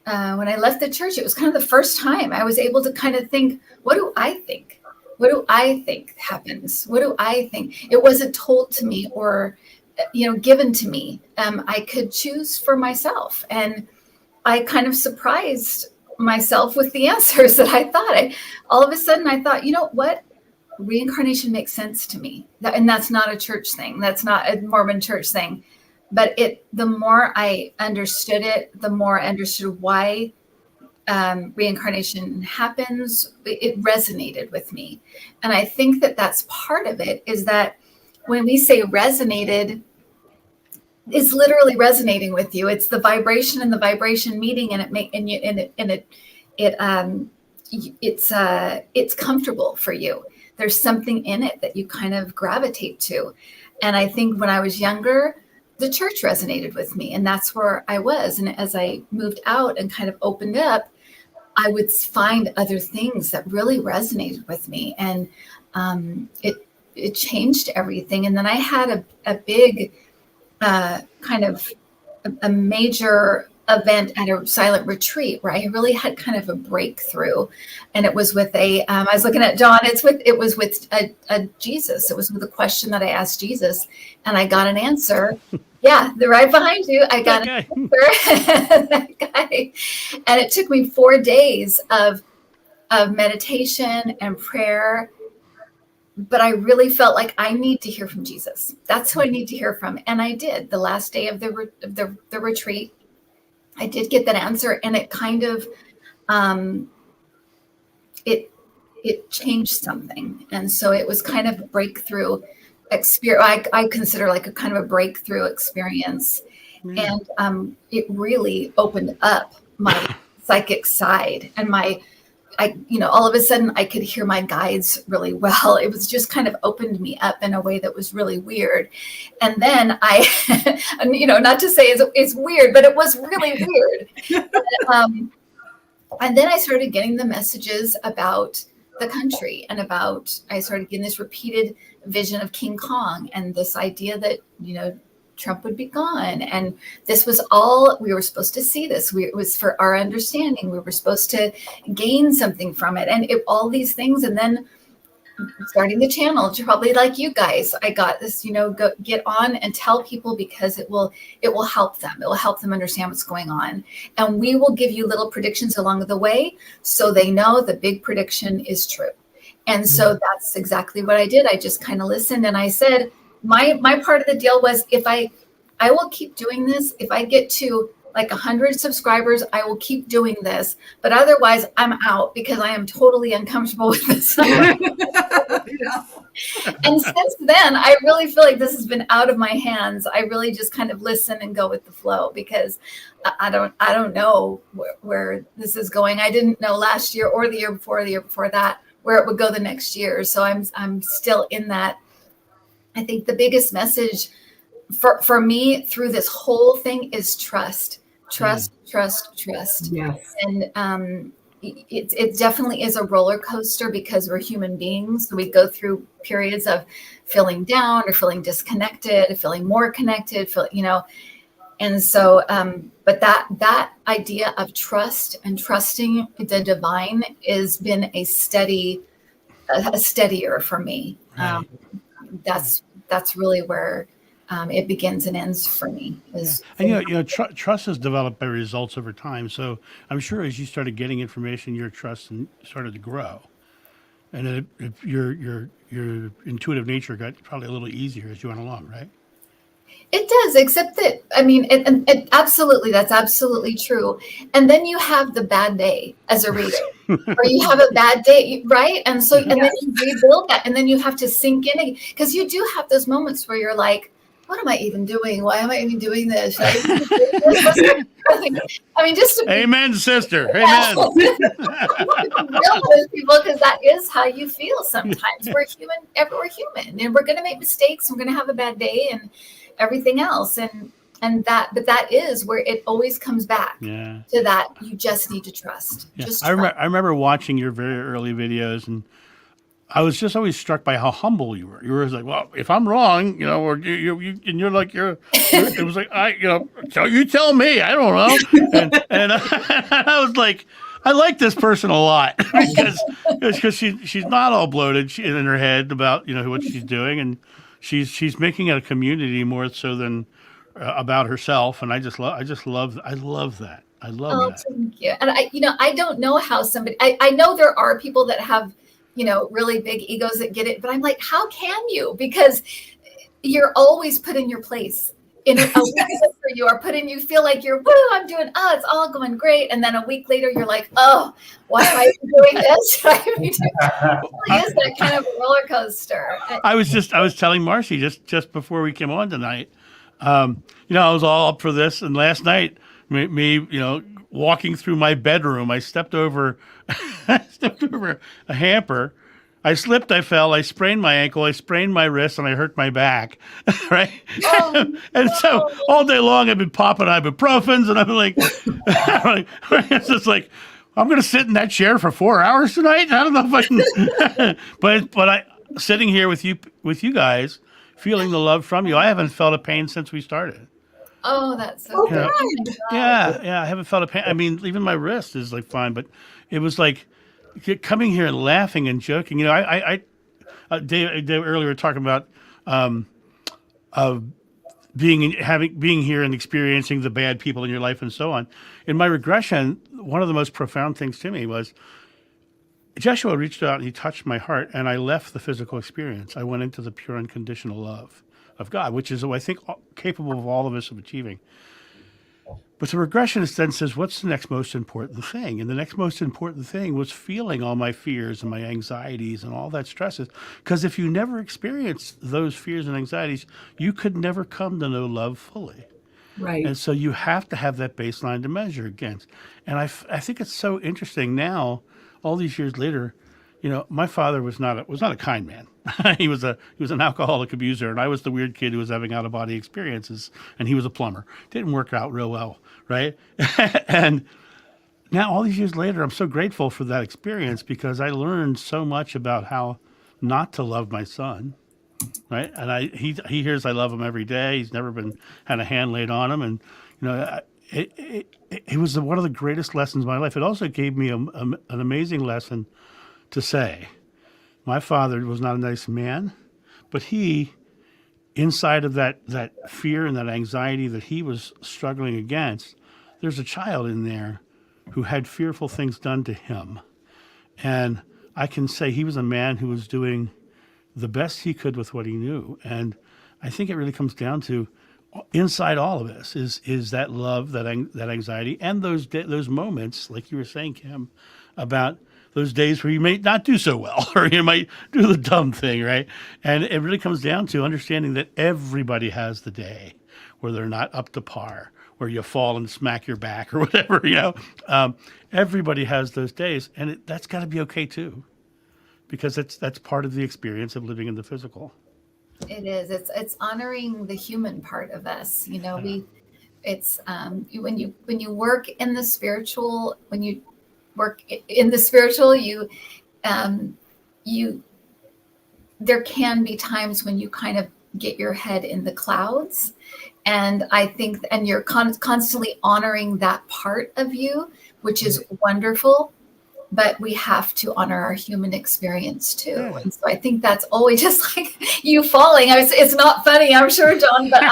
when I left the church, it was kind of the first time I was able to kind of think, what do I think? What do I think happens? What do I think? It wasn't told to me or given to me. I could choose for myself. And I kind of surprised myself with the answers that I thought. All of a sudden I thought, you know what? Reincarnation makes sense to me. And that's not a church thing. That's not a Mormon church thing. But the more I understood it, the more I understood why reincarnation happens. It resonated with me. And I think that that's part of it, is that when we say resonated, it's literally resonating with you. It's the vibration and the vibration meeting, and it's comfortable for you. There's something in it that you kind of gravitate to. And I think when I was younger, the church resonated with me, and that's where I was. And as I moved out and kind of opened up, I would find other things that really resonated with me. And it changed everything. And then I had a big kind of a major event at a silent retreat where I really had kind of a breakthrough. And it was with I was looking at Dawn, it was with a Jesus. It was with a question that I asked Jesus, and I got an answer. Yeah, they're right behind you. I got an answer. That guy. And it took me 4 days of meditation and prayer. But I really felt like I need to hear from Jesus. That's who I need to hear from. And I did. The last day of the retreat, I did get that answer, and it kind of it changed something. And so it was kind of a breakthrough experience. I consider like a kind of a breakthrough experience. And it really opened up my psychic side and all of a sudden I could hear my guides really well. It was just kind of opened me up in a way that was really weird. And then not to say it's weird, but it was really weird. And then I started getting the messages about the country and I started getting this repeated vision of King Kong and this idea that, Trump would be gone. And this was all, we were supposed to see this. It was for our understanding. We were supposed to gain something from it. And all these things. And then starting the channel, probably like you guys, I got this, go get on and tell people because it will help them. It will help them understand what's going on. And we will give you little predictions along the way so they know the big prediction is true. And so that's exactly what I did. I just kind of listened and I said, my part of the deal was if I will keep doing this. If I get to like 100 subscribers, I will keep doing this. But otherwise, I'm out because I am totally uncomfortable with this. And since then, I really feel like this has been out of my hands. I really just kind of listen and go with the flow because I don't know where this is going. I didn't know last year or the year before that where it would go the next year. So I'm still in that. I think the biggest message for me through this whole thing is trust. Trust. Yes. And it definitely is a roller coaster because we're human beings. So we go through periods of feeling down or feeling disconnected, feeling more connected, and so, but that idea of trust and trusting the divine has been a steadier for me. Right. That's really where it begins and ends for me. And trust is developed by results over time. So I'm sure as you started getting information, your trust started to grow, and your intuitive nature got probably a little easier as you went along, right? It does, except that, it absolutely, that's absolutely true. And then you have the bad day as a reader, or you have a bad day, right? And so, and then you rebuild that, and then you have to sink in, because you do have those moments where you're like, what am I even doing? Why am I even doing this? Just to Amen, sister. Amen. real with people, because that is how you feel sometimes. We're human, we're human, and we're going to make mistakes. We're going to have a bad day and everything else. But that is where it always comes back to that. You just need to trust. Yeah. Just I remember watching your very early videos, and I was just always struck by how humble you were. You were like, well, if I'm wrong, or you're like, it was like, so you tell me, I don't know. And I was like, I like this person a lot because she's not all bloated in her head about, what she's doing. And she's making it a community more so than about herself. And I love that. I love that. Thank you. And I don't know how somebody, I know there are people that have, really big egos that get it, but I'm like, how can you? Because you're always put in your place. In a week later, you feel like I'm doing, it's all going great. And then a week later, you're like, oh, why am I doing this? It really is that kind of a roller coaster. I was telling Marcy just before we came on tonight, I was all up for this. And last night, me walking through my bedroom, I stepped over a hamper. I slipped, I fell, I sprained my ankle, I sprained my wrist, and I hurt my back, right? So all day long I've been popping ibuprofens, and I'm like, it's just like, I'm going to sit in that chair for 4 hours tonight? I don't know if I can, but sitting here with you guys, feeling the love from you. I haven't felt a pain since we started. Oh, that's so Oh, good. good. Yeah, I haven't felt a pain. I mean, even my wrist is like fine, but it was like coming here and laughing and joking. You know, Dave earlier were talking about being here and experiencing the bad people in your life and so on. In my regression, one of the most profound things to me was Joshua reached out and he touched my heart, and I left the physical experience. I went into the pure unconditional love of God, which is, I think, capable of all of us of achieving. But the regressionist then says, what's the next most important thing? And the next most important thing was feeling all my fears and my anxieties and all that stresses. Because if you never experienced those fears and anxieties, you could never come to know love fully. Right. And so you have to have that baseline to measure against. And I think it's so interesting now, all these years later. You know, my father was not a kind man. he was an alcoholic abuser, and I was the weird kid who was having out of body experiences, and he was a plumber. Didn't work out real well, right? And now all these years later, I'm so grateful for that experience because I learned so much about how not to love my son, right? And he hears I love him every day. He's never had a hand laid on him, and you know, it was one of the greatest lessons of my life. It also gave me an amazing lesson to say, my father was not a nice man, but he, inside of that fear and that anxiety that he was struggling against, there's a child in there who had fearful things done to him. And I can say he was a man who was doing the best he could with what he knew. And I think it really comes down to, inside all of us is that love, that anxiety, and those moments, like you were saying, Kim, about those days where you may not do so well, or you might do the dumb thing, right? And it really comes down to understanding that everybody has the day where they're not up to par, where you fall and smack your back or whatever, you know. Everybody has those days, and that's got to be okay too, because that's part of the experience of living in the physical. It is. It's honoring the human part of us. You know, when you work in the spiritual, there can be times when you kind of get your head in the clouds, and I think, and you're constantly honoring that part of you, which is wonderful. But we have to honor our human experience too. Yeah. And so I think that's always just like you falling. It's not funny, I'm sure, John, but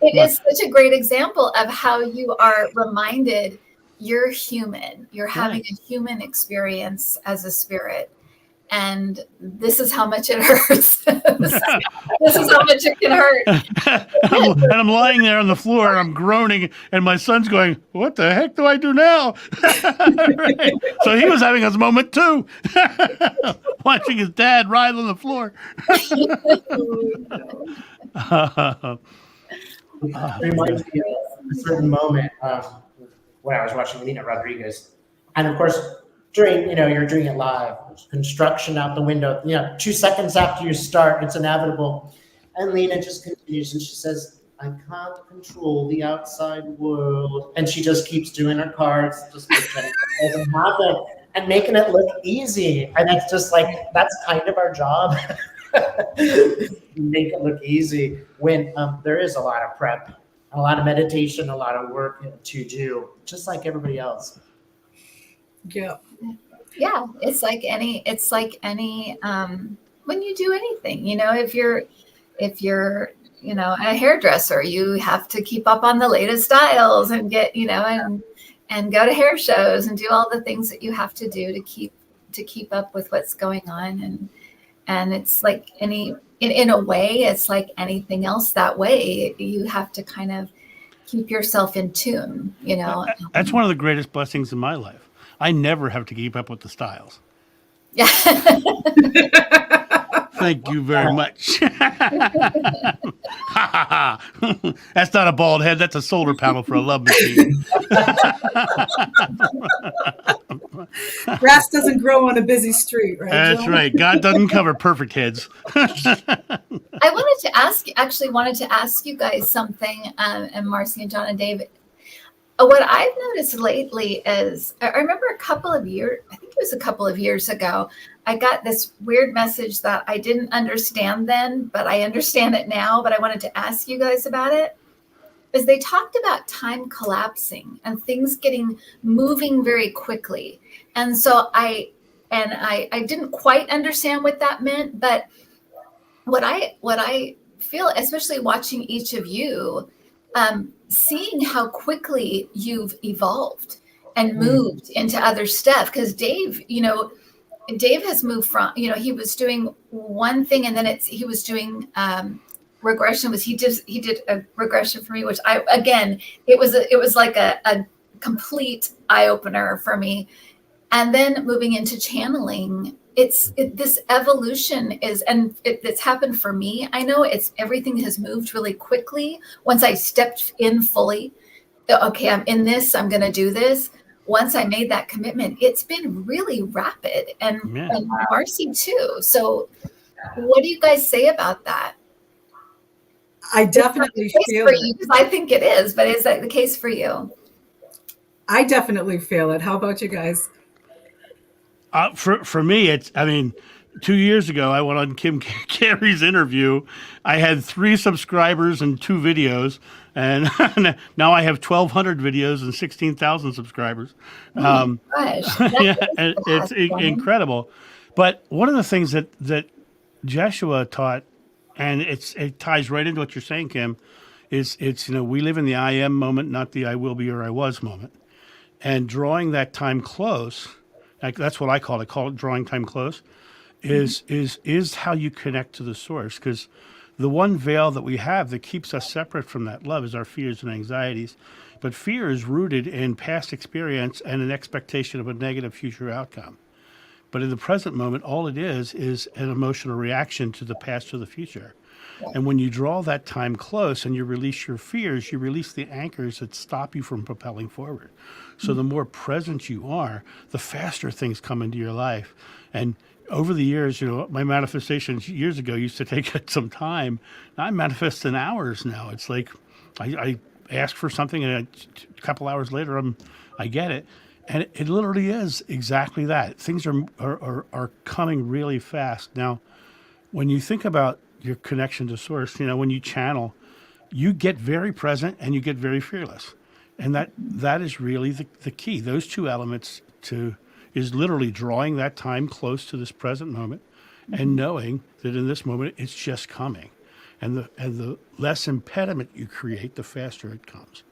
it is such a great example of how you are reminded you're human. You're having a human experience as a spirit. And this is how much it hurts. This is how much it can hurt. And I'm lying there on the floor and I'm groaning, and my son's going, what the heck do I do now? Right. So he was having his moment too, watching his dad writhe on the floor. It reminds me of a certain moment when I was watching Nina Rodriguez. And of course, you're doing it live. There's construction out the window. 2 seconds after you start, it's inevitable. And Lena just continues and she says, I can't control the outside world. And she just keeps doing her cards, just pretending it doesn't happen and making it look easy. And it's just like, that's kind of our job. Make it look easy when there is a lot of prep, a lot of meditation, a lot of work to do, just like everybody else. Yeah. Yeah, it's like any when you do anything, if you're a hairdresser, you have to keep up on the latest styles and get and go to hair shows and do all the things that you have to do to keep up with what's going on, and it's like in a way it's like anything else. That way you have to kind of keep yourself in tune. That's one of the greatest blessings in my life. I never have to keep up with the styles. Yeah. Thank you very much. That's not a bald head. That's a solar panel for a love machine. Grass doesn't grow on a busy street, right? That's Joe? right. God doesn't cover perfect heads. I wanted to ask you guys something, and Marcy and John and David. What I've noticed lately is, I remember a couple of years, I think it was a couple of years ago, I got this weird message that I didn't understand then, but I understand it now, but I wanted to ask you guys about it. Is they talked about time collapsing and things getting moving very quickly. And so I didn't quite understand what that meant, but what I feel, especially watching each of you, seeing how quickly you've evolved and moved into other stuff. Because Dave, Dave has moved from, he was doing one thing, and then he was doing regression. He did a regression for me, which it was like a complete eye opener for me. And then moving into channeling, this evolution it's happened for me. I know everything has moved really quickly. Once I stepped in fully, okay, I'm in this, I'm going to do this. Once I made that commitment, it's been really rapid, and Marcy too. So what do you guys say about that? I definitely feel it. You, because I think it is, but is that the case for you? I definitely feel it. How about you guys? For me, 2 years ago, I went on Kim Cary's interview. I had 3 subscribers and 2 videos, and now I have 1,200 videos and 16,000 subscribers. Oh my gosh. It's incredible. But one of the things that Joshua taught, and it ties right into what you're saying, Kim, is we live in the I am moment, not the I will be or I was moment, and drawing that time close. That's what I call it. Call it drawing time close. Is how you connect to the source, because the one veil that we have that keeps us separate from that love is our fears and anxieties. But fear is rooted in past experience and an expectation of a negative future outcome. But in the present moment, all it is an emotional reaction to the past or the future. And when you draw that time close and you release your fears, you release the anchors that stop you from propelling forward. So the more present you are, the faster things come into your life. And over the years, my manifestations years ago used to take some time. I manifest in hours now. It's like I ask for something, and a couple hours later, I get it. And it literally is exactly that. Things are coming really fast. Now, when you think about your connection to source, when you channel, you get very present and you get very fearless. And that is really the key. Those 2 elements is literally drawing that time close to this present moment and knowing that in this moment it's just coming. And the less impediment you create, the faster it comes.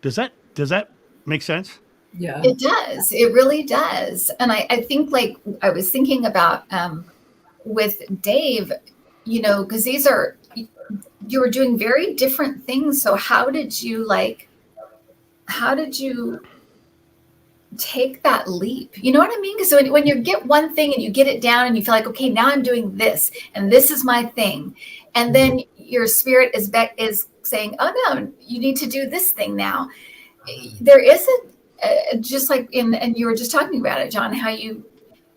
Does that make sense? Yeah. It does. It really does. And I think, like, I was thinking about with Dave, because you were doing very different things. So how did you take that leap? You know what I mean? Because when you get one thing and you get it down and you feel like, okay, now I'm doing this and this is my thing. And then your spirit is saying, oh no, you need to do this thing now. There isn't just like and you were just talking about it, John, how you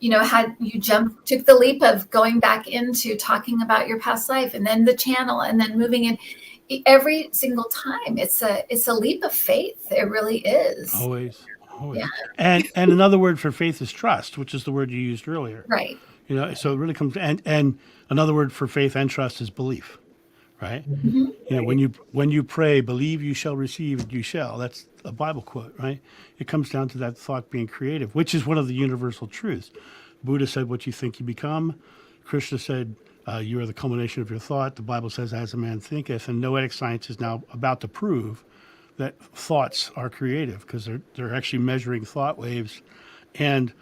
took the leap of going back into talking about your past life, and then the channel, and then moving in. Every single time, it's a leap of faith. It really is. Always. Yeah. And another word for faith is trust, which is the word you used earlier. Right. So it really comes, and another word for faith and trust is belief, right? Mm-hmm. When you pray, believe you shall receive, and you shall. That's a Bible quote, right? It comes down to that thought being creative, which is one of the universal truths. Buddha said, what you think you become. Krishna said, you are the culmination of your thought. The Bible says, as a man thinketh. And noetic science is now about to prove that thoughts are creative, because they're actually measuring thought waves. And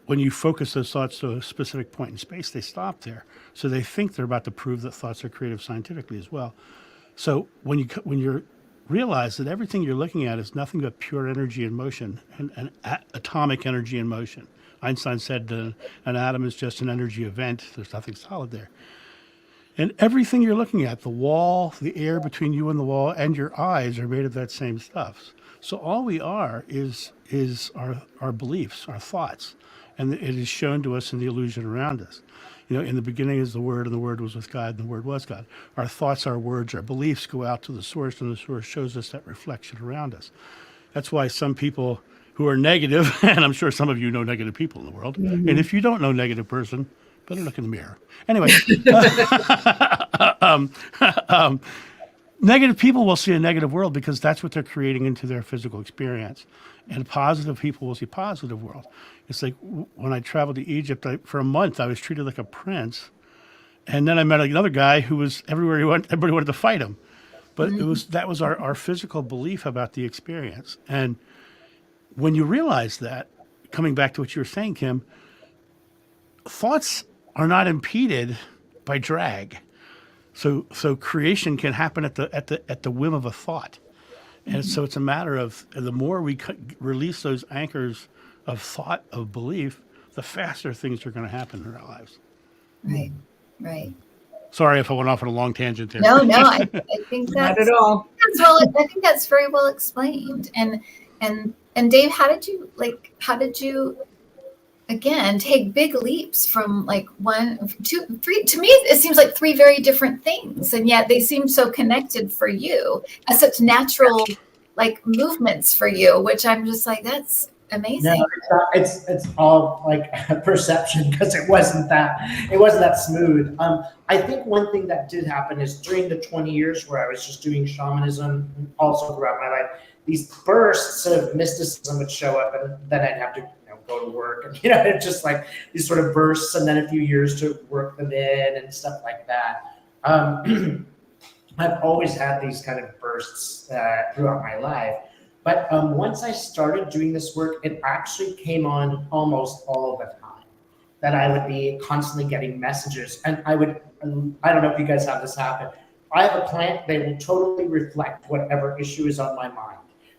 when you focus those thoughts to a specific point in space, they stop there. So they think they're about to prove that thoughts are creative scientifically as well. So when you realize that everything you're looking at is nothing but pure energy in motion and atomic energy in motion. Einstein said an atom is just an energy event. There's nothing solid there. And everything you're looking at, the wall, the air between you and the wall, and your eyes are made of that same stuff. So all we are is our beliefs, our thoughts. And it is shown to us in the illusion around us. In the beginning is the Word, and the Word was with God, and the Word was God. Our thoughts, our words, our beliefs go out to the source, and the source shows us that reflection around us. That's why some people who are negative, and I'm sure some of you know negative people in the world. And if you don't know negative person, better look in the mirror. Anyway, negative people will see a negative world because that's what they're creating into their physical experience. And positive people will see positive world. It's like when I traveled to Egypt, for a month, I was treated like a prince. And then I met another guy who was everywhere he went, everybody wanted to fight him. But that was our physical belief about the experience. And when you realize that, coming back to what you were saying, Kim, thoughts are not impeded by drag. So creation can happen at the whim of a thought. And so it's a matter of the more we release those anchors of thought, of belief, the faster things are going to happen in our lives. Right, right. Sorry if I went off on a long tangent there. No, I think Not that's at all. I think that's very well explained. And Dave, how did you again take big leaps from like 1, 2, 3? To me, it seems like 3 very different things, and yet they seem so connected for you as such natural like movements for you, which I'm just like, that's amazing. No, it's all like perception, because it wasn't that smooth. I think one thing that did happen is during the 20 years where I was just doing shamanism, also throughout my life, these bursts of mysticism would show up, and then I'd have to go to work, and it's just like these sort of bursts, and then a few years to work them in and stuff like that. I've always had these kind of bursts throughout my life. But once I started doing this work, it actually came on almost all the time, that I would be constantly getting messages. And I don't know if you guys have this happen. I have a client, they will totally reflect whatever issue is on my mind.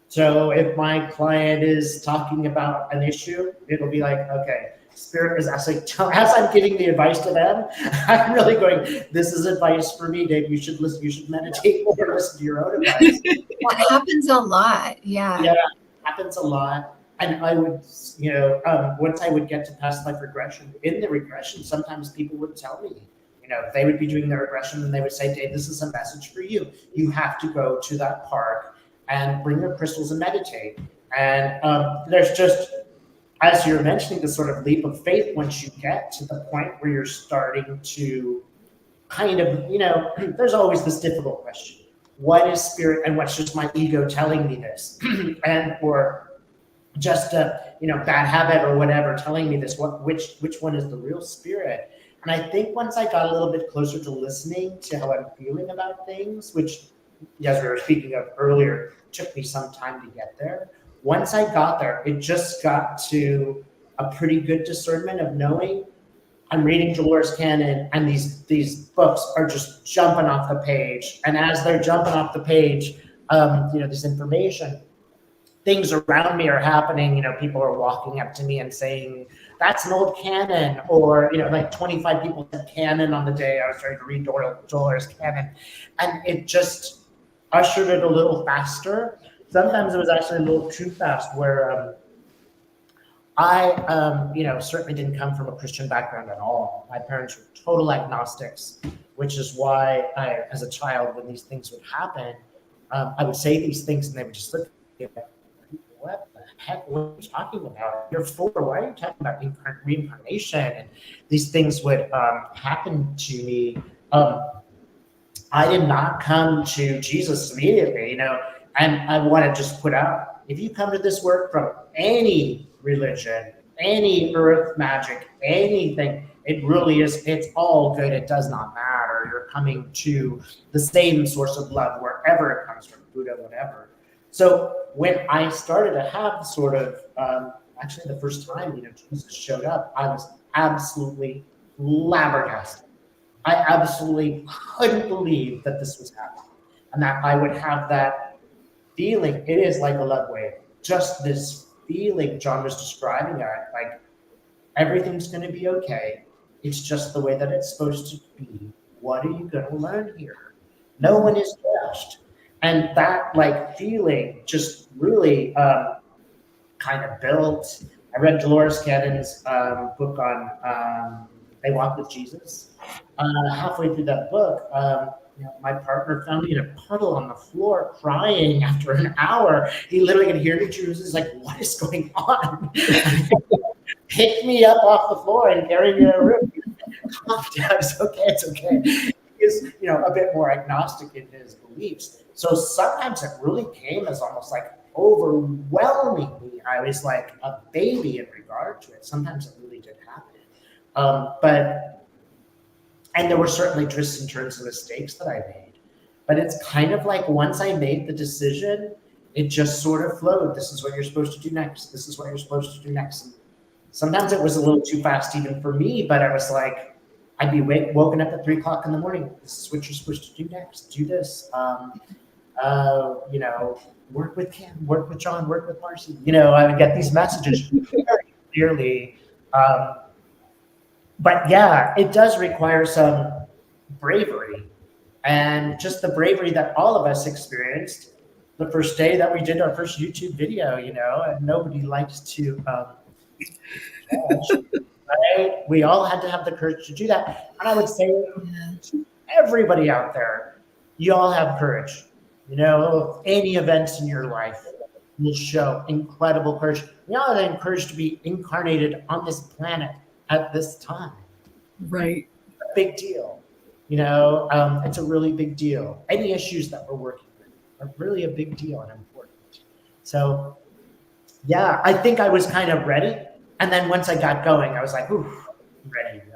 So if my client is talking about an issue, it'll be like, okay, Spirit is actually, as I'm giving the advice to them, I'm really going, this is advice for me, Dave. You should listen, you should meditate or listen to your own advice. That happens a lot. Yeah. Yeah, happens a lot. And I would, once I would get to past life regression, in the regression, sometimes people would tell me, they would be doing their regression and they would say, Dave, this is a message for you. You have to go to that park and bring your crystals and meditate. And there's just, as you're mentioning, the sort of leap of faith once you get to the point where you're starting to kind of, there's always this difficult question. What is spirit and what's just my ego telling me this? Or just a, bad habit or whatever telling me this, which one is the real spirit? And I think once I got a little bit closer to listening to how I'm feeling about things, which, as we were speaking of earlier, took me some time to get there. Once I got there, it just got to a pretty good discernment of knowing I'm reading Dolores Cannon, and these books are just jumping off the page. And as they're jumping off the page, this information, things around me are happening. People are walking up to me and saying, that's an old canon, or, like 25 people said canon on the day I was trying to read Dolores Cannon. And it just ushered it a little faster. Sometimes it was actually a little too fast, where I certainly didn't come from a Christian background at all. My parents were total agnostics, which is why as a child, when these things would happen, I would say these things and they would just look at me, what the heck, what are you talking about? You're 4, why are you talking about reincarnation? And these things would happen to me. I did not come to Jesus immediately, and I want to just put out, if you come to this work from any religion, any earth magic, anything, it really is, it's all good. It does not matter. You're coming to the same source of love, wherever it comes from, Buddha, whatever. So when I started to have sort of, actually the first time, Jesus showed up, I was absolutely flabbergasted. I absolutely couldn't believe that this was happening, and that I would have that feeling. It is like a love wave, just this feeling John was describing it, like everything's going to be okay. It's just the way that it's supposed to be. What are you going to learn here? No one is judged. And that feeling just really kind of built. I read Dolores Cannon's book on They Walk with Jesus. Halfway through that book, my partner found me in a puddle on the floor crying after an hour. He literally could hear me. He was like, what is going on? Pick me up off the floor and carry me to a room. Calm down. It's okay. It's okay. He is, a bit more agnostic in his beliefs. So sometimes it really came as almost like overwhelmingly. I was like a baby in regard to it. Sometimes it really did happen. And there were certainly twists and turns and mistakes that I made. But it's kind of like once I made the decision, it just sort of flowed. This is what you're supposed to do next. This is what you're supposed to do next. And sometimes it was a little too fast even for me, but I was like, I'd be woken up at 3 o'clock in the morning. This is what you're supposed to do next. Do this. Work with Kim, work with John, work with Marcy. I would get these messages very clearly. But yeah, it does require some bravery, and just the bravery that all of us experienced the first day that we did our first YouTube video, and nobody likes to judge, right? We all had to have the courage to do that. And I would say to everybody out there, you all have courage. Any events in your life will show incredible courage. We all are encouraged to be incarnated on this planet at this time. Right. A big deal. It's a really big deal. Any issues that we're working with are really a big deal and important. So, yeah, I think I was kind of ready. And then once I got going, I was like, ooh, I'm ready to go.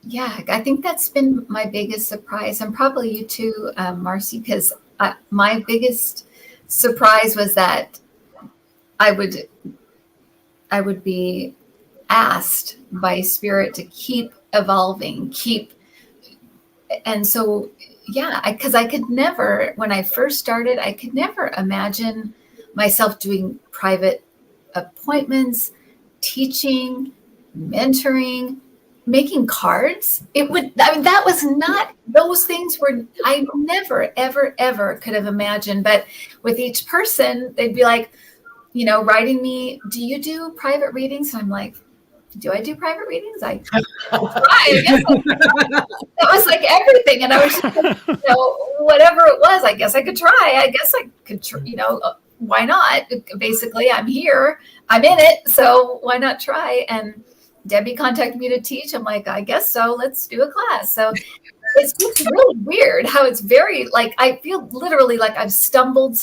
Yeah, I think that's been my biggest surprise, and probably you too, Marcy, because my biggest surprise was that I would be asked by Spirit to keep evolving, and so because I could never, when I first started, I could never imagine myself doing private appointments, teaching, mentoring, making cards. That was not, those things were, I never, ever, ever could have imagined. But with each person, they'd be like, writing me, do you do private readings? And I'm like, do I do private readings? I try. I guess that was like everything. And I was just like, whatever it was, I guess I could try. I guess I could, why not? Basically, I'm here, I'm in it. So why not try? And Debbie contacted me to teach. I'm like, I guess so. Let's do a class. So it's just really weird how it's very I feel literally like I've stumbled,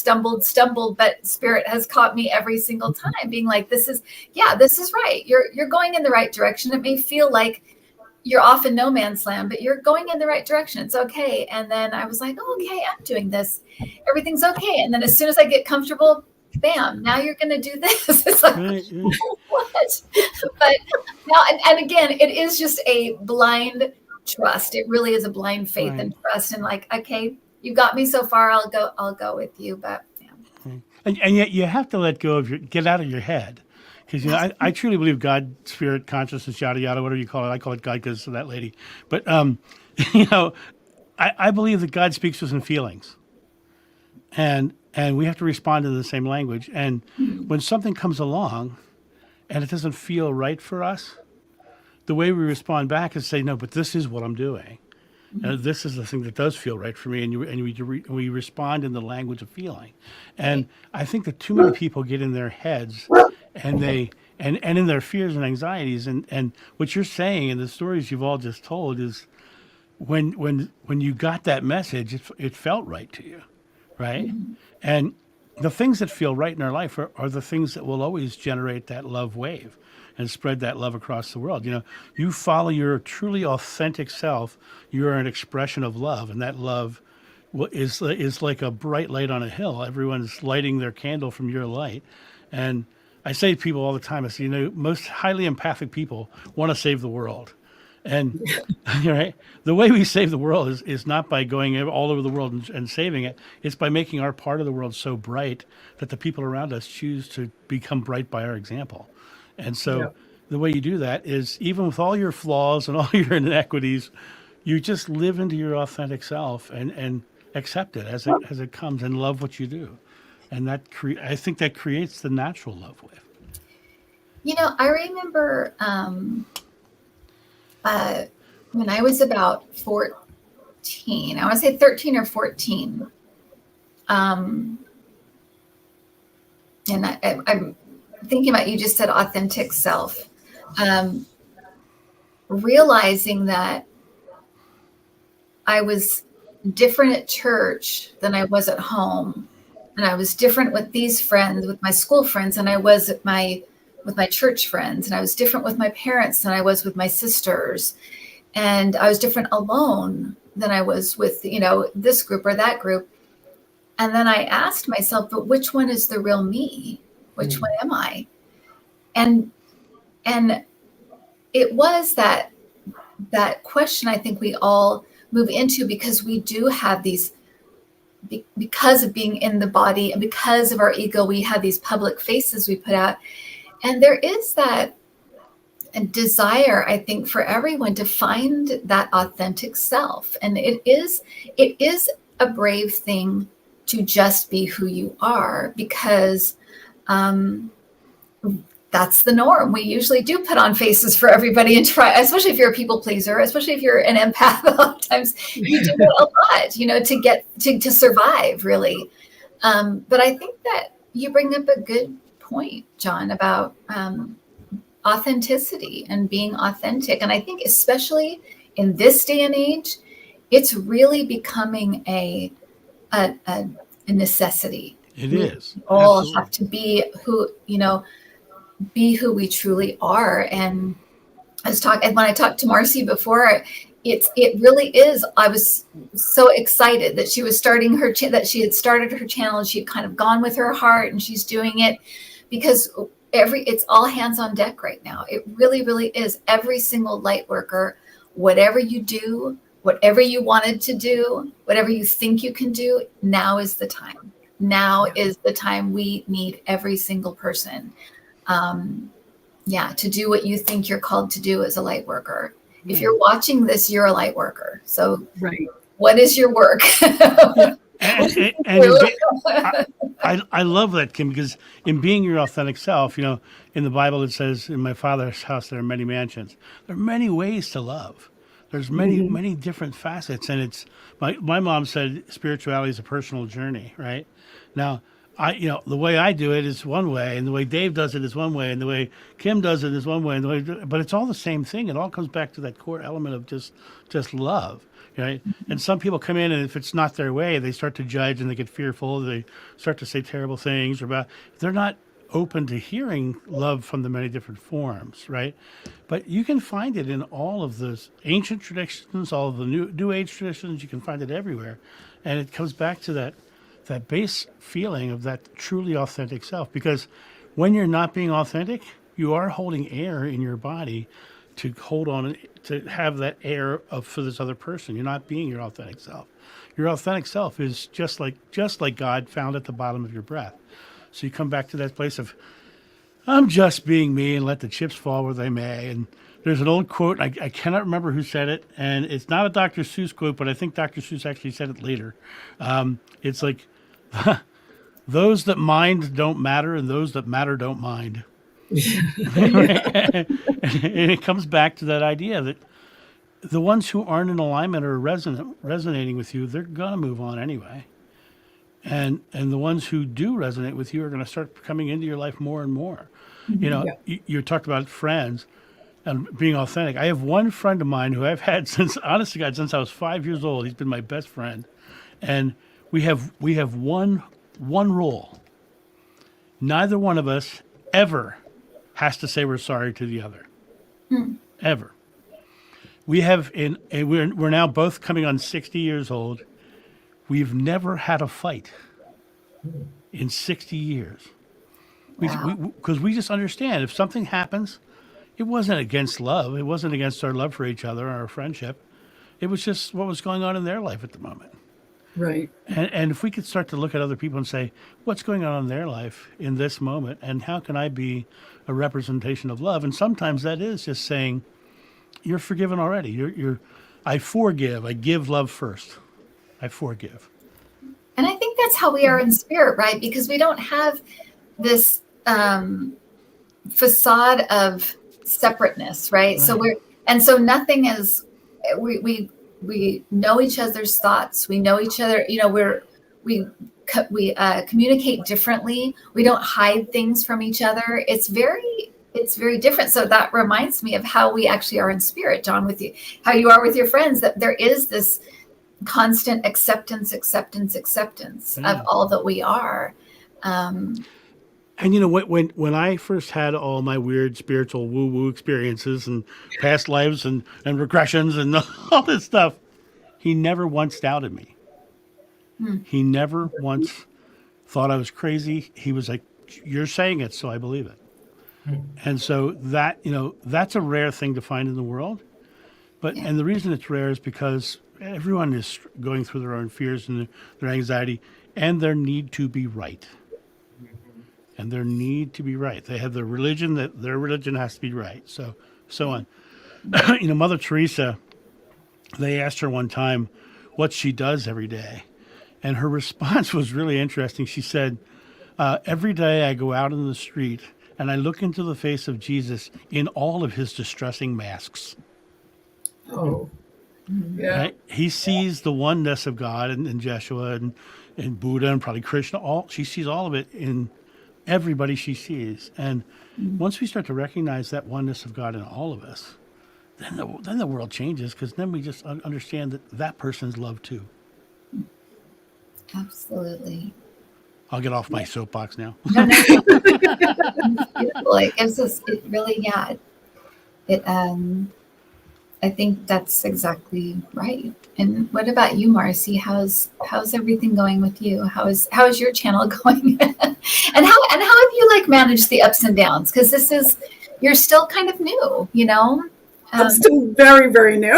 but Spirit has caught me every single time being like, this is right. You're going in the right direction. It may feel like you're off in no man's land, but you're going in the right direction. It's okay. And then I was like, oh, okay, I'm doing this. Everything's okay. And then as soon as I get comfortable, bam, now you're going to do this. It's like, what? But now, and again, it is just a blind trust. It really is a blind faith and trust. And like, okay, you got me so far. I'll go with you. But yeah. And yet you have to let go of get out of your head. Because, I truly believe God, spirit, consciousness, yada, yada, whatever you call it. I call it God because of that lady. But, I believe that God speaks to us in feelings. And we have to respond in the same language. And when something comes along and it doesn't feel right for us, the way we respond back is say, no, but this is what I'm doing. This is the thing that does feel right for me. And we respond in the language of feeling. And I think that too many people get in their heads and and in their fears and anxieties. And what you're saying and the stories you've all just told is when you got that message, it felt right to you. Right. And the things that feel right in our life are the things that will always generate that love wave and spread that love across the world. You follow your truly authentic self. You're an expression of love, and that love is like a bright light on a hill. Everyone's lighting their candle from your light. And I say to people all the time, I say, most highly empathic people want to save the world. And right, the way we save the world is not by going all over the world and saving it. It's by making our part of the world so bright that the people around us choose to become bright by our example. And so the way you do that is, even with all your flaws and all your inequities, you just live into your authentic self and accept it as it comes and love what you do. And that I think that creates the natural love wave. I remember when I was about 14. I want to say 13 or 14. And I'm thinking about, you just said authentic self. Realizing that I was different at church than I was at home. And I was different with these friends, with my school friends, than I was with my church friends. And I was different with my parents than I was with my sisters. And I was different alone than I was with, this group or that group. And then I asked myself, but which one is the real me? Which one am I? And it was that question I think we all move into, because we do have these, because of being in the body and because of our ego, we have these public faces we put out. And there is that desire, I think, for everyone to find that authentic self. And it is a brave thing to just be who you are, because that's the norm. We usually do put on faces for everybody and try, especially if you're a people pleaser, especially if you're an empath. A lot of times you do it a lot, to get to survive, really. But I think that you bring up a good point, John, about authenticity and being authentic. And I think especially in this day and age, it's really becoming a necessity. It is. We all Absolutely. have to be who we truly are. And when I talked to Marcy before, it really is. I was so excited that she was starting that she had started her channel, and she had kind of gone with her heart, and she's doing it because it's all hands on deck right now. It really, really is. Every single light worker, whatever you do, whatever you wanted to do, whatever you think you can do, now is the time. Now is the time. We need every single person. To do what you think you're called to do as a light worker. If you're watching this, you're a light worker. So what is your work? I love that, Kim, because in being your authentic self, in the Bible it says, in my Father's house there are many mansions. There are many ways to love. There's many different facets. And it's, my mom said spirituality is a personal journey, right? Now, the way I do it is one way, and the way Dave does it is one way, and the way Kim does it is one way, but it's all the same thing. It all comes back to that core element of just love, right? And some people come in, and if it's not their way, they start to judge, and they get fearful. They start to say terrible things they're not open to hearing love from the many different forms, right? But you can find it in all of those ancient traditions, all of the new age traditions. You can find it everywhere, and it comes back to that base feeling of that truly authentic self. Because when you're not being authentic, you are holding air in your body to hold on, to have that air for this other person. You're not being your authentic self. Your authentic self is just like God found at the bottom of your breath. So you come back to that place of, I'm just being me and let the chips fall where they may. And there's an old quote, I cannot remember who said it, and it's not a Dr. Seuss quote, but I think Dr. Seuss actually said it later. It's like, those that mind don't matter, and those that matter don't mind. And it comes back to that idea that the ones who aren't in alignment or resonating with you, they're going to move on anyway. And the ones who do resonate with you are going to start coming into your life more and more. You talked about friends and being authentic. I have one friend of mine who I've had since I was 5 years old. He's been my best friend. And we have one rule. Neither one of us ever has to say we're sorry to the other. Ever. We're now both coming on 60 years old. We've never had a fight in 60 years. Because we just understand if something happens, it wasn't against love. It wasn't against our love for each other or our friendship. It was just what was going on in their life at the moment. Right. And if we could start to look at other people and say, what's going on in their life in this moment, and how can I be a representation of love? And sometimes that is just saying, you're forgiven already. I forgive. I give love first. I forgive. And I think that's how we are in spirit, right? Because we don't have this facade of separateness, right? So so nothing is, we know each other's thoughts. We know each other. You know, we communicate differently. We don't hide things from each other. It's very different. So that reminds me of how we actually are in spirit, John, with you, how you are with your friends, that there is this constant acceptance of all that we are. And you know, when I first had all my weird spiritual woo-woo experiences and past lives and regressions and all this stuff, he never once doubted me. He never once thought I was crazy. He was like, "You're saying it, so I believe it." And so that, you know, that's a rare thing to find in the world. But and the reason it's rare is because everyone is going through their own fears and their anxiety and their need to be right. And their need to be right. They have their religion, that their religion has to be right. So on. You know, Mother Teresa, they asked her one time what she does every day. And her response was really interesting. She said, every day I go out in the street and I look into the face of Jesus in all of his distressing masks. Oh, yeah. Right? He sees the oneness of God and Jeshua and Buddha and probably Krishna. She sees all of it in everybody she sees. And once we start to recognize that oneness of God in all of us, then the world changes, because then we just understand that person's loved too. Absolutely. I'll get off my soapbox now. No. Beautiful. It gives us, it really, I think that's exactly right. And what about you, Marcy? How's everything going with you? How is your channel going? and how have you managed the ups and downs? Because you're still kind of new, you know? I'm still very, very new.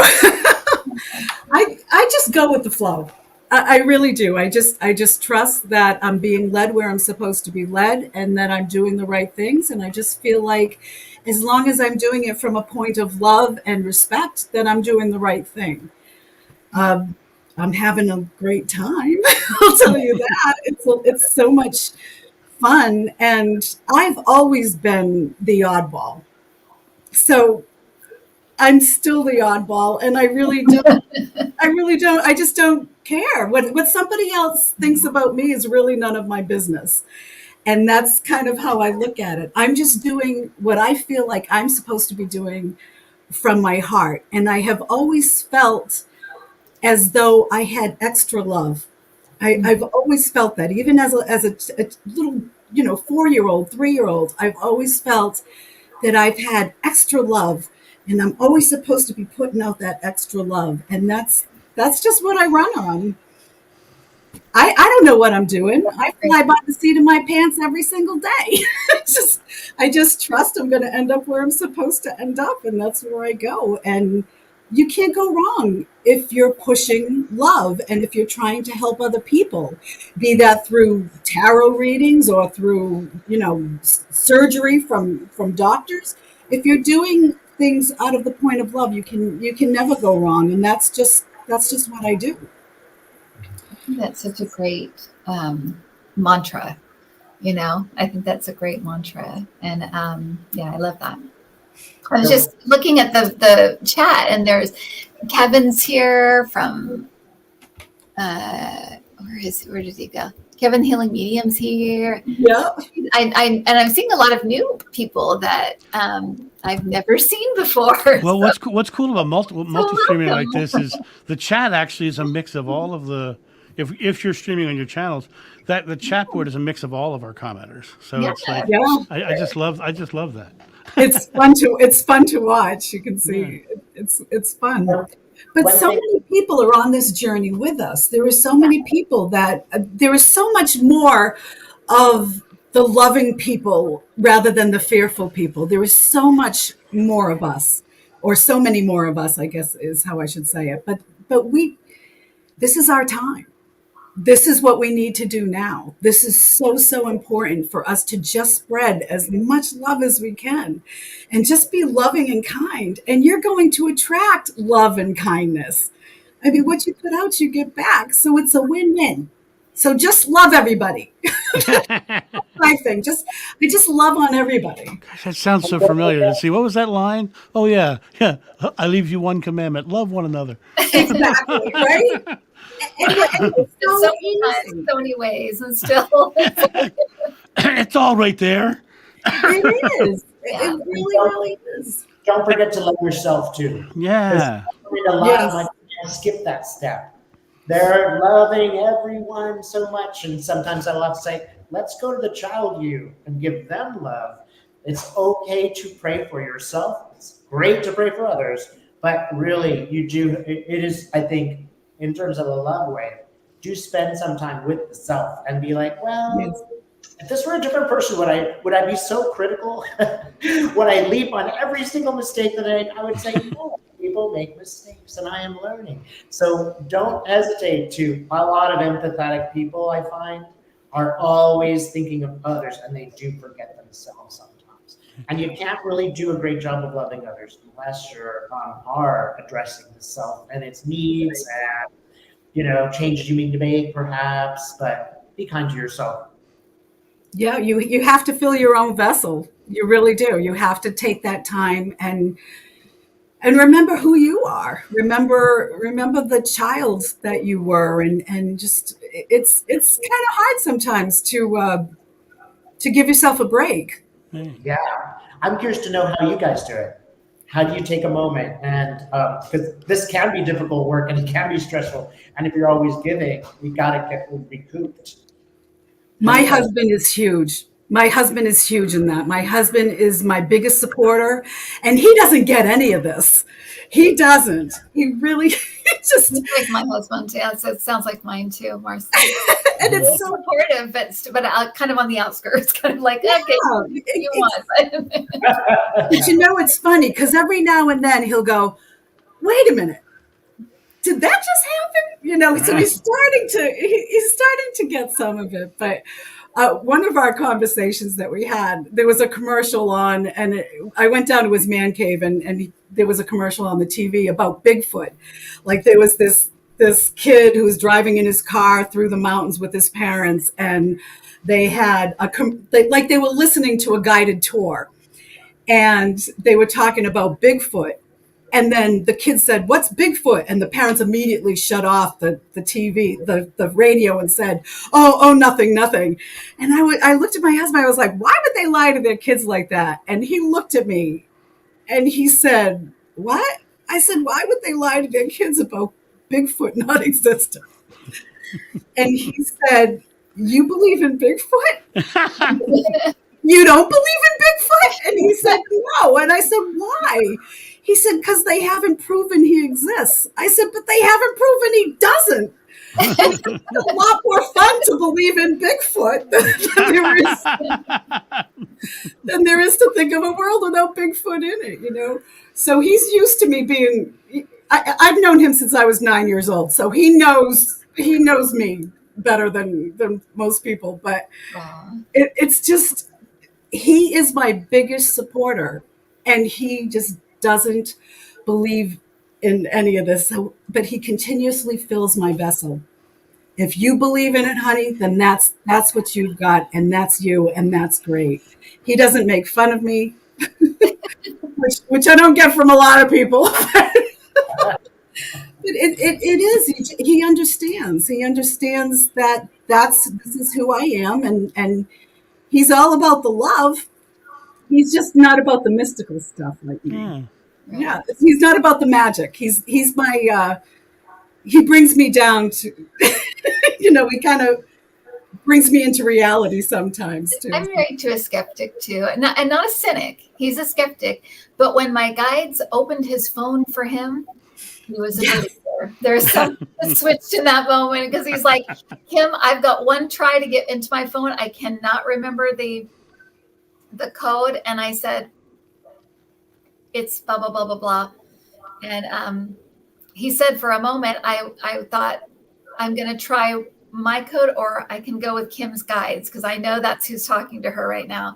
I just go with the flow. I really do. I just trust that I'm being led where I'm supposed to be led, and that I'm doing the right things. And I just feel like as long as I'm doing it from a point of love and respect, that I'm doing the right thing. I'm having a great time. I'll tell you that. It's so much fun. And I've always been the oddball. So I'm still the oddball, and I really don't. I just don't care. What somebody else thinks about me is really none of my business. And that's kind of how I look at it. I'm just doing what I feel like I'm supposed to be doing from my heart. And I have always felt as though I had extra love. I've always felt that, even as a little, 4-year-old, 3-year-old, I've always felt that I've had extra love. And I'm always supposed to be putting out that extra love. And that's just what I run on. I don't know what I'm doing. I fly by the seat of my pants every single day. I just trust I'm going to end up where I'm supposed to end up. And that's where I go. And you can't go wrong if you're pushing love and if you're trying to help other people, be that through tarot readings or through, surgery from doctors. If you're doing things out of the point of love, you can never go wrong. And that's just what I do. That's such a great mantra. I think that's a great mantra. And I love that. I was just looking at the chat, and there's Kevin's here from where did he go? Kevin Healing Medium's here. Yeah. And I'm seeing a lot of new people that I've never seen before. Well, what's cool about multi-streaming like this is the chat actually is a mix of all of the. If you're streaming on your channels, that the chat board is a mix of all of our commenters. So it's like I just love that. It's fun to watch. You can see it's fun. But so many people are on this journey with us. There are so many people that there is so much more of the loving people rather than the fearful people. There is so much more of us, or so many more of us, I guess is how I should say it. But this is our time. This is what we need to do now. This is so important for us to just spread as much love as we can and just be loving and kind. And you're going to attract love and kindness. I mean, what you put out, you get back. So it's a win-win. So just love everybody. My thing. I just love on everybody. Gosh, that sounds so familiar. Let's see, what was that line? Oh yeah. I leave you one commandment: love one another. Exactly, right? And it's So so many times, easy. so many ways, and still. It's all right there. It is. Yeah. It really is. Don't forget to love yourself too. Yeah. A lot Yes. of my friends skip that step. They're loving everyone so much, and sometimes I love to say, let's go to the child you and give them love. It's okay to pray for yourself. It's great to pray for others, but really, you do. It is, I think, in terms of a love way, do spend some time with the self and be like, well, Yes. if this were a different person, would I be so critical? Would I leap on every single mistake that I would say, no, people make mistakes and I am learning. So don't hesitate to. A lot of empathetic people, I find, are always thinking of others and they do forget themselves sometimes. And you can't really do a great job of loving others unless you are addressing the self and its needs and, changes you need to make perhaps, but be kind to yourself. Yeah, you have to fill your own vessel. You really do. You have to take that time and remember who you are. Remember the child that you were, and just it's kind of hard sometimes to give yourself a break. Yeah, I'm curious to know how you guys do it. How do you take a moment? And because this can be difficult work and it can be stressful, and if you're always giving, you got to get recouped. My husband is huge. My husband is huge in that. My husband is my biggest supporter, and he doesn't get any of this. He doesn't. He really just. It's like my husband. Yeah, so it sounds like mine too, Marcy. And it's He's so supportive, but kind of on the outskirts, kind of like, okay, you want. But it's funny because every now and then he'll go, "Wait a minute, did that just happen?" So he's starting to get some of it. But one of our conversations that we had, there was a commercial on, and I went down to his man cave, and there was a commercial on the TV about Bigfoot. Like there was this kid who was driving in his car through the mountains with his parents, and they had they were listening to a guided tour, and they were talking about Bigfoot. And then the kid said, "What's Bigfoot?" And the parents immediately shut off the TV, the radio, and said, "Oh, nothing." And I looked at my husband. I was like, "Why would they lie to their kids like that?" And he looked at me, and he said, "What?" I said, "Why would they lie to their kids about Bigfoot not existing?" And he said, "You believe in Bigfoot?" "You don't believe in Bigfoot?" And he said, "No." And I said, "Why?" He said, "Because they haven't proven he exists." I said, "But they haven't proven he doesn't." It's a lot more fun to believe in Bigfoot than there is to think of a world without Bigfoot in it, So he's used to me being, I've known him since I was 9 years old. So he knows me better than most people. But it's just, he is my biggest supporter, and he just doesn't believe in any of this. But he continuously fills my vessel. If you believe in it, honey, then that's what you've got, and that's you, and that's great. He doesn't make fun of me, which I don't get from a lot of people. But it is. He understands. He understands that this is who I am, and he's all about the love. He's just not about the mystical stuff like me. Yeah, he's not about the magic. He's my. He brings me down to, he kind of brings me into reality sometimes too. I'm married to a skeptic too, and not a cynic. He's a skeptic. But when my guides opened his phone for him, he was a believer. There's some switched in that moment because he's like, "Kim, I've got one try to get into my phone. I cannot remember the code." And I said, "It's blah, blah, blah, blah, blah." And he said for a moment, I thought, I'm going to try my code, or I can go with Kim's guides because I know that's who's talking to her right now.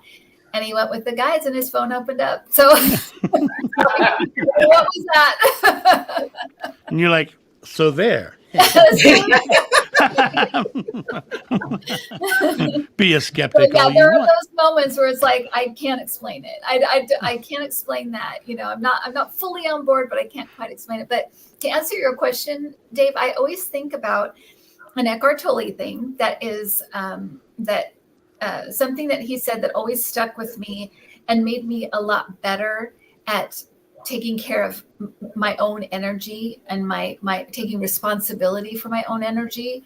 And he went with the guides and his phone opened up. So what was that? And you're like, so there. Be a But skeptic yeah, all you there are want. those moments where it's like I can't explain it. I can't explain that. I'm not fully on board, but I can't quite explain it. But to answer your question, Dave, I always think about an Eckhart Tolle thing that is something that he said that always stuck with me and made me a lot better at taking care of my own energy and my taking responsibility for my own energy.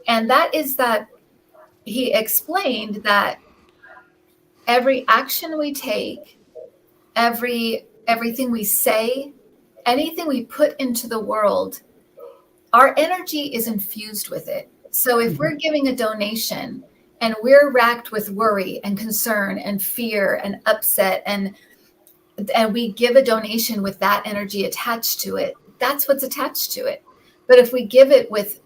And that is that he explained that every action we take, everything we say, anything we put into the world, our energy is infused with it. So if we're giving a donation and we're racked with worry and concern and fear and upset and we give a donation with that energy attached to it, that's what's attached to it. But if we give it with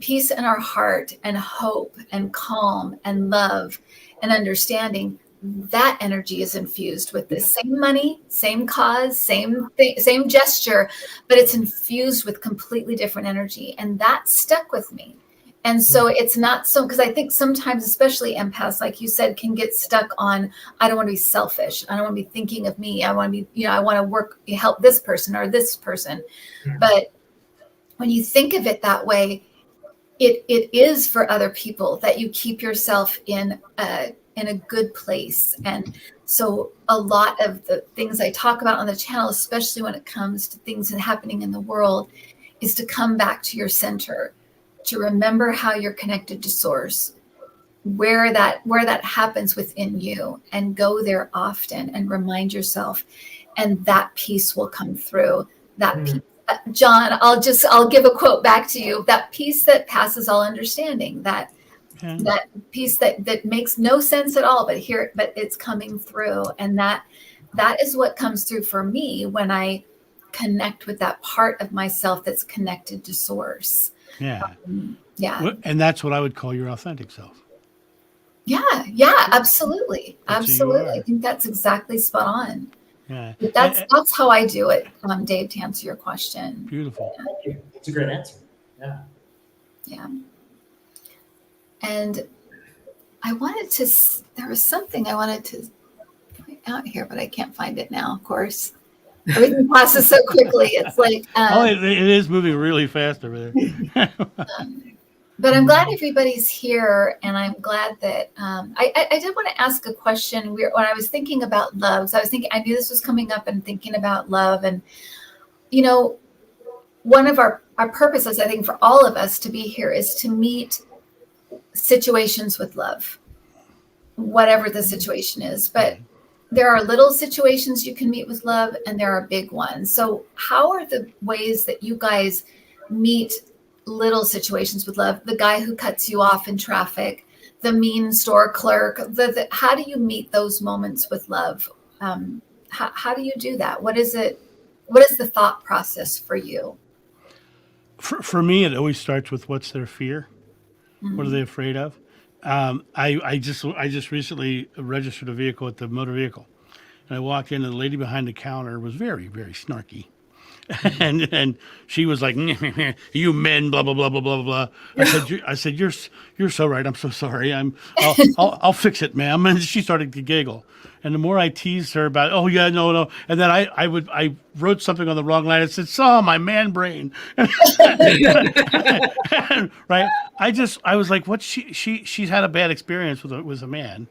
peace in our heart and hope and calm and love and understanding, that energy is infused with the same money, same cause, same thing, same gesture, but it's infused with completely different energy. And that stuck with me. And so it's not so, because I think sometimes, especially empaths, like you said, can get stuck on, I don't want to be selfish. I don't want to be thinking of me. I want to be, I want to help this person or this person. But when you think of it that way, it is for other people that you keep yourself in a good place. And so a lot of the things I talk about on the channel, especially when it comes to things that are happening in the world, is to come back to your center, to remember how you're connected to source, where that happens within you, and go there often and remind yourself, and that peace will come through. That peace. John, I'll give a quote back to you. That peace that passes all understanding, that peace that makes no sense at all, but it's coming through. And that is what comes through for me when I connect with that part of myself that's connected to source. Yeah. Yeah. And that's what I would call your authentic self. Yeah, absolutely. Absolutely. I think that's exactly spot on. Yeah. But that's how I do it, Dave, to answer your question. Beautiful. Thank you. It's a great answer. Yeah. Yeah. And there was something I wanted to point out here, but I can't find it now, of course. Everything passes so quickly. It's like, it is moving really fast over there. but I'm glad everybody's here. And I'm glad that, I did want to ask a question. When I was thinking about love, so I knew this was coming up and thinking about love. And, one of our purposes, I think, for all of us to be here is to meet situations with love, whatever the situation is. But there are little situations you can meet with love, and there are big ones. So how are the ways that you guys meet little situations with love? The guy who cuts you off in traffic, the mean store clerk, how do you meet those moments with love? How do you do that? What is it? What is the thought process for you? For me, it always starts with what's their fear. What are they afraid of? I just recently registered a vehicle at the motor vehicle, and I walked in, and the lady behind the counter was very, very snarky, and she was like, "You men, blah blah blah blah blah blah." I said, "You're so right. I'm so sorry. I'll fix it, ma'am." And she started to giggle. And the more I teased her about, oh yeah, no, and then I wrote something on the wrong line. It said, "Oh, my man brain." Right? I was like, what? She's had a bad experience with a man,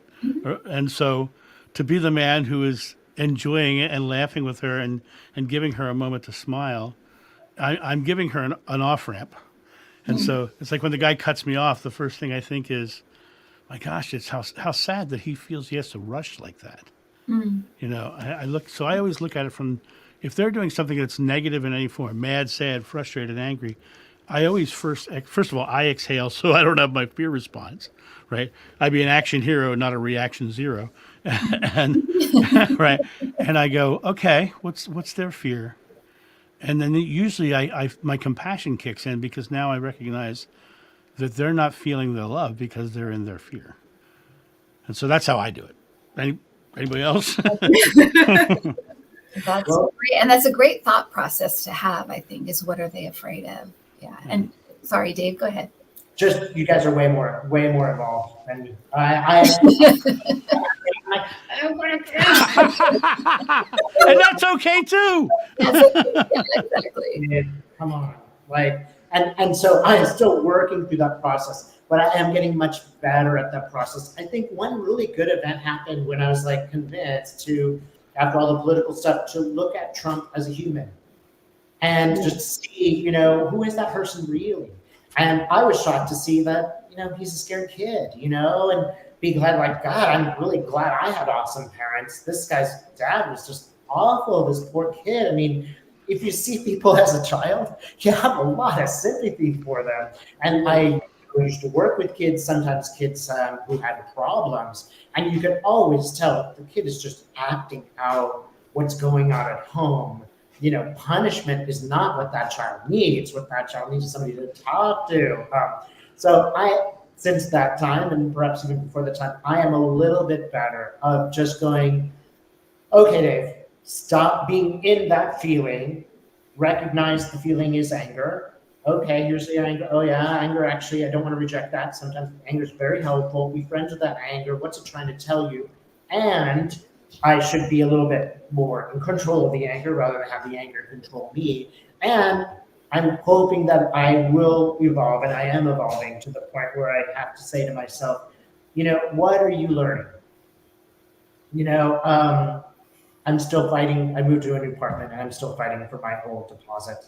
and so to be the man who is enjoying it and laughing with her and giving her a moment to smile, I'm giving her an off ramp, and so it's like when the guy cuts me off, the first thing I think is, my gosh, it's how sad that he feels he has to rush like that. I always look at it from, if they're doing something that's negative in any form, mad, sad, frustrated, angry, I always first of all, I exhale so I don't have my fear response, right? I'd be an action hero, not a reaction zero. And right. And I go, okay, what's their fear? And then usually my compassion kicks in, because now I recognize that they're not feeling the love because they're in their fear. And so that's how I do it. Anybody else? That's a great thought process to have, I think, is what are they afraid of? Yeah. And sorry, Dave, go ahead. Just you guys are way more involved than me. And that's okay too. Yeah, exactly. Yeah, come on, like, and so I am still working through that process, but I am getting much better at that process. I think one really good event happened when I was like convinced to, after all the political stuff, to look at Trump as a human and just see, you know, who is that person really? And I was shocked to see that, you know, he's a scared kid, you know, and be glad, like, God, I'm really glad I had awesome parents. This guy's dad was just awful, this poor kid. I mean, if you see people as a child, you have a lot of sympathy for them. And I used to work with kids, sometimes kids who had problems, and you can always tell the kid is just acting out what's going on at home. You know, punishment is not what that child needs. What that child needs is somebody to talk to. So I, since that time, and perhaps even before the time, I am a little bit better of just going, okay, Dave, stop being in that feeling, recognize the feeling is anger. Okay, here's the anger. Oh yeah, anger, actually, I don't want to reject that. Sometimes anger is very helpful. Be friends with that anger. What's it trying to tell you? And I should be a little bit more in control of the anger rather than have the anger control me. And I'm hoping that I will evolve, and I am evolving to the point where I have to say to myself, you know, what are you learning? You know, I'm still fighting. I moved to a new apartment, and I'm still fighting for my old deposit.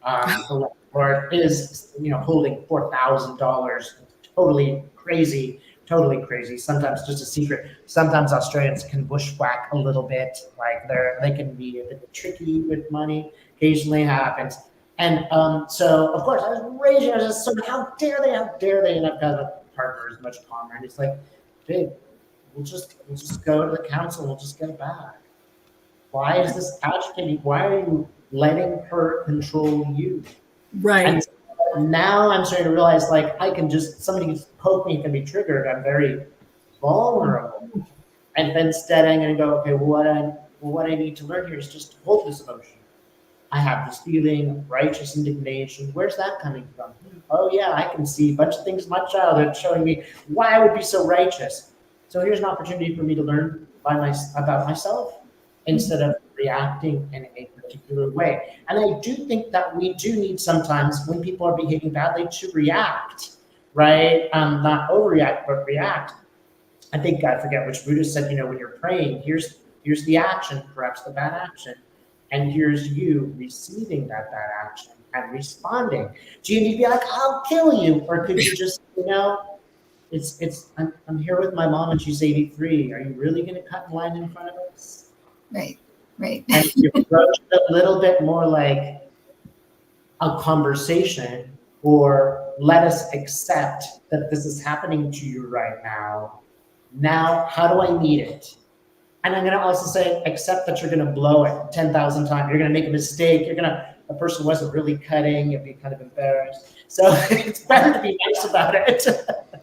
The landlord is, you know, holding $4,000. Totally crazy. Totally crazy. Sometimes just a secret. Sometimes Australians can bushwhack a little bit. Like they can be a bit tricky with money. Occasionally happens. And so of course I was raging. I was just sort of, how dare they? How dare they? And I've got a partner who's much calmer, and it's like, babe, we'll just go to the council. We'll just get it back. Why is this agitating? Why are you letting her control you? Right. And now I'm starting to realize, like, I can just, somebody poke me, can be triggered. I'm very vulnerable. And instead I'm going to go, okay, what I need to learn here is just to hold this emotion. I have this feeling of righteous indignation. Where's that coming from? Oh yeah, I can see a bunch of things in my childhood showing me why I would be so righteous. So here's an opportunity for me to learn about myself instead of reacting in a particular way. And I do think that we do need sometimes, when people are behaving badly, to react, right? Not overreact, but react. I think, I forget which Buddhist said, you know, when you're praying, here's the action, perhaps the bad action, and here's you receiving that bad action and responding. Do you need to be like, I'll kill you? Or could you just, you know, I'm here with my mom and she's 83. Are you really going to cut in line in front of us? Right. Right. And you approach it a little bit more like a conversation, or let us accept that this is happening to you right now. Now, how do I meet it? And I'm going to also say, accept that you're going to blow it 10,000 times. You're going to make a mistake. A person wasn't really cutting. You'll be kind of embarrassed. So it's better to be nice about it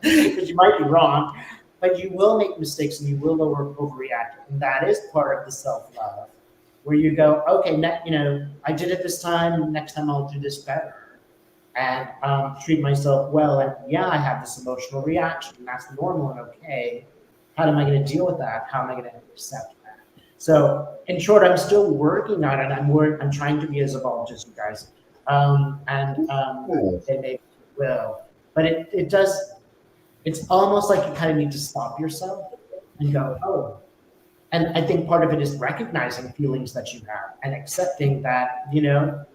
because you might be wrong, but you will make mistakes and you will overreact. And that is part of the self-love, where you go, okay, you know, I did it this time. Next time I'll do this better and treat myself well. And yeah, I have this emotional reaction. That's normal and okay. How am I going to deal with that? How am I going to accept that? So in short, I'm still working on it. I'm trying to be as evolved as you guys. They maybe will. But it does, it's almost like you kind of need to stop yourself and go, oh. And I think part of it is recognizing feelings that you have and accepting that, you know,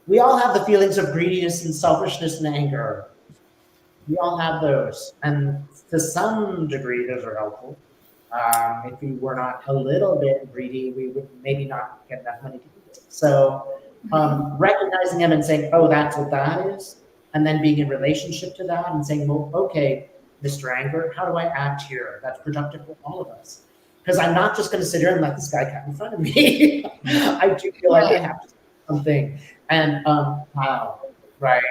we all have the feelings of greediness and selfishness and anger. We all have those. And to some degree, those are helpful. If we were not a little bit greedy, we would maybe not get enough money to eat. So recognizing them and saying, oh, that's what that is. And then being in relationship to that and saying, well, okay, Mr. Anger, how do I act here? That's productive for all of us. Because I'm not just going to sit here and let this guy cut in front of me. I do feel like I have to do something. And how, right?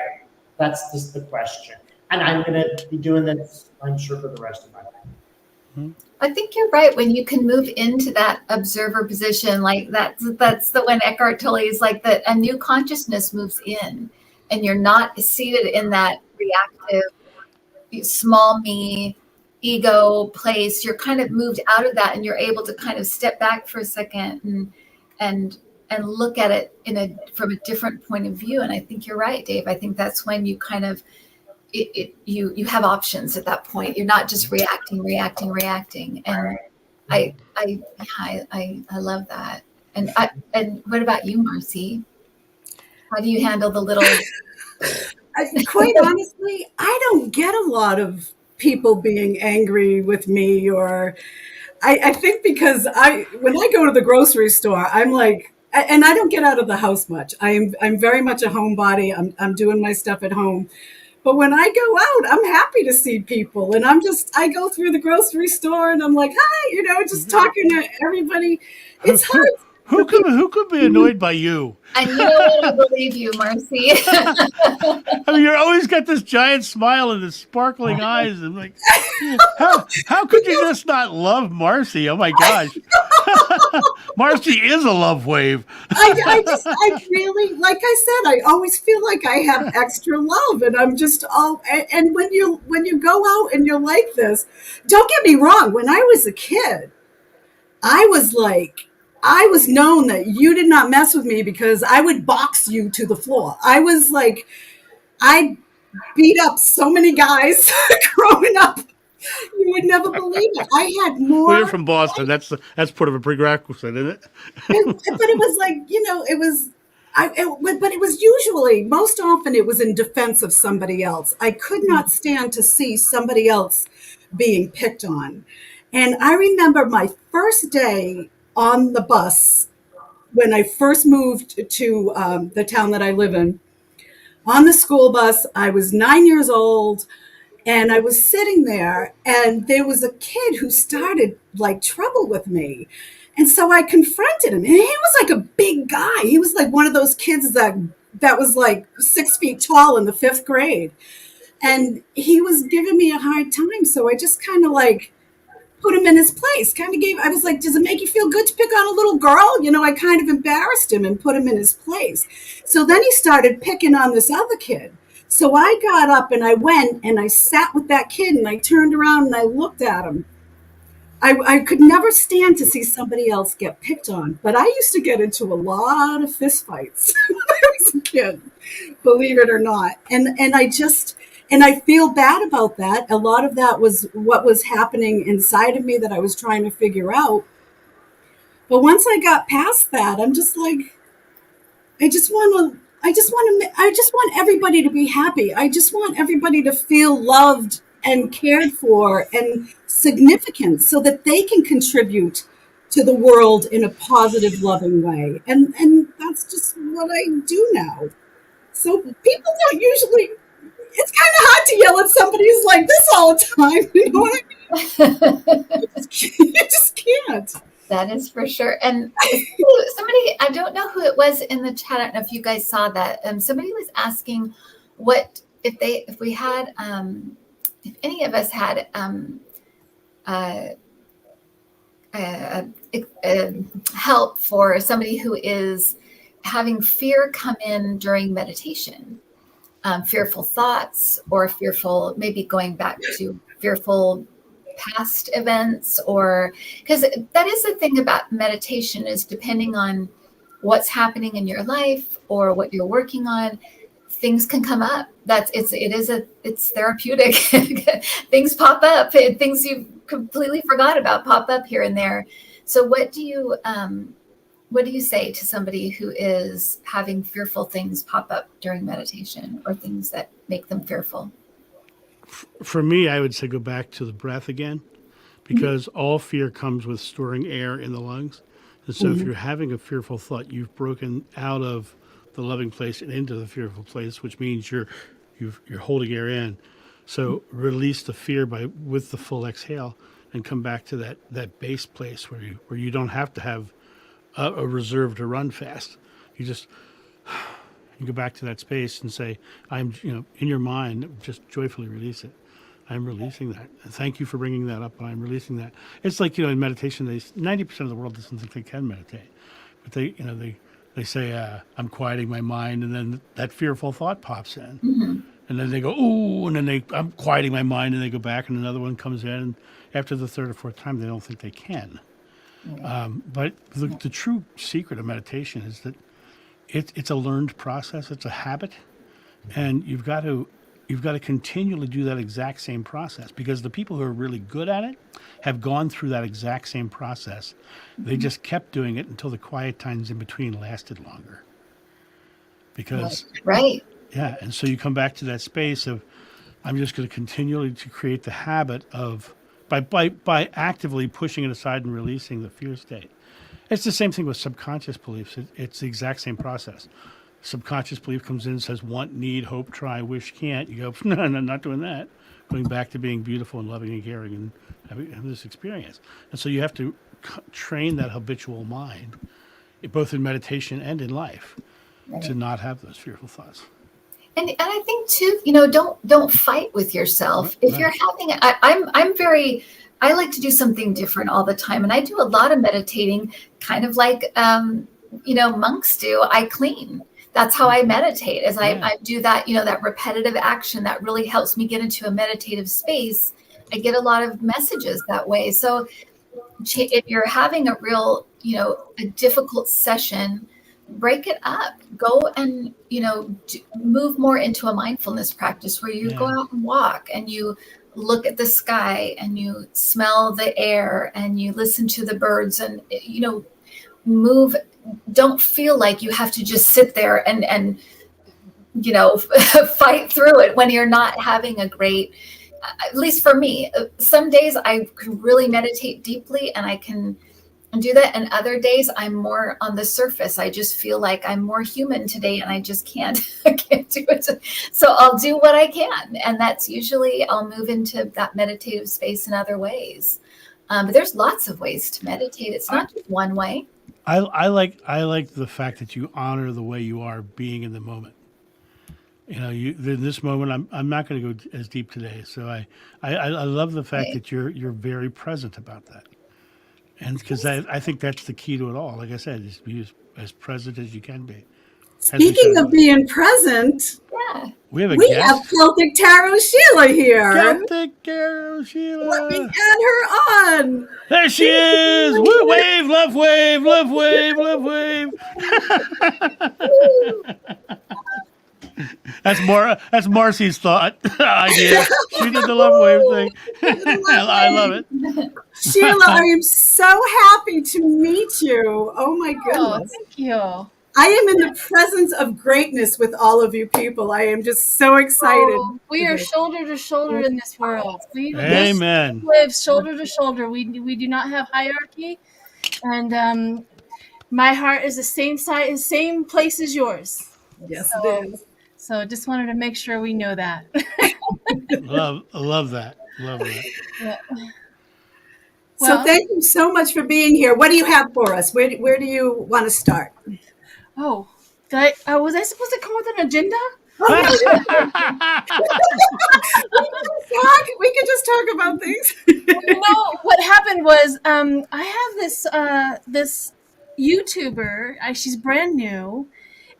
That's just the question. And I'm going to be doing this, I'm sure, for the rest of my life. I think you're right. When you can move into that observer position, like that's the one Eckhart Tolle is like, that a new consciousness moves in. and you're not seated in that reactive, small me, ego place. You're kind of moved out of that, and you're able to kind of step back for a second and look at it from a different point of view. And I think you're right, Dave. I think that's when you kind of you have options at that point. You're not just reacting. And I love that. And what about you, Marcy? How do you handle the little? Quite honestly, I don't get a lot of people being angry with me, or I think because when I go to the grocery store, I'm like, and I don't get out of the house much. I'm very much a homebody. I'm doing my stuff at home. But when I go out, I'm happy to see people, and I go through the grocery store and I'm like, hi, just talking to everybody. It's hard. Who could be annoyed by you? I know, I believe you, Marcy. I mean, you're always got this giant smile and this sparkling eyes, and like, how could you just not love Marcy? Oh my gosh, Marcy is a love wave. I really, like I said, I always feel like I have extra love, and I'm just and when you go out and you're like this, don't get me wrong. When I was a kid, I was known that you did not mess with me because I would box you to the floor. I beat up so many guys growing up. You would never believe it. I had more. Well, you're from Boston. That's part of a prerequisite, isn't it? But it was like, but it was usually, most often it was in defense of somebody else. I could not stand to see somebody else being picked on. And I remember my first day on the bus when I first moved to the town that I live in. On the school bus, I was 9 years old, and I was sitting there, and there was a kid who started like trouble with me. And so I confronted him, and he was like a big guy. He was like one of those kids that was like 6 feet tall in the 5th grade. And he was giving me a hard time. So I just kind of like put him in his place. I was like, does it make you feel good to pick on a little girl? I kind of embarrassed him and put him in his place. So then he started picking on this other kid. So I got up and I went and I sat with that kid, and I turned around and I looked at him. I could never stand to see somebody else get picked on, but I used to get into a lot of fist fights when I was a kid, believe it or not. And I feel bad about that. A lot of that was what was happening inside of me that I was trying to figure out. But once I got past that, I'm just like, I just want everybody to be happy. I just want everybody to feel loved and cared for and significant, so that they can contribute to the world in a positive, loving way. And that's just what I do now. So people don't usually, it's kind of hard to yell at somebody who's like this all the time. You know what I mean? You just can't. That is for sure. And somebody, I don't know who it was in the chat. I don't know if you guys saw that. Somebody was asking if any of us had help for somebody who is having fear come in during meditation, fearful thoughts, or fearful, maybe going back to fearful past events, or because that is the thing about meditation, is depending on what's happening in your life or what you're working on, things can come up. It's therapeutic. Things pop up, things you completely forgot about pop up here and there. So what do you say to somebody who is having fearful things pop up during meditation, or things that make them fearful? For me, I would say go back to the breath again, because all fear comes with storing air in the lungs. And so if you're having a fearful thought, you've broken out of the loving place and into the fearful place, which means you're holding air in. So release the fear with the full exhale, and come back to that base place where you don't have to have a reserve to run fast. You go back to that space and say, I'm, in your mind, just joyfully release it. I'm releasing that. And thank you for bringing that up. I'm releasing that. It's like, in meditation, 90% of the world doesn't think they can meditate, but they they say, I'm quieting my mind, and then that fearful thought pops in. Mm-hmm. And then they go, ooh, and then I'm quieting my mind, and they go back, and another one comes in. And after the third or fourth time, they don't think they can. But the true secret of meditation is that it's a learned process. It's a habit, and you've got to continually do that exact same process, because the people who are really good at it have gone through that exact same process. They just kept doing it until the quiet times in between lasted longer. Because Right. yeah, and so you come back to that space of, I'm just going to continually to create the habit of by actively pushing it aside and releasing the fear state. It's the same thing with subconscious beliefs. It's the exact same process. Subconscious belief comes in and says want, need, hope, try, wish, can't. You go, no, I'm not doing that. Going back to being beautiful and loving and caring and having this experience. And so you have to train that habitual mind, both in meditation and in life, to not have those fearful thoughts. And I think too, don't fight with yourself. If you're having, I like to do something different all the time, and I do a lot of meditating, kind of like monks do. I clean. That's how I meditate. As I do that, that repetitive action that really helps me get into a meditative space. I get a lot of messages that way. So if you're having a real, a difficult session, break it up. Go and, move more into a mindfulness practice where you go out and walk and you look at the sky and you smell the air and you listen to the birds and, move. Don't feel like you have to just sit there and fight through it when you're not having a great, at least for me, some days I can really meditate deeply and I can do that. And other days I'm more on the surface. I just feel like I'm more human today and I just can't do it. So I'll do what I can. And that's usually I'll move into that meditative space in other ways. But there's lots of ways to meditate. It's not just one way. I like the fact that you honor the way you are being in the moment. In this moment, I'm not going to go as deep today. So I love the fact that you're very present about that. And because I think that's the key to it all. Like I said, is be as present as you can be. Speaking of being present, we have have Celtic Tarot Sheila here. Celtic Tarot Sheila. Let me add her on. There she is. Woo, wave, love wave, love wave, love wave. That's Marcy's thought idea. She did the love wave thing. I love it. Sheila, I am so happy to meet you. Oh my goodness. Thank you. I am in the presence of greatness with all of you people. I am just so excited. We are shoulder to shoulder in this world. Amen. We live shoulder to shoulder. We do not have hierarchy, and my heart is the same place as yours. Yes, it is. So just wanted to make sure we know that. love that. Love that. Yeah. So thank you so much for being here. What do you have for us? Where do you want to start? Oh, was I supposed to come with an agenda? We could just talk about things. No, what happened was I have this YouTuber. She's brand new,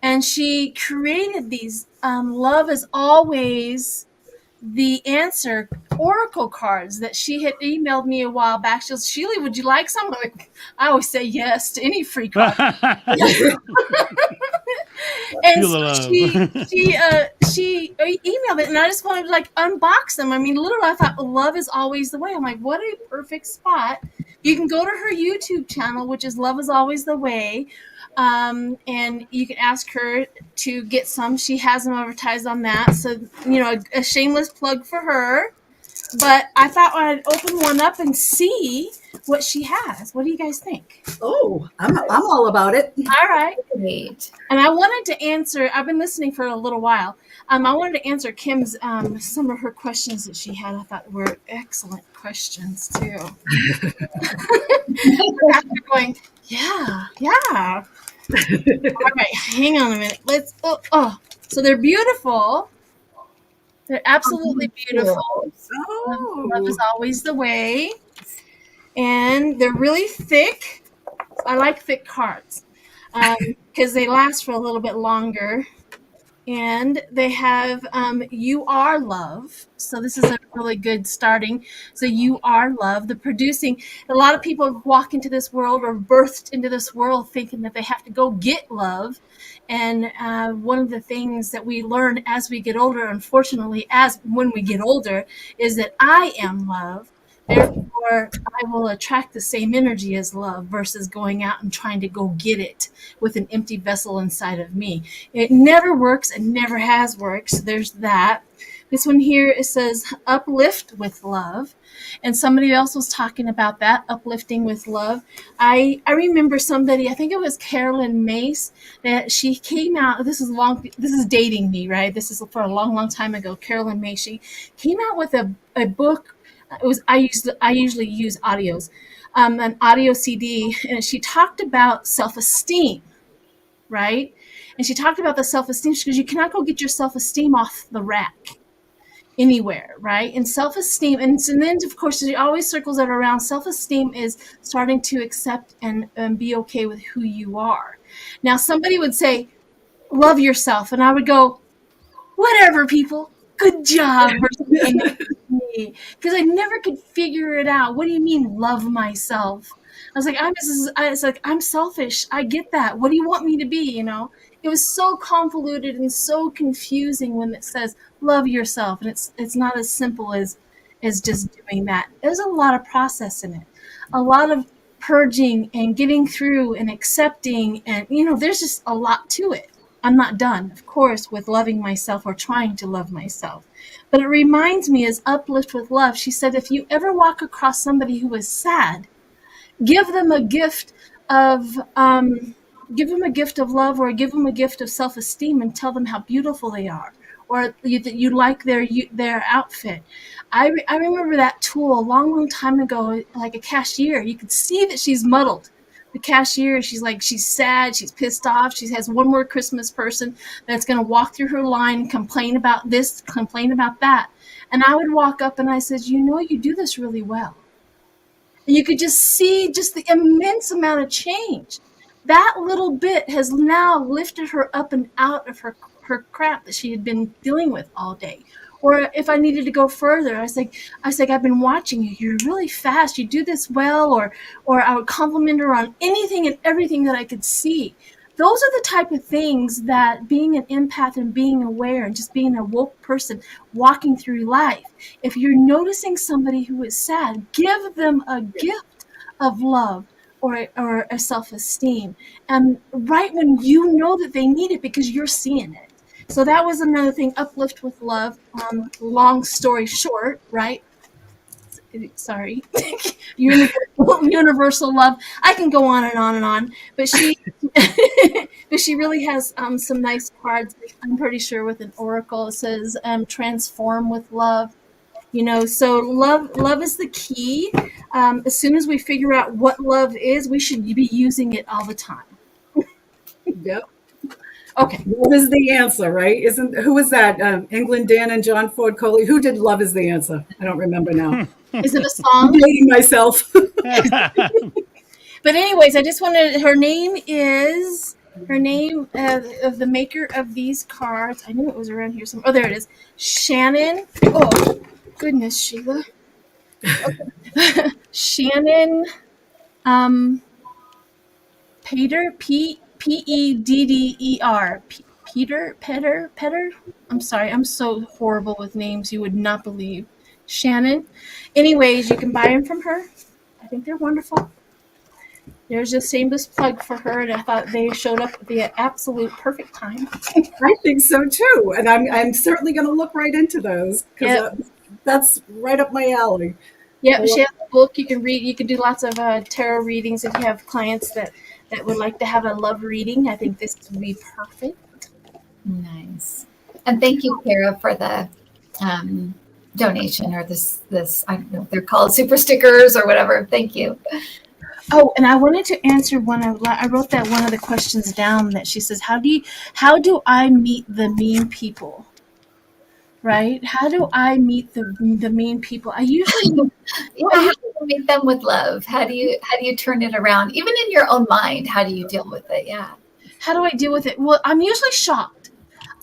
and she created these Love is Always the Answer oracle cards that she had emailed me a while back. She goes, Sheila, would you like some? I'm like, I always say yes to any free card. And so she emailed it, and I just wanted to unbox them. I mean, literally, I thought love is always the way. I'm like, what a perfect spot. You can go to her YouTube channel, which is Love is Always the Way. And you can ask her to get some. She has them advertised on that. So, a shameless plug for her. But I thought I'd open one up and see what she has. What do you guys think? Oh, I'm all about it. All right. Great. And I wanted to answer, I've been listening for a little while. I wanted to answer Kim's, some of her questions that she had. I thought were excellent questions too. After going, yeah. All right, hang on a minute. So they're beautiful. They're absolutely beautiful. Oh. Love is always the way. And they're really thick. I like thick cards. because they last for a little bit longer. And they have You Are Love. So this is a really good starting. So You Are Love, the producing. A lot of people walk into this world or birthed into this world thinking that they have to go get love. And one of the things that we learn as we get older, unfortunately, as when we get older, is that I am love. Therefore, I will attract the same energy as love versus going out and trying to go get it with an empty vessel inside of me. It never works and never has worked. So there's that. This one here, it says uplift with love. And somebody else was talking about that, uplifting with love. I remember somebody, I think it was Carolyn Mace, that she came out, this is dating me, right? This is for a long, long time ago. Carolyn Mace, she came out with a book. I usually use audios, an audio CD, and she talked about self-esteem, right? And she talked about the self-esteem because you cannot go get your self-esteem off the rack anywhere, right? And self-esteem, and then of course she always circles it around. Self-esteem is starting to accept and be okay with who you are. Now somebody would say, love yourself, and I would go, whatever, people, good job for saying that to me, because I never could figure it out. What do you mean love myself? I was like, I'm selfish. I get that. What do you want me to be? It was so convoluted and so confusing when it says love yourself, and it's not as simple as just doing that. There's a lot of process in it, a lot of purging and getting through and accepting, and there's just a lot to it. I'm not done, of course, with loving myself or trying to love myself. But it reminds me, as uplift with love, she said, if you ever walk across somebody who is sad, give them a gift of love, or give them a gift of self-esteem, and tell them how beautiful they are, or that you like their outfit. I remember that tool a long, long time ago, like a cashier. You could see that she's muddled. The cashier, she's sad, she's pissed off, she has one more Christmas person that's going to walk through her line and complain about this, complain about that. And I would walk up and I said, you do this really well. And you could just see just the immense amount of change. That little bit has now lifted her up and out of her crap that she had been dealing with all day. Or if I needed to go further, I was like, I've been watching you. You're really fast. You do this well. Or I would compliment her on anything and everything that I could see. Those are the type of things that being an empath and being aware and just being a woke person walking through life. If you're noticing somebody who is sad, give them a gift of love or a self-esteem. And right when you know that they need it because you're seeing it. So that was another thing, uplift with love. Long story short, right? Sorry. Universal love. I can go on and on and on, but she really has some nice cards. I'm pretty sure with an oracle. It says transform with love. So love is the key. As soon as we figure out what love is, we should be using it all the time. Yep. Okay. Love is the answer, right? Who was that? England Dan and John Ford Coley. Who did Love is the Answer? I don't remember now. Is it a song? I'm dating myself. But anyways, I just wanted, her name of the maker of these cards. I knew it was around here somewhere. Oh, there it is. Shannon. Oh, goodness, Sheila. Okay. Shannon Pater, Pedder. Petter. I'm sorry. I'm so horrible with names. You would not believe. Shannon. Anyways, you can buy them from her. I think they're wonderful. There's a shameless plug for her, and I thought they showed up at the absolute perfect time. I think so too, and I'm certainly going to look right into those because that's right up my alley. Yeah, she has a book you can read. You can do lots of tarot readings if you have clients that would like to have a love reading. I think this would be perfect. Nice. And thank you, Kara, for the donation or this, I don't know if they're called super stickers or whatever. Thank you. Oh, and I wanted to answer I wrote that one of the questions down that she says, how do I meet the mean people? Right? How do I meet the mean people? I usually how do you meet them with love? How do you turn it around? Even in your own mind, how do you deal with it? Yeah. How do I deal with it? Well, I'm usually shocked.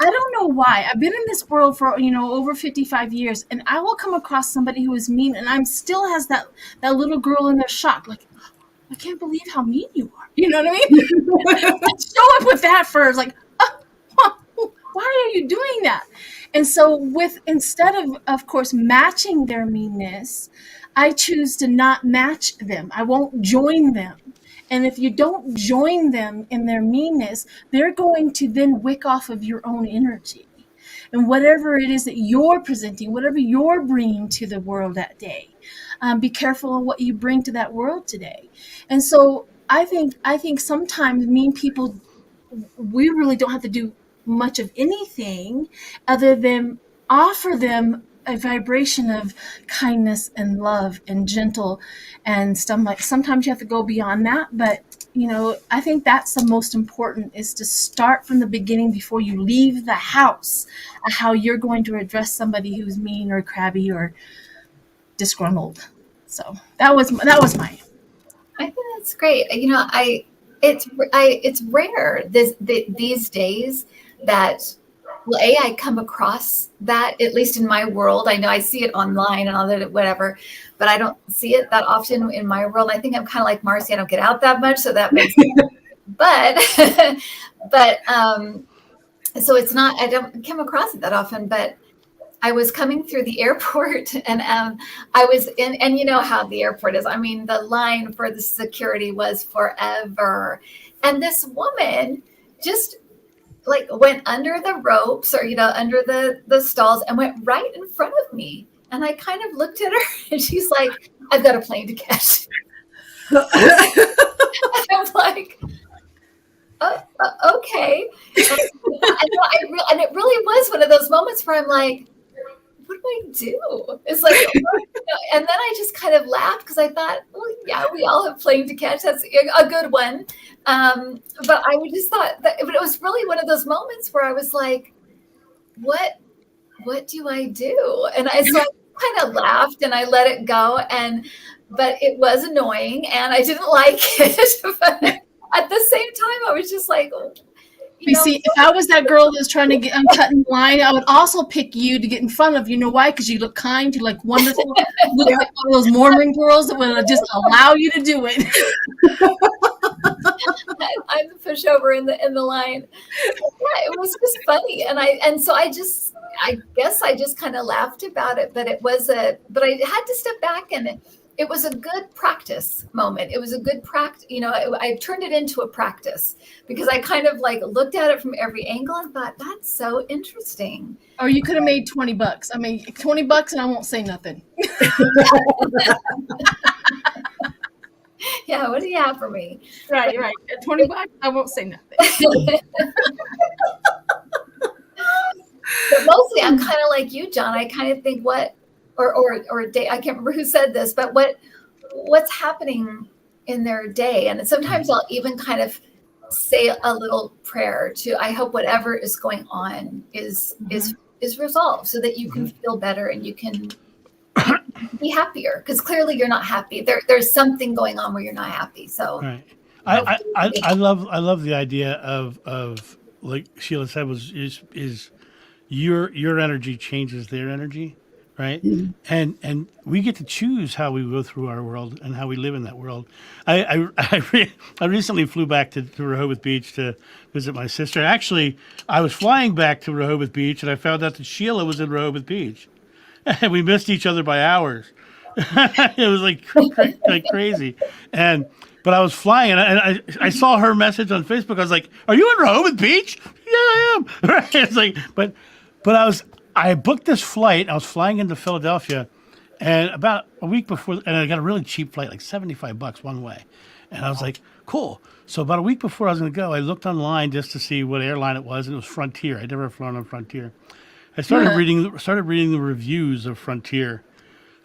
I don't know why. I've been in this world for, over 55 years, and I will come across somebody who is mean, and I'm still has that little girl in there shocked, like, I can't believe how mean you are. You know what I mean? I show up with that first, like, why are you doing that? And so instead of course, matching their meanness, I choose to not match them. I won't join them. And if you don't join them in their meanness, they're going to then wick off of your own energy. And whatever it is that you're presenting, whatever you're bringing to the world that day, be careful of what you bring to that world today. And so I think sometimes mean people, we really don't have to do much of anything other than offer them a vibration of kindness and love and gentle and stuff. Like sometimes you have to go beyond that, but I think that's the most important, is to start from the beginning before you leave the house, how you're going to address somebody who's mean or crabby or disgruntled. So that was mine. I think that's great. It's rare these days that, well, I come across that, at least in my world. I know I see it online and all that, whatever, but I don't see it that often in my world. I think I'm kind of like Marcy. I don't get out that much, so that makes sense. But so it's not, I don't come across it that often, but I was coming through the airport and I was in, and you know how the airport is. I mean, the line for the security was forever. And this woman just like went under the ropes or, under the stalls and went right in front of me. And I kind of looked at her and she's like, I've got a plane to catch. I'm like, okay. And it really was one of those moments where I'm like, what do I do? It's like, and then I just kind of laughed because I thought, well, yeah, we all have plane to catch. That's a good one. But I would just thought that it was really one of those moments where I was like, what do I do? And so I kind of laughed and I let it go. But it was annoying and I didn't like it. But at the same time, I was just like, see, if I was that girl that's trying to get cut in line, I would also pick you to get in front of. You know why? Because you look kind, you look wonderful. You look like one of those Mormon girls that would just allow you to do it. I'm the pushover in the line. Yeah, it was just funny, and so I guess I just kind of laughed about it. But but I had to step back, and it was a good practice moment. It was a good practice. I turned it into a practice because I kind of like looked at it from every angle and thought, that's so interesting. Or you could have made $20. I mean, $20 and I won't say nothing. Yeah, what do you have for me? Right. At $20, I won't say nothing. But mostly I'm kind of like you, John. I kind of think or day, I can't remember who said this, but what's happening in their day. And sometimes I'll even kind of say a little prayer I hope whatever is going on is resolved so that you can feel better and you can be happier, because clearly you're not happy. There's something going on where you're not happy. So right. I love the idea of like Sheila said, is your energy changes their energy. Right. Mm-hmm. And we get to choose how we go through our world and how we live in that world. I recently flew back to Rehoboth Beach to visit my sister. Actually, I was flying back to Rehoboth Beach and I found out that Sheila was in Rehoboth Beach. And we missed each other by hours. It was like crazy. But I was flying and I saw her message on Facebook. I was like, "Are you in Rehoboth Beach?" "Yeah, I am." Right. It's like, but I booked this flight. I was flying into Philadelphia, and about a week before, and I got a really cheap flight, like $75 one way. And I was like, cool. So about a week before I was going to go, I looked online just to see what airline it was, and it was Frontier. I'd never flown on Frontier. I started reading the reviews of Frontier.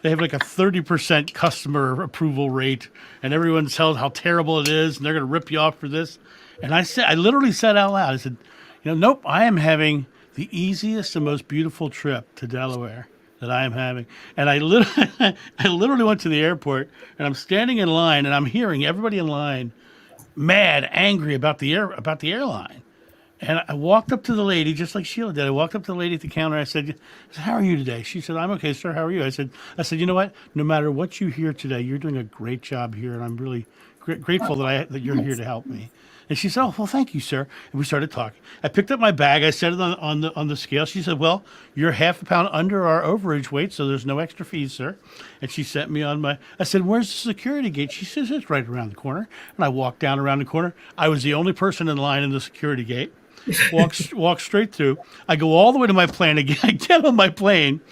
They have like a 30% customer approval rate, and everyone tells how terrible it is, and they're going to rip you off for this. And I literally said out loud, I said, nope, I am having the easiest and most beautiful trip to Delaware that I am having. And I literally went to the airport, and I'm standing in line, and I'm hearing everybody in line mad, angry about the airline. And I walked up to the lady, just like Sheila did. I walked up to the lady at the counter. I said, "How are you today?" She said, "I'm okay, sir. How are you?" I said, "You know what? No matter what you hear today, you're doing a great job here, and I'm really grateful that you're here to help me." And she said, "Oh, well, thank you, sir." And we started talking. I picked up my bag. I set it on the scale. She said, "Well, you're half a pound under our overage weight, so there's no extra fees, sir." And she sent me on my. I said, "Where's the security gate?" She says, "It's right around the corner." And I walked down around the corner. I was the only person in line in the security gate. Walk straight through. I go all the way to my plane. Again, I get on my plane,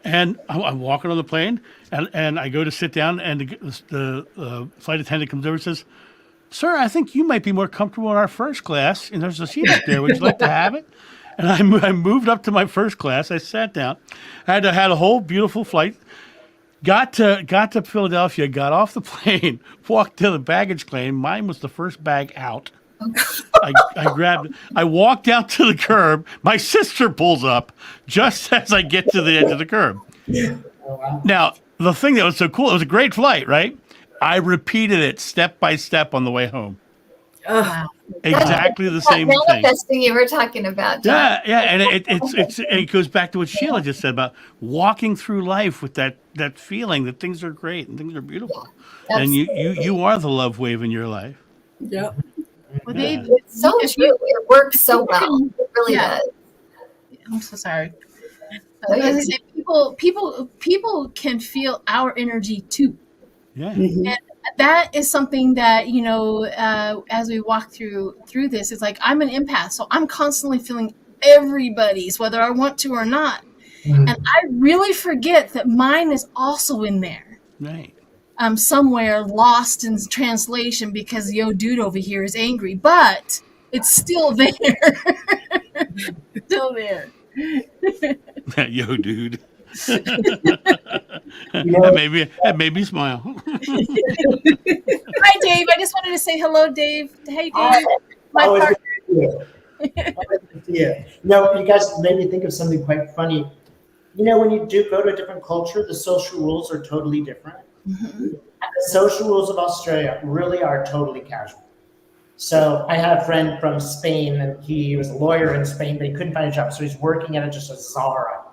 and I'm walking on the plane, and I go to sit down, and the flight attendant comes over and says, "Sir, I think you might be more comfortable in our first class, and there's a seat up there. Would you like to have it?" And I moved up to my first class. I sat down. I had a whole beautiful flight. Got to Philadelphia. Got off the plane. Walked to the baggage claim. Mine was the first bag out. I grabbed it. I walked out to the curb. My sister pulls up just as I get to the edge of the curb. Now, the thing that was so cool, it was a great flight, right? I repeated it step by step on the way home. Wow. Exactly the same thing. Manifesting you were talking about, John. Yeah, and it goes back to what Sheila just said about walking through life with that feeling that things are great and things are beautiful, and you are the love wave in your life. Yep. Well, Yeah. It's so true. It works so well. It really Yeah. does. I'm so sorry. Oh, As I yeah. say, people can feel our energy too. Yeah. And that is something that, as we walk through this, it's like I'm an empath, so I'm constantly feeling everybody's, whether I want to or not. And I really forget that mine is also in there. Right. Somewhere lost in translation because yo dude over here is angry, but it's still there. Still there. Yo, dude. You That know, made me smile. Hi, Dave. I just wanted to say hello, Dave. Hey, Dave. My always partner. good to see you. Always good to see you. No, you guys made me think of something quite funny. When you do go to a different culture, the social rules are totally different. And the social rules of Australia really are totally casual. So I had a friend from Spain, and he was a lawyer in Spain, but he couldn't find a job, so he's working at just a Zara.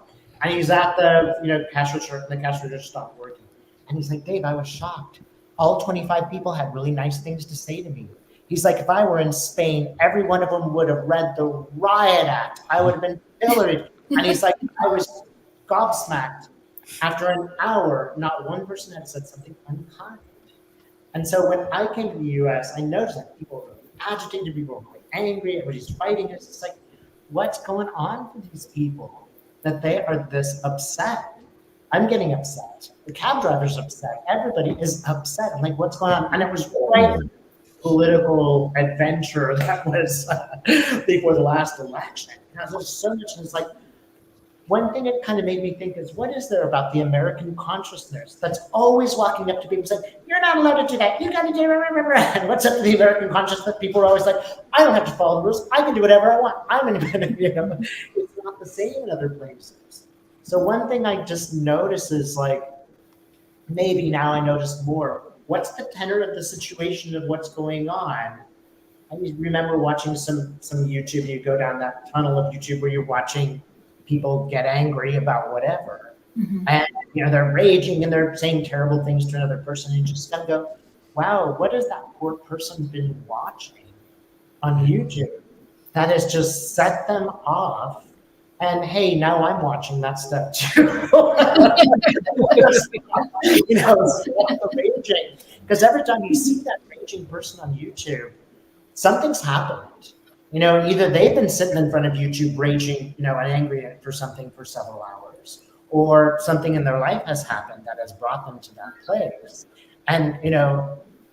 And he's at the cash register, and the cash register stopped working. And he's like, "Dave, I was shocked. All 25 people had really nice things to say to me." He's like, "If I were in Spain, every one of them would have read the riot act. I would have been pilloried." And he's like, "I was gobsmacked. After an hour, not one person had said something unkind." And so when I came to the US, I noticed that people were agitated, people were quite angry, everybody's fighting. It's just like, what's going on with these people that they are this upset? I'm getting upset. The cab driver's upset. Everybody is upset. I'm like, what's going on? And it was quite a political adventure that was before the last election. There's so much, and it's like, one thing it kind of made me think is, what is there about the American consciousness that's always walking up to people saying, "You're not allowed to do that. You got to do it." And what's up to the American consciousness? People are always like, "I don't have to follow the rules. I can do whatever I want. I'm independent." It's not the same in other places. So one thing I just notice is, like, maybe now I notice more. What's the tenor of the situation of what's going on? I remember watching some YouTube. You go down that tunnel of YouTube where you're watching people get angry about whatever. And they're raging and they're saying terrible things to another person, and you just gotta go, wow, what has that poor person been watching on YouTube that has just set them off? And hey, now I'm watching that stuff too. Stop raging. Because every time you see that raging person on YouTube, something's happened. Either they've been sitting in front of YouTube raging, and angry for something for several hours, or something in their life has happened that has brought them to that place. And,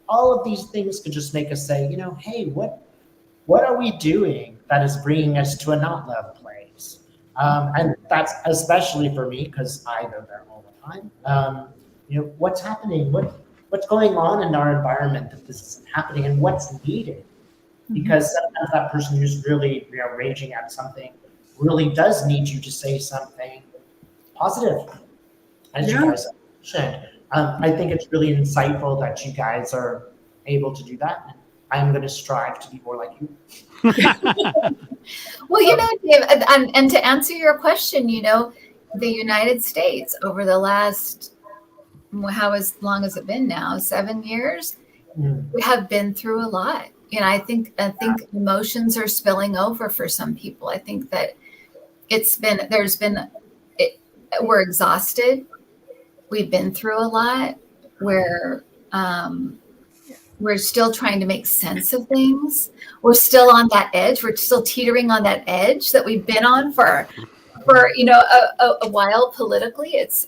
all of these things could just make us say, hey, what are we doing that is bringing us to a not love place? And that's especially for me, because I go there all the time. What's happening? What's going on in our environment that this isn't happening, and what's needed? Because sometimes that person who's really raging at something really does need you to say something positive, as you guys mentioned. I think it's really insightful that you guys are able to do that. I am going to strive to be more like you. Well, Dave, and to answer your question, the United States over the last, how long has it been now? 7 years? We have been through a lot. I think emotions are spilling over for some people. I think that we're exhausted. We've been through a lot. We're still trying to make sense of things. We're still on that edge. We're still teetering on that edge that we've been on for a while politically. It's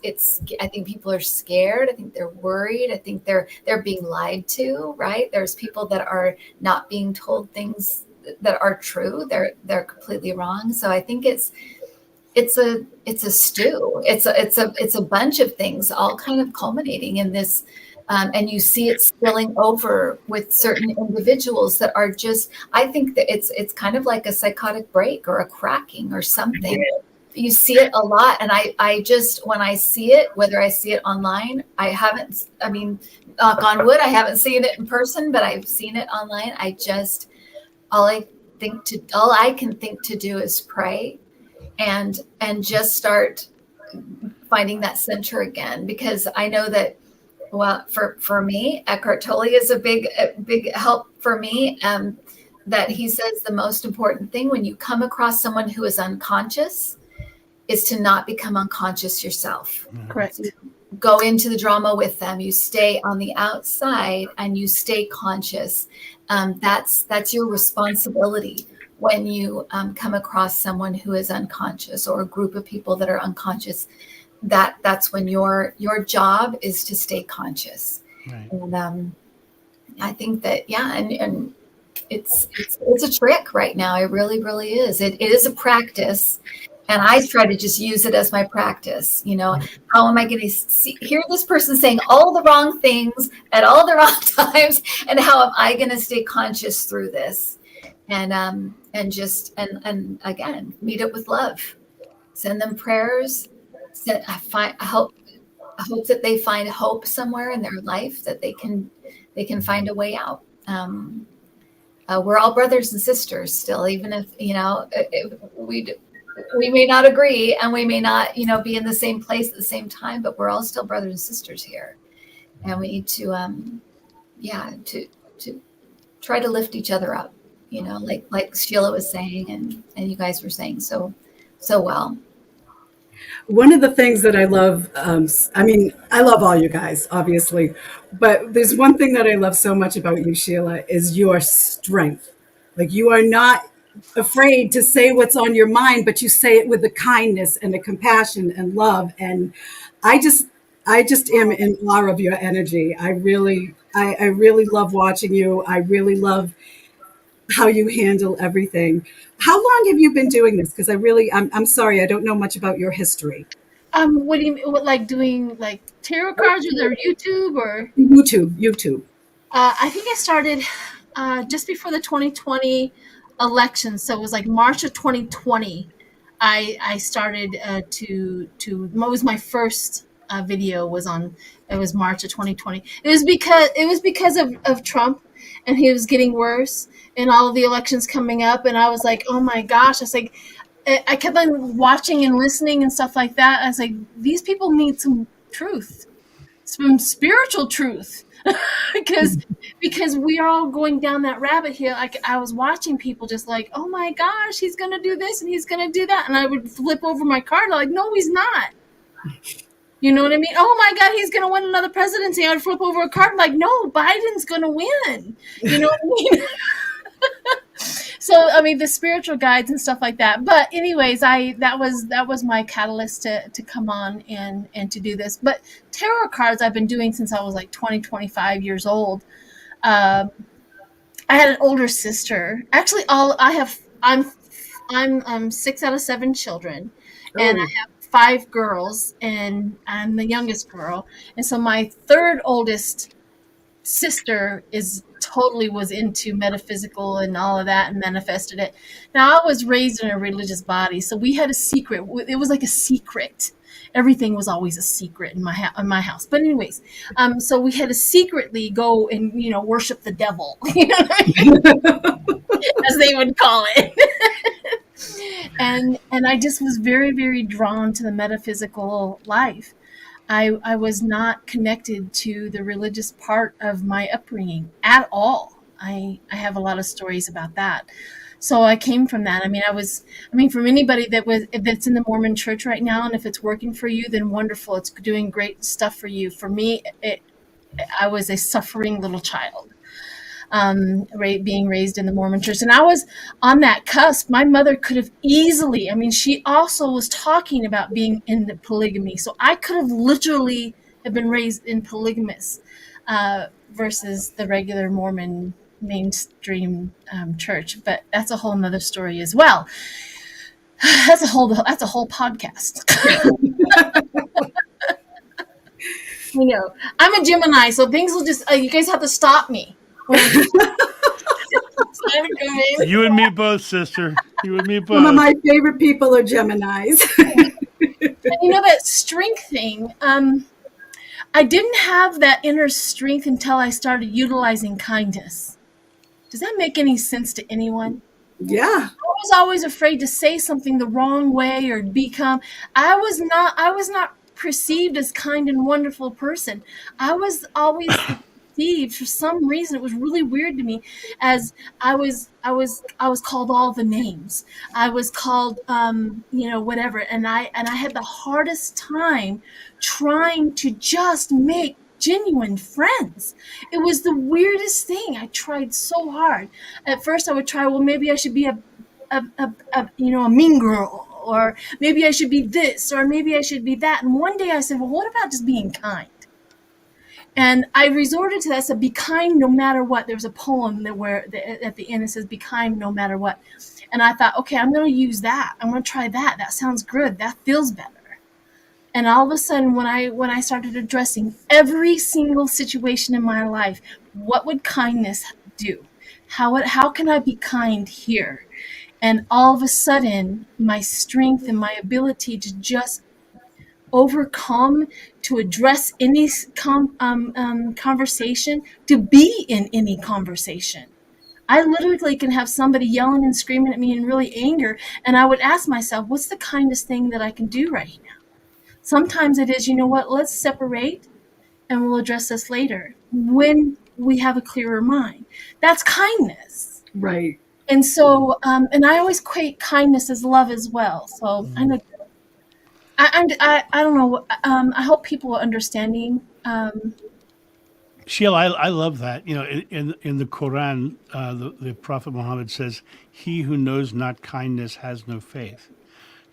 I think people are scared. I think they're worried. I think they're being lied to, right? There's people that are not being told things that are true. They're completely wrong. So I think it's a stew. It's a bunch of things all kind of culminating in this. And you see it spilling over with certain individuals that are just, I think that it's kind of like a psychotic break or a cracking or something. You see it a lot. And I just, when I see it, whether I see it online, knock on wood, I haven't seen it in person, but I've seen it online. All I can think to do is pray and just start finding that center again, because I know that, well, for me, Eckhart Tolle is a big help for me. That he says the most important thing when you come across someone who is unconscious is to not become unconscious yourself. Correct. So you go into the drama with them. You stay on the outside and you stay conscious. That's your responsibility when you come across someone who is unconscious or a group of people that are unconscious. That's when your job is to stay conscious. Right. And I think that, and it's a trick right now. It really, really is. It is a practice. And I try to just use it as my practice. How am I going to hear this person saying all the wrong things at all the wrong times? And how am I going to stay conscious through this? And again, meet it with love. Send them prayers. I hope that they find hope somewhere in their life, that they can find a way out. We're all brothers and sisters still, even if we may not agree and we may not be in the same place at the same time, but we're all still brothers and sisters here, and we need to to try to lift each other up, like Sheila was saying and you guys were saying so well. One of the things that I love, I love all you guys, obviously, but there's one thing that I love so much about you, Sheila, is your strength. Like, you are not afraid to say what's on your mind, but you say it with the kindness and the compassion and love. And I just am in awe of your energy. I really love watching you. I really love how you handle everything. How long have you been doing this? Because I'm sorry, I don't know much about your history. What do you mean? Like doing like tarot cards or their YouTube or YouTube. I think I started just before the 2020 election, so it was like March of 2020. I started to what was my first video was March of 2020. It was because of Trump, and he was getting worse, and all of the elections coming up, and I was like, oh my gosh! I was like, I kept on watching and listening and stuff like that. I was like, these people need some truth, some spiritual truth, because we are all going down that rabbit hole. Like, I was watching people just like, oh my gosh, he's gonna do this and he's gonna do that, and I would flip over my card like, no, he's not. You know what I mean? Oh my God, he's gonna win another presidency. I'd flip over a card like, no, Biden's gonna win. You know what I mean? So I mean, the spiritual guides and stuff like that. But anyways, that was my catalyst to come on and to do this. But tarot cards I've been doing since I was like 25 years old. I had an older sister. Actually, I'm 6 out of 7 children, and I have 5 girls, and I'm the youngest girl. And so my third oldest sister was into metaphysical and all of that and manifested it. Now, I was raised in a religious body, so we had a secret. It was like a secret Everything was always a secret in my house. But anyways, so we had to secretly go and worship the devil, as they would call it. and I just was very, very drawn to the metaphysical life. I was not connected to the religious part of my upbringing at all. I have a lot of stories about that. So I came from that. From anybody that's in the Mormon church right now, and if it's working for you, then wonderful. It's doing great stuff for you. For me, I was a suffering little child. Being raised in the Mormon church. And I was on that cusp. My mother could have easily, she also was talking about being in the polygamy. So I could have literally have been raised in polygamous versus the regular Mormon mainstream church. But that's a whole nother story as well. That's a whole podcast. I'm a Gemini, so things will just, you guys have to stop me. You and me both, sister. You and me both. Some of my favorite people are Geminis. And that strength thing, I didn't have that inner strength until I started utilizing kindness. Does that make any sense to anyone? Yeah. I was always afraid to say something the wrong way or become. I was not perceived as kind and wonderful person. I was always perceived, for some reason, it was really weird to me, as I was called all the names. I was called whatever, and I had the hardest time trying to just make genuine friends. It was the weirdest thing. I tried so hard. At first I would try, well, maybe I should be a mean girl, or maybe I should be this, or maybe I should be that. And one day I said, well, what about just being kind? And I resorted to that. I said, be kind no matter what. There was a poem at the end it says, be kind no matter what. And I thought, okay, I'm going to use that. I'm going to try that. That sounds good. That feels better. And all of a sudden, when I started addressing every single situation in my life, what would kindness do? How can I be kind here? And all of a sudden, my strength and my ability to just overcome, to address any conversation, to be in any conversation. I literally can have somebody yelling and screaming at me in really anger, and I would ask myself, what's the kindest thing that I can do right now? Sometimes it is, let's separate and we'll address this later when we have a clearer mind. That's kindness. Right. And so, and I always equate kindness as love as well. So I know, I don't know. I hope people are understanding. Sheila, I love that. In the Quran, the Prophet Muhammad says, "He who knows not kindness has no faith,"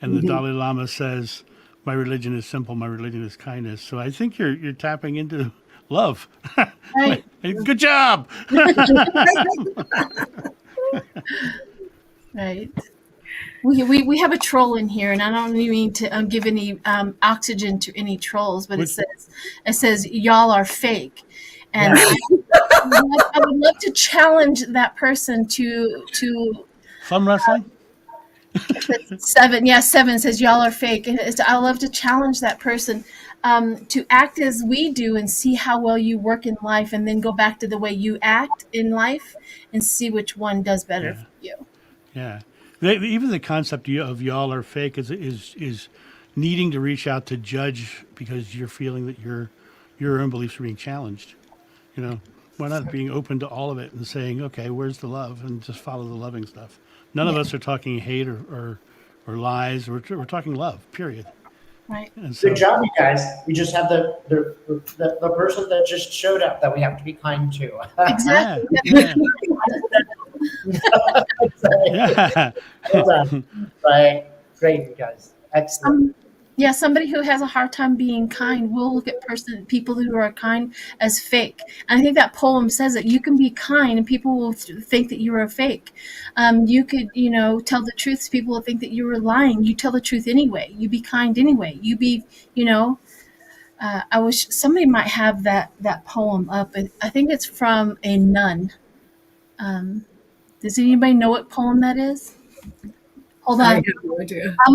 and the Dalai Lama says, "My religion is simple. My religion is kindness." So I think you're tapping into love. Right. Good job. Right. We have a troll in here, and I don't mean to give any oxygen to any trolls, but it says y'all are fake, and I would love to challenge that person to Thumb wrestling. 7 says y'all are fake, and I love to challenge that person to act as we do and see how well you work in life, and then go back to the way you act in life and see which one does better for you. Yeah. Even the concept of y'all are fake is needing to reach out to judge because you're feeling that your own beliefs are being challenged. Why not being open to all of it and saying, okay, where's the love, and just follow the loving stuff. None of us are talking hate or lies. We're talking love, period. Right. And so, Good job, you guys. We just have the person that just showed up that we have to be kind to. Exactly. Yeah. Yeah. Well done. Right. Great, you guys. Excellent. Somebody who has a hard time being kind will look at people who are kind as fake. And I think that poem says that you can be kind and people will think that you're a fake. You could, tell the truth. People will think that you were lying. You tell the truth anyway. You be kind anyway. You be, I wish somebody might have that poem up. I think it's from a nun. Does anybody know what poem that is? Hold I on. have no idea. I'm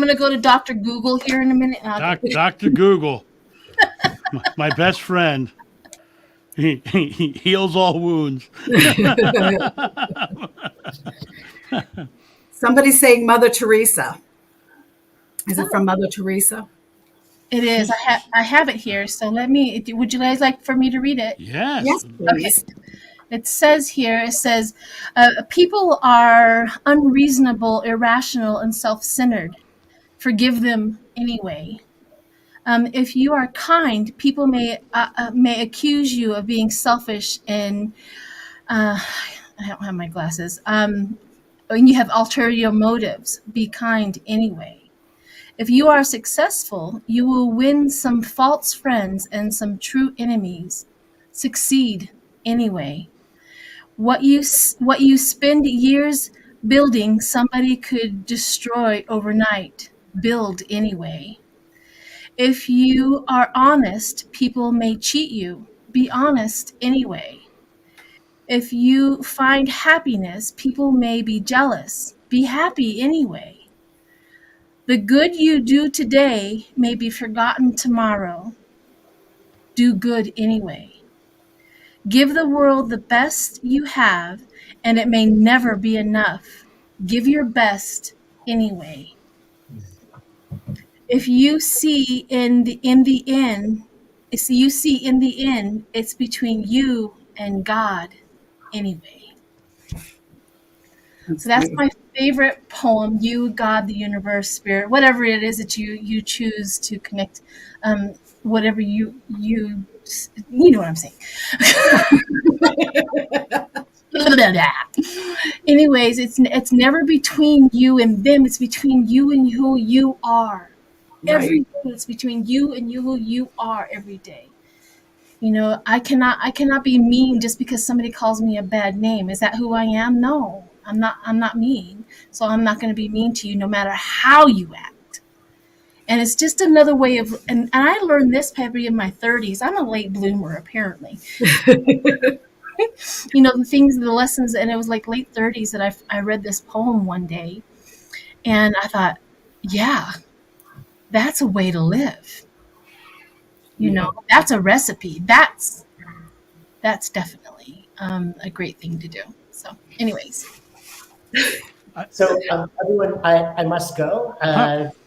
gonna go to Dr. Google here in a minute. And Dr. Google, my best friend. He heals all wounds. Somebody's saying Mother Teresa. Is it from Mother Teresa? It is. I have it here. So let me. Would you guys like for me to read it? Yes. Yes, please. It says here. It says, people are unreasonable, irrational, and self-centered. Forgive them anyway. If you are kind, people may accuse you of being selfish and I don't have my glasses. When you have ulterior motives, be kind anyway. If you are successful, you will win some false friends and some true enemies. Succeed anyway. What you spend years building, somebody could destroy overnight. Build anyway. If you are honest, people may cheat you. Be honest anyway. If you find happiness, people may be jealous. Be happy anyway. The good you do today may be forgotten tomorrow. Do good anyway. Give the world the best you have, and it may never be enough. Give your best anyway. If you see in the end, it's between you and God anyway. So that's my favorite poem. You, God, the universe, spirit, whatever it is that you choose to connect, whatever you know what I'm saying. Anyways, it's never between you and them. It's between you and who you are. Every day, it's between you and who you are every day. You know, I cannot be mean just because somebody calls me a bad name. Is that who I am? No, I'm not mean. So I'm not going to be mean to you no matter how you act. And it's just another way of, and I learned this probably in my 30s. I'm a late bloomer, apparently. You know, the lessons, and it was like late 30s that I read this poem one day. And I thought, yeah, that's a way to live. You know, that's a recipe. That's definitely a great thing to do. So anyways. So everyone, I must go.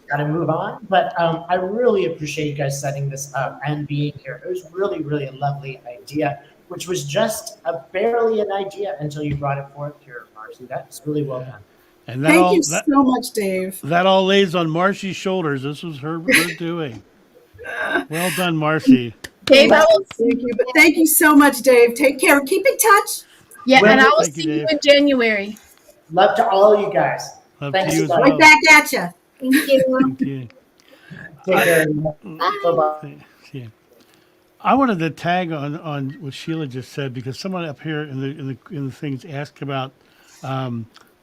Got to move on. But I really appreciate you guys setting this up and being here. It was really, really a lovely idea, which was just barely an idea until you brought it forth here, Marcy. That's really well done. And Thank you so much, Dave. That all lays on Marcy's shoulders. This was her doing. Well done, Marcy. Dave, Thank you so much, Dave. Take care. Keep in touch. Yeah, Well, and I will thank you, see you Dave. in January. Love to all you guys. Love Thanks to you as so much. well. Right back at you. Thank you. Thank you. Take care. Bye-bye. Yeah. I wanted to tag on what Sheila just said, because someone up here in the things asked about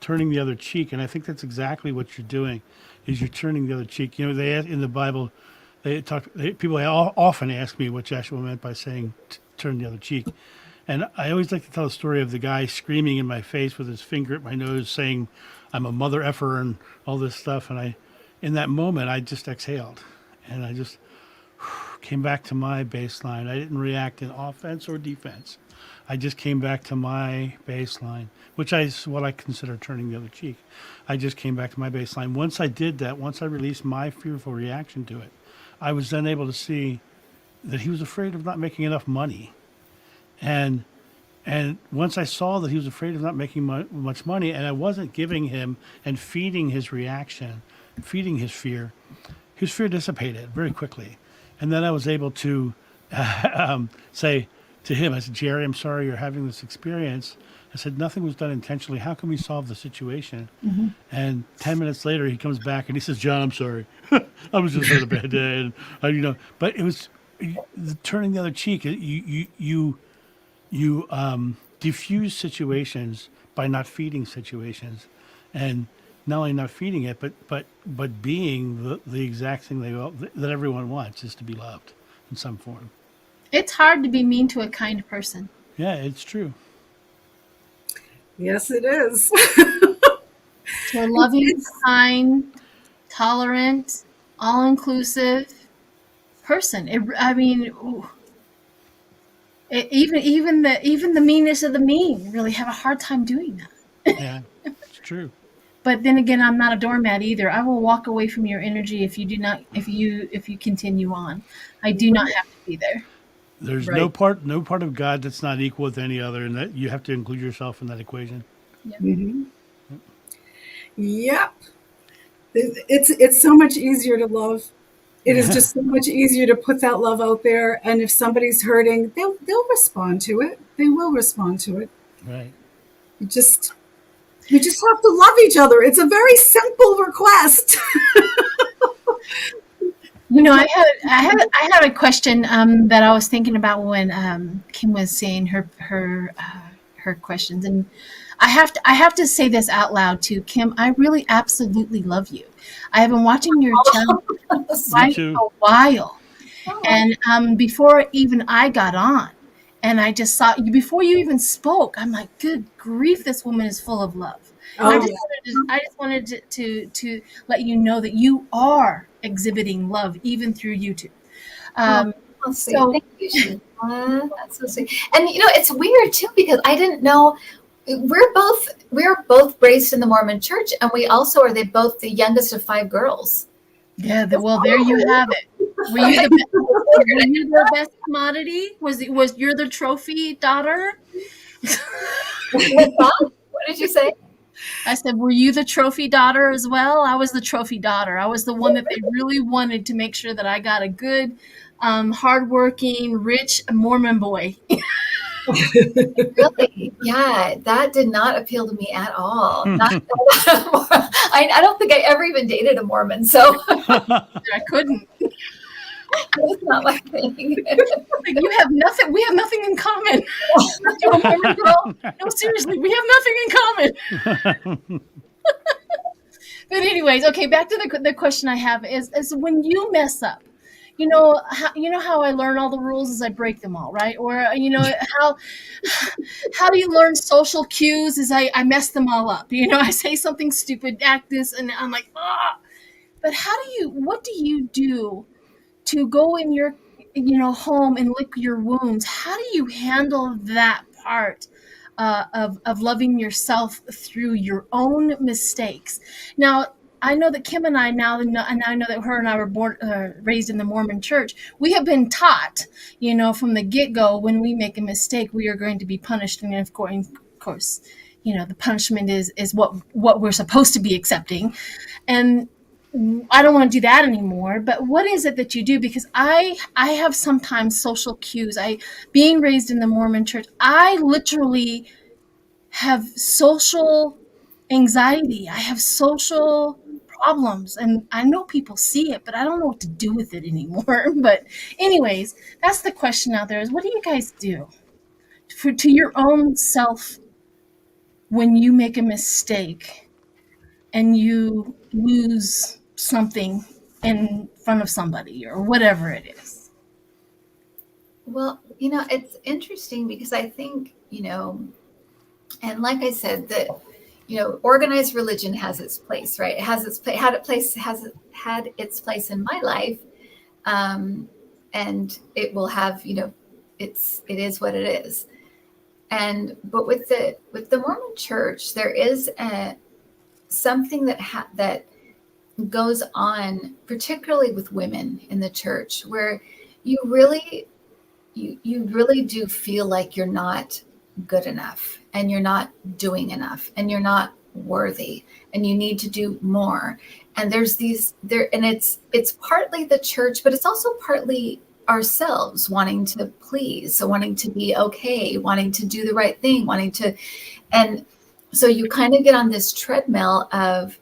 turning the other cheek, and I think that's exactly what you're doing. Is you're turning the other cheek. You know, they in the Bible, people often ask me what Joshua meant by saying turn the other cheek, and I always like to tell a story of the guy screaming in my face with his finger at my nose, saying I'm a mother effer and all this stuff, and in that moment I just exhaled, and I just came back to my baseline. I didn't react in offense or defense. I just came back to my baseline, which is what I consider turning the other cheek. I just came back to my baseline. Once I did that, once I released my fearful reaction to it, I was then able to see that he was afraid of not making enough money. And once I saw that he was afraid of not making much money, and I wasn't giving him and feeding his reaction, feeding his fear dissipated very quickly. And then I was able to say to him, I said, Jerry, I'm sorry you're having this experience. I said, nothing was done intentionally. How can we solve the situation? Mm-hmm. And 10 minutes later, he comes back and he says, John, I'm sorry. I was just having a bad day. And, but it was turning the other cheek. You diffuse situations by not feeding situations. And not only not feeding it, but being the exact thing that everyone wants, is to be loved in some form. It's hard to be mean to a kind person. Yeah, it's true. Yes, it is. to a loving, kind, tolerant, all-inclusive person. Even the meanest of the mean really have a hard time doing that. Yeah, it's true. But then again, I'm not a doormat either. I will walk away from your energy if you continue on. I do not have to be there. There's Right. no part of God that's not equal with any other, and that you have to include yourself in that equation. Mhm. Yep. It's so much easier to love. It is just so much easier to put that love out there. And if somebody's hurting, they'll respond to it. They will respond to it. Right. You just have to love each other. It's a very simple request. I had a question that I was thinking about when Kim was saying her questions, and I have to say this out loud too, Kim. I really absolutely love you. I have been watching your channel Me too. a while, and before even I got on, and I just saw you before you even spoke. I'm like, good grief, this woman is full of love. Oh, I just wanted to let you know that you are exhibiting love even through YouTube. Sweet. Thank you, Sheila. That's so sweet. And it's weird too because I didn't know we're both raised in the Mormon Church, and we also are both the youngest of 5 girls. Yeah, well, there you have it. Were you the best commodity? Was you're the trophy daughter? What did you say? I said, were you the trophy daughter as well? I was the trophy daughter. I was the one that they really wanted to make sure that I got a good, hardworking, rich Mormon boy. Really? Yeah, that did not appeal to me at all. I don't think I ever even dated a Mormon, so I couldn't. that's not my thing. Like, you have nothing. We have nothing in common. You're a Mormon girl. No, seriously, we have nothing in common. But anyways, okay, back to the question I have is when you mess up, how I learn all the rules is I break them all, right? Or how do you learn social cues is I mess them all up. I say something stupid, act this, and I'm like, ah. But what do you do to go in your home and lick your wounds? How do you handle that part of loving yourself through your own mistakes? Now, I know that Kim and I and I know that her and I were raised in the Mormon Church. We have been taught, from the get-go, when we make a mistake, we are going to be punished, and of course, the punishment is what we're supposed to be accepting, and I don't want to do that anymore. But what is it that you do? Because I have sometimes social cues. Being raised in the Mormon Church, I literally have social anxiety. I have social problems, and I know people see it, but I don't know what to do with it anymore. But anyways, that's the question out there is, what do you guys do to your own self when you make a mistake and you lose something in front of somebody or whatever it is? Well, it's interesting because I think, and like I said, that organized religion has its place, right? It has had its place in my life, and it will have, it is what it is. But with the Mormon Church, there is something that goes on, particularly with women in the church, where you really do feel like you're not good enough, and you're not doing enough, and you're not worthy, and you need to do more. And there's and it's partly the church, but it's also partly ourselves wanting to please, so wanting to be okay, wanting to do the right thing, and so you kind of get on this treadmill of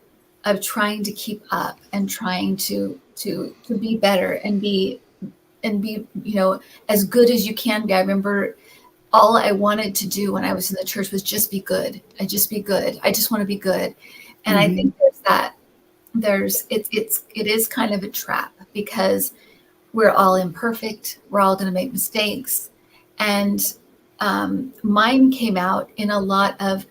trying to keep up and trying to be better and be as good as you can be. I remember all I wanted to do when I was in the church was just be good. I just want to be good. And I think it is kind of a trap because we're all imperfect. We're all going to make mistakes. And mine came out in a lot of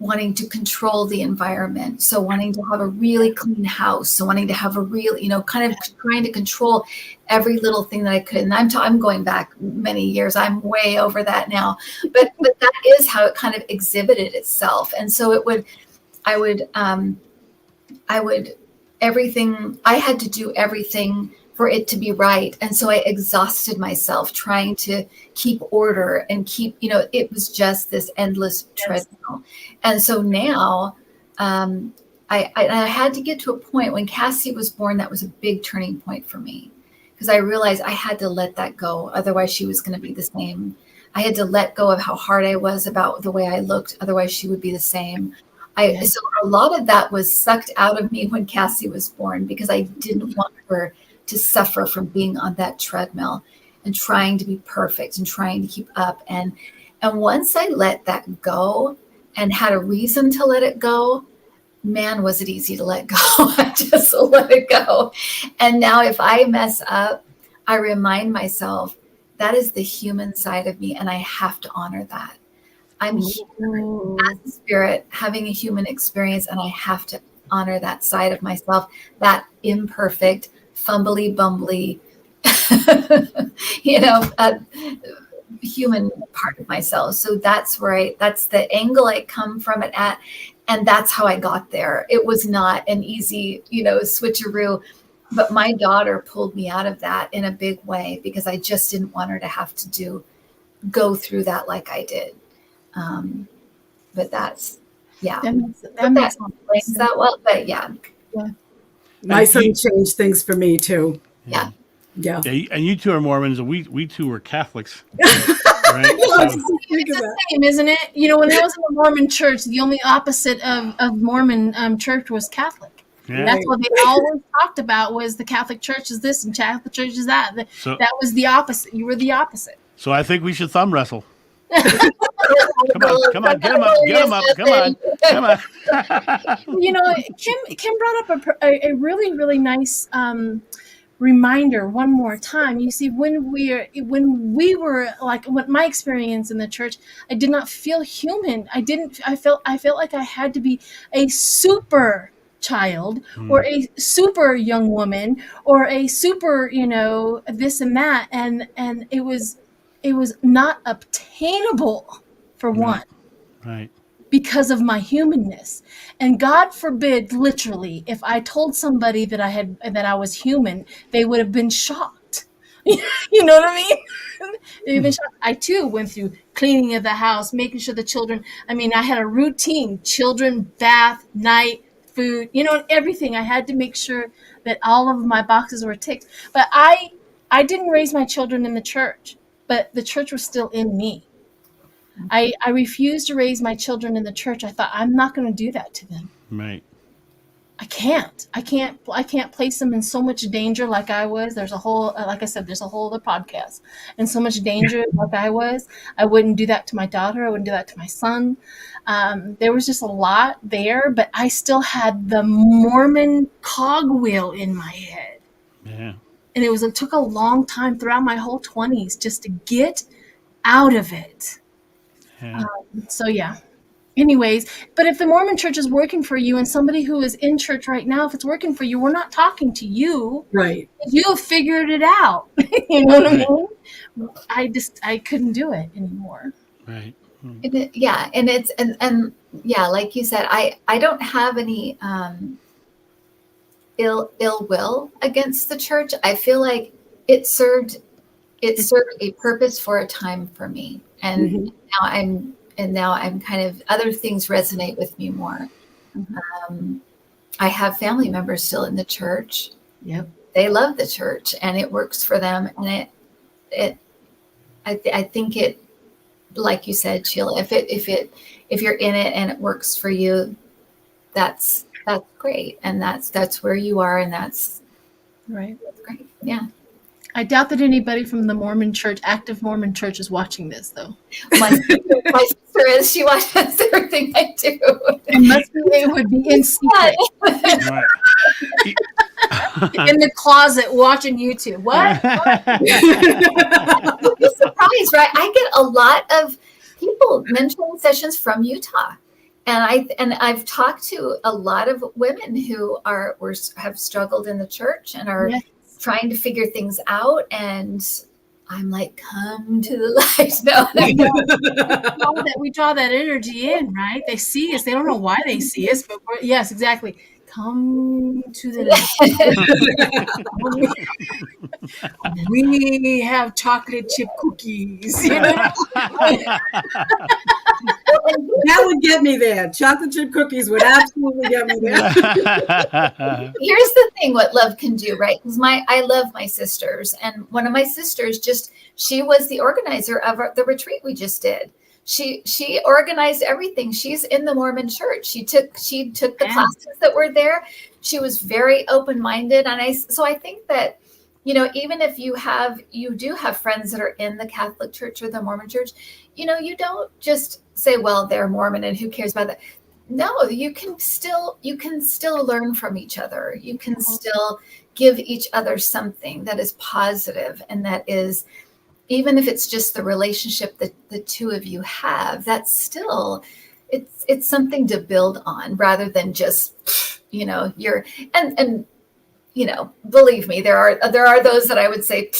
wanting to control the environment. So wanting to have a really clean house. So wanting to have a real, kind of trying to control every little thing that I could. And I'm going back many years. I'm way over that now. But that is how it kind of exhibited itself. And so I had to do everything for it to be right. And so I exhausted myself trying to keep order and keep, it was just this endless treadmill. And so now I had to get to a point when Cassie was born, that was a big turning point for me, because I realized I had to let that go. Otherwise she was going to be the same. I had to let go of how hard I was about the way I looked. Otherwise she would be the same. So a lot of that was sucked out of me when Cassie was born, because I didn't want her to suffer from being on that treadmill and trying to be perfect and trying to keep up. And once I let that go and had a reason to let it go, man, was it easy to let go. I just let it go. And now if I mess up, I remind myself that is the human side of me, and I have to honor that. I'm human as a spirit having a human experience, and I have to honor that side of myself, that imperfect, fumbly bumbly, human part of myself. So that's that's the angle I come from it at. And that's how I got there. It was not an easy, switcheroo, but my daughter pulled me out of that in a big way, because I just didn't want her to have to go through that like I did. But that's, that makes sense. That well, but yeah. My son changed things for me too. Yeah. And you two are Mormons, and we two were Catholics. Right? It's the same, isn't it? When I was in the Mormon church, the only opposite of Mormon church was Catholic. Yeah. That's what they always talked about, was the Catholic Church is this and Catholic Church is that. That was the opposite. You were the opposit. So I think we should thumb wrestle. Come on, get him up. Come on. Kim brought up a really, really nice reminder one more time. You see, when we were like, what my experience in the church, I did not feel human. I felt like I had to be a super child or a super young woman or a super, this and that. And it was not obtainable for one. Right. Because of my humanness. And God forbid, literally, if I told somebody that I was human, they would have been shocked. You know what I mean? They've been shocked. I too went through cleaning of the house, making sure the children, I had a routine, children, bath, night, food, everything. I had to make sure that all of my boxes were ticked. But I didn't raise my children in the church, but the church was still in me. I refused to raise my children in the church. I thought, I'm not going to do that to them. Right. I can't place them in so much danger like I was. There's a whole, like I said, there's a whole other podcast, and so much danger like I was. I wouldn't do that to my daughter. I wouldn't do that to my son. There was just a lot there, but I still had the Mormon cogwheel in my head. Yeah. And it took a long time throughout my whole 20s just to get out of it. Yeah. Anyways, but if the Mormon church is working for you and somebody who is in church right now, if it's working for you, we're not talking to you. Right. You have figured it out. You know what I mean? I couldn't do it anymore. Right. And like you said, I don't have any ill will against the church. I feel like it served a purpose for a time for me. And now I'm kind of, other things resonate with me more. I have family members still in the church. Yep. They love the church and it works for them. And I think it, like you said, Sheila, if you're in it and it works for you, that's great. And that's where you are. And that's right. That's great. Yeah. I doubt that anybody from the Mormon church, active Mormon church, is watching this, though. My sister is. She watches everything I do. It would be in secret. Right. In the closet watching YouTube. What? You'd be surprised, right? I get a lot of people mentoring sessions from Utah. I've talked to a lot of women who have struggled in the church and are Yes. trying to figure things out, and I'm like, come to the light. No. We draw that energy in, right? They see us. They don't know why they see us, but yes, exactly. Come to the light. We have chocolate chip cookies. You know? That would get me there. Chocolate chip cookies would absolutely get me there. Here's the thing, what love can do, right? Because I love my sisters, and one of my sisters she was the organizer of the retreat we just did. She organized everything. She's in the Mormon church. She took the classes that were there. She was very open-minded, and so I think that, you know, even if you do have friends that are in the Catholic Church or the Mormon Church, you know, you don't just say, well, they're Mormon and who cares about that. No, you can still learn from each other. You can still give each other something that is positive, and that is, even if it's just the relationship that the two of you have, that's still, it's something to build on, rather than just, you know, and you know, believe me, there are those that I would say,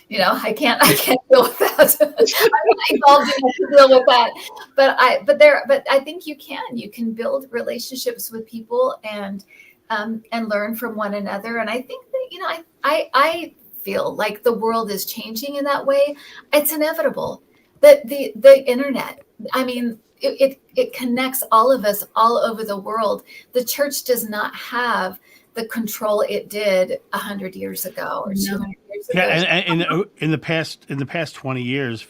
you know, I can't deal with that. I'm not involved enough to deal with that. But I think you can build relationships with people and learn from one another. And I think that, you know, I feel like the world is changing in that way. It's inevitable that the internet, I mean, it connects all of us all over the world. The church does not have the control it did 100 years ago or 200 years ago. Yeah, and in the past 20 years,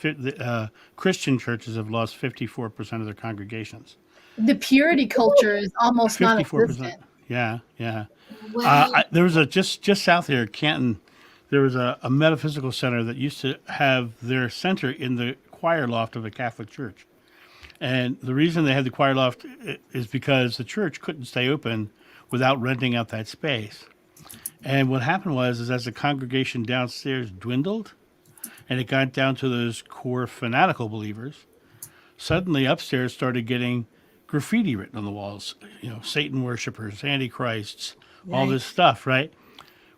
Christian churches have lost 54% of their congregations. The purity culture is almost 54%. non-existent. Yeah, yeah. Wow. There was just south here, Canton. There was a metaphysical center that used to have their center in the choir loft of a Catholic church. And the reason they had the choir loft is because the church couldn't stay open without renting out that space. And what happened was as the congregation downstairs dwindled and it got down to those core fanatical believers, suddenly upstairs started getting graffiti written on the walls, you know, Satan worshipers, antichrists, all this stuff, right?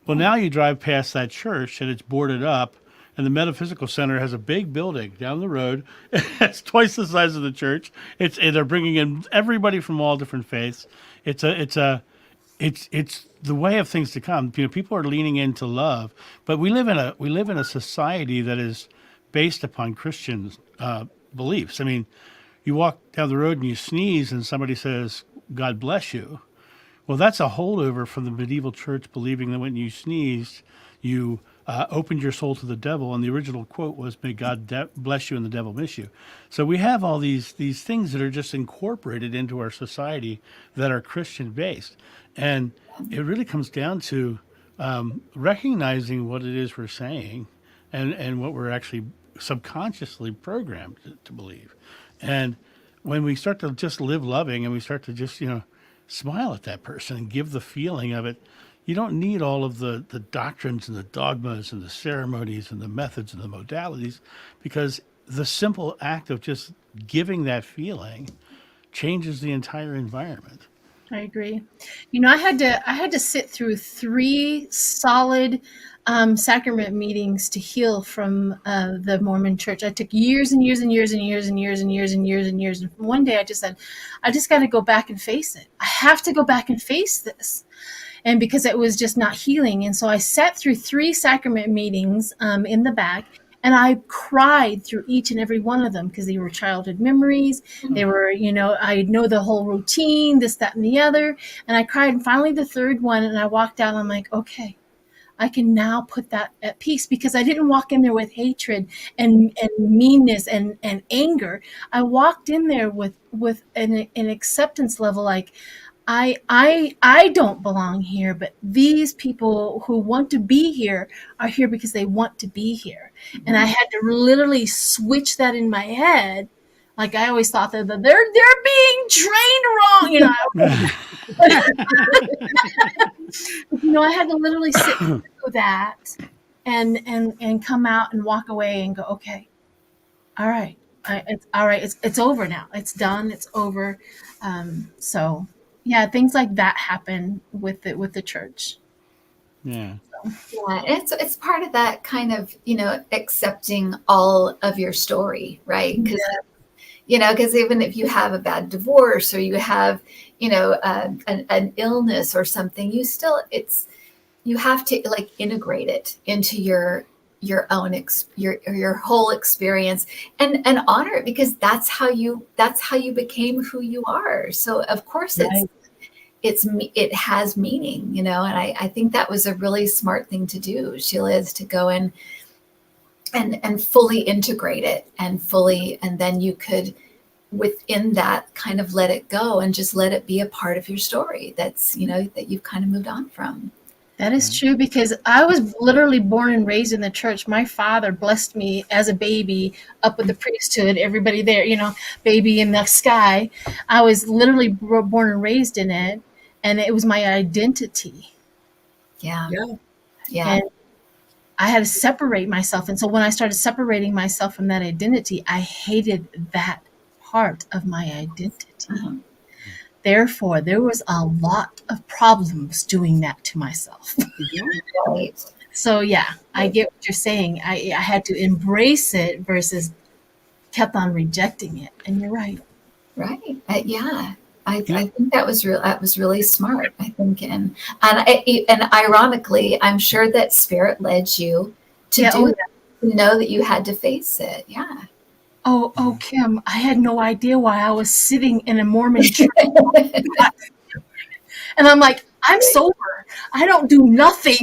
Well, now you drive past that church and it's boarded up, and the metaphysical center has a big building down the road. It's twice the size of the church. They're bringing in everybody from all different faiths. It's the way of things to come. You know, people are leaning into love, but we live in a society that is based upon Christian beliefs. I mean, you walk down the road and you sneeze, and somebody says, "God bless you." Well, that's a holdover from the medieval church believing that when you sneezed, you opened your soul to the devil, and the original quote was, "May God bless you and the devil miss you." So we have all these things that are just incorporated into our society that are Christian based, and it really comes down to recognizing what it is we're saying, and what we're actually subconsciously programmed to believe. And when we start to just live loving, and we start to just, you know, smile at that person and give the feeling of it, you don't need all of the doctrines and the dogmas and the ceremonies and the methods and the modalities, because the simple act of just giving that feeling changes the entire environment. I agree. You know, I had to sit through 3 solid sacrament meetings to heal from the Mormon church. I took years and years and years and years and years and years and years and years. And one day I just said, I just got to go back and face it. I have to go back and face this. And because it was just not healing. And so I sat through 3 sacrament meetings in the back, and I cried through each and every one of them, because they were childhood memories. They were, you know, I know the whole routine, this, that, and the other. And I cried. And finally the 3rd one, and I walked out, and I'm like, okay, I can now put that at peace, because I didn't walk in there with hatred and meanness and anger. I walked in there with an acceptance level, like, I don't belong here, but these people who want to be here are here because they want to be here. And I had to literally switch that in my head. Like, I always thought that they're being trained wrong, you know. You know, I had to literally sit through that and come out and walk away and go, okay, all right, It's all right. It's over now. It's done. It's over. So yeah, things like that happen with the church. Yeah. Yeah, it's part of that kind of, accepting all of your story, right? Because because even if you have a bad divorce or you have, an illness or something, you have to like integrate it into your own your whole experience and honor it, because that's how you became who you are. So of course Right. it has meaning, and I think that was a really smart thing to do, Sheila, is to go in and fully integrate it and then you could within that kind of let it go and just let it be a part of your story that's that you've kind of moved on from. That is true, because I was literally born and raised in the church. My father blessed me as a baby up with the priesthood, everybody there, baby in the sky. I was literally born and raised in it, and it was my identity. Yeah. And I had to separate myself. And so when I started separating myself from that identity, I hated that part of my identity. Therefore, there was a lot of problems doing that to myself. Right. So yeah, I get what you're saying. I had to embrace it versus kept on rejecting it. And you're right. Right. Yeah. I think that was really smart. I think, and ironically, I'm sure that spirit led you to to know that you had to face it. Yeah. Oh, Kim, I had no idea why I was sitting in a Mormon church. And I'm like, I'm sober. I don't do nothing.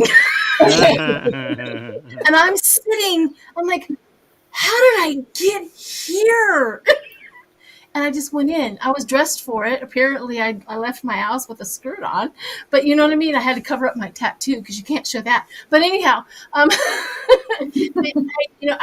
And I'm sitting, I'm like, how did I get here? And I just went in. I was dressed for it. Apparently, I left my house with a skirt on. But you know what I mean? I had to cover up my tattoo because you can't show that. But anyhow, I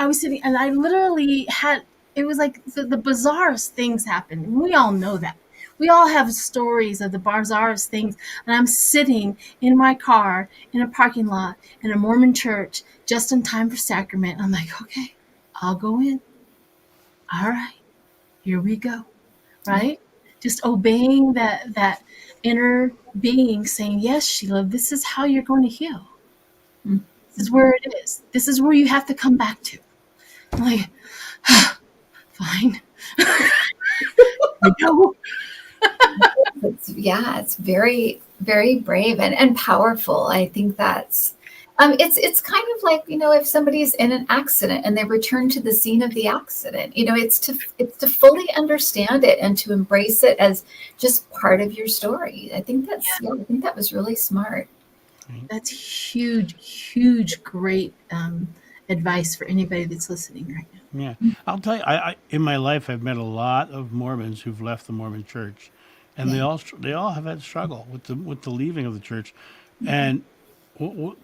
was sitting, and I literally had, it was like the bizarrest things happened. We all know that. We all have stories of the bizarrest things. And I'm sitting in my car in a parking lot in a Mormon church just in time for sacrament. I'm like, okay, I'll go in. All right, here we go. Right? Just obeying that inner being saying, yes, Sheila, this is how you're going to heal. This is where it is. This is where you have to come back to. I'm like, fine. No. It's very, very brave and powerful. I think that's it's kind of like, if somebody's in an accident and they return to the scene of the accident, it's to fully understand it and to embrace it as just part of your story. I think I think that was really smart. That's huge, great advice for anybody that's listening right now. Yeah, I'll tell you. I in my life, I've met a lot of Mormons who've left the Mormon Church, and they all have had struggle with the leaving of the church, and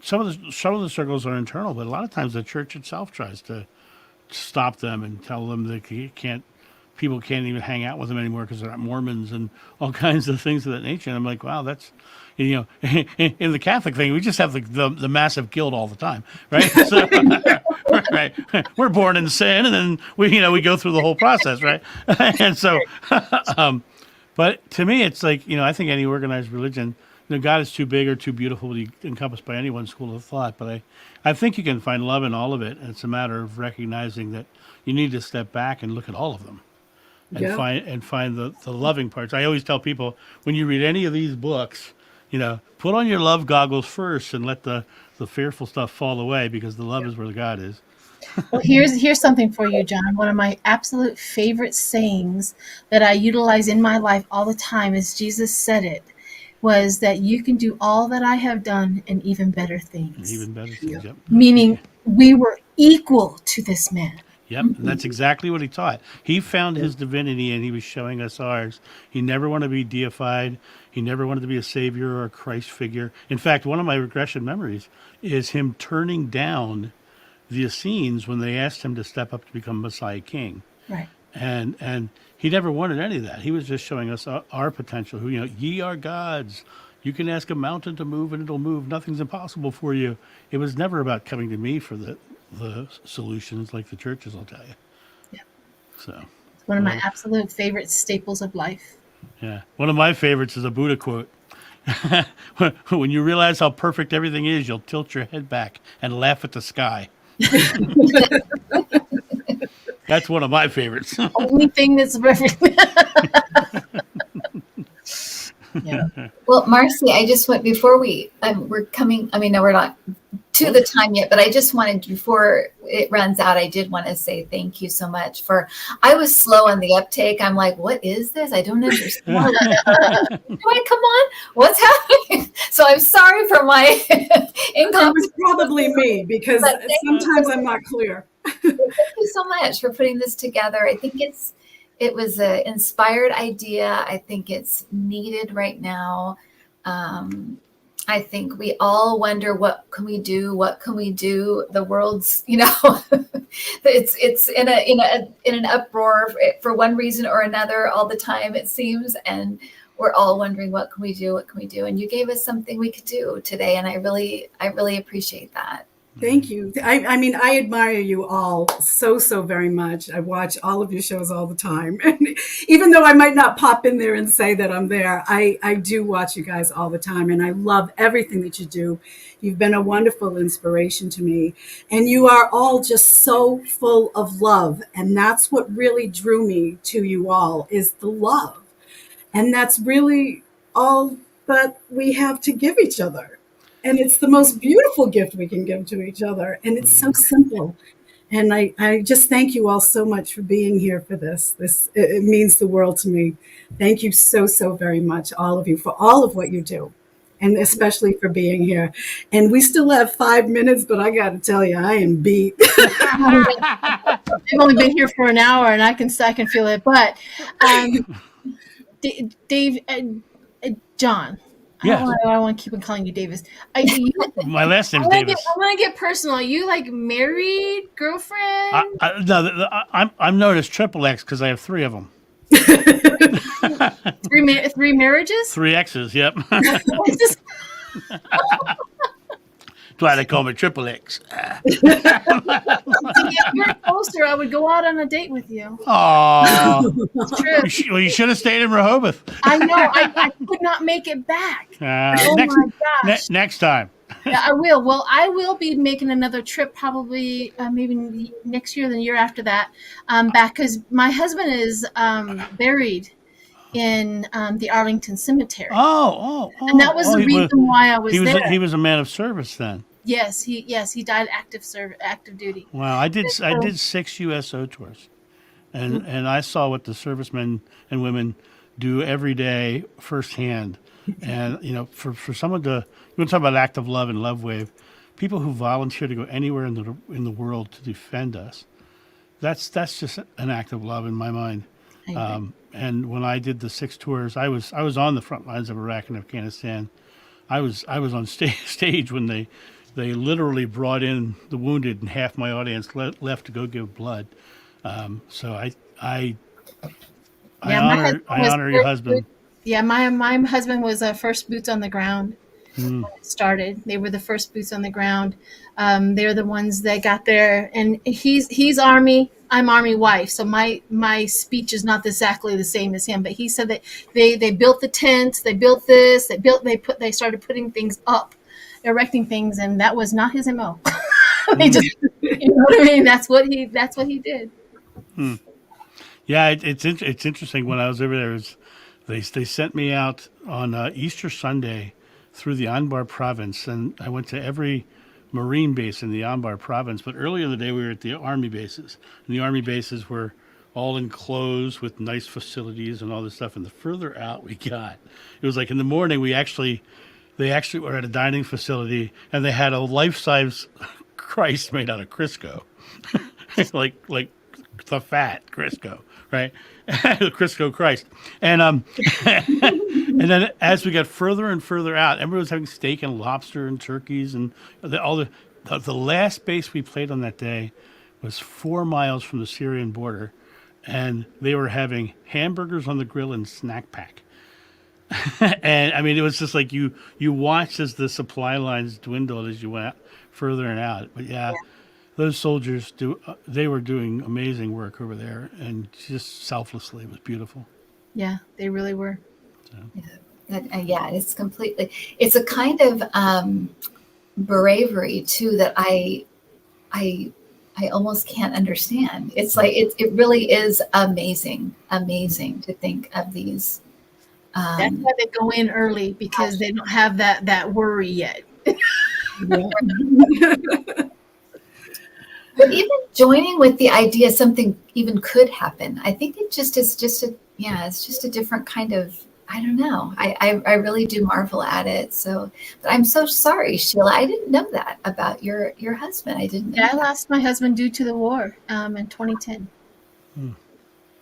some of the struggles are internal, but a lot of times the church itself tries to stop them and tell them that people can't even hang out with them anymore because they're not Mormons and all kinds of things of that nature. And I'm like, wow, that's, in the Catholic thing, we just have the massive guilt all the time, right? So, right, we're born in sin, and then we go through the whole process, right? And so, but to me, it's like, I think any organized religion, God is too big or too beautiful to be encompassed by anyone's school of thought. But I think you can find love in all of it. And it's a matter of recognizing that you need to step back and look at all of them and find the loving parts. I always tell people, when you read any of these books, put on your love goggles first and let the fearful stuff fall away, because the love is where the God is. Well, here's something for you, John. One of my absolute favorite sayings that I utilize in my life all the time is Jesus said it, was that you can do all that I have done and even better things. Even better things, yep. Meaning we were equal to this man. Yep, and that's exactly what he taught. He found his divinity, and he was showing us ours. He never wanted to be deified. He never wanted to be a savior or a Christ figure. In fact, one of my regression memories is him turning down the Essenes when they asked him to step up to become Messiah King. Right. And he never wanted any of that. He was just showing us our potential. Who, ye are gods. You can ask a mountain to move and it'll move. Nothing's impossible for you. It was never about coming to me for the solutions like the churches, I'll tell you. Yeah. So It's one of my absolute favorite staples of life. yeah, one of my favorites is a Buddha quote. When you realize how perfect everything is, you'll tilt your head back and laugh at the sky. That's one of my favorites. Only thing that's perfect. Yeah. Well, Marcy, I just went before we're coming. I mean, no, we're not to the time yet, but I just wanted, before it runs out, I did want to say thank you so much I was slow on the uptake. I'm like, what is this? I don't understand. Come on, what's happening? So I'm sorry for my It was probably me, because sometimes I'm not clear. Thank you so much for putting this together. I think it was an inspired idea. I think it's needed right now. I think we all wonder, what can we do? What can we do? The world's, it's in an uproar for one reason or another all the time, it seems, and we're all wondering, what can we do? What can we do? And you gave us something we could do today, and I really appreciate that. Thank you. I mean, I admire you all so very much. I watch all of your shows all the time. And even though I might not pop in there and say that I'm there, I do watch you guys all the time. And I love everything that you do. You've been a wonderful inspiration to me. And you are all just so full of love. And that's what really drew me to you all, is the love. And that's really all that we have to give each other. And it's the most beautiful gift we can give to each other. And it's so simple. And I just thank you all so much for being here for this. It means the world to me. Thank you so very much, all of you, for all of what you do. And especially for being here. And we still have 5 minutes, but I got to tell you, I am beat. I've only been here for an hour, and I can feel it. But Dave, John. Yes. I want to keep on calling you Davis. My last name's Davis. I want to get personal. Are you like married, girlfriend? No, I'm known as Triple X because I have 3 of them. Three marriages? 3 X's, yep. That's why they call me Triple X. To get more closer, I would go out on a date with you. Aww. It's true. You should have stayed in Rehoboth. I know. I could not make it back. Oh my gosh. Next time. Yeah, I will. Well, I will be making another trip probably maybe next year, the year after that, back, because my husband is buried in the Arlington Cemetery. Oh. And that was the reason why I was there. He was a man of service then. Yes, he died active duty. Wow, I did 6 USO tours, and I saw what the servicemen and women do every day firsthand. And for someone to, you want to talk about act of love and love wave, people who volunteer to go anywhere in the world to defend us, that's just an act of love in my mind. And when I did the 6 tours, I was on the front lines of Iraq and Afghanistan. I was on stage when they literally brought in the wounded, and half my audience left to go give blood. So I honor your husband. Yeah, my husband was first boots on the ground when it started. They were the first boots on the ground. They're the ones that got there, and he's Army. I'm Army wife, so my speech is not exactly the same as him. But he said that they built the tents, they built this, they started putting things up, erecting things, and that was not his MO. They just, you know what I mean? That's what he did. Yeah, it's interesting. When I was over there, they sent me out on Easter Sunday through the Anbar province, and I went to every Marine base in the Anbar province. But earlier in the day, we were at the Army bases, and the Army bases were all enclosed with nice facilities and all this stuff. And the further out we got, it was like in the morning, they actually were at a dining facility, and they had a life-size Christ made out of Crisco, like the fat Crisco, right? Crisco Christ. And and then as we got further and further out, everyone was having steak and lobster and turkeys, and the last base we played on that day was 4 miles from the Syrian border, and they were having hamburgers on the grill and snack pack. And I mean, it was just like you watched as the supply lines dwindled as you went further and out. But yeah. those soldiers they were doing amazing work over there, and just selflessly. It was beautiful. Yeah, they really were. Yeah, it's a kind of bravery too that I almost can't understand. It's like it really is amazing to think of these. That's why they go in early, because they don't have that worry yet. But even joining with the idea something even could happen, I think it just is it's just a different kind of, I don't know. I really do marvel at it. So, but I'm so sorry, Sheila. I didn't know that about your husband. I didn't know Yeah, I that. lost my husband due to the war in 2010.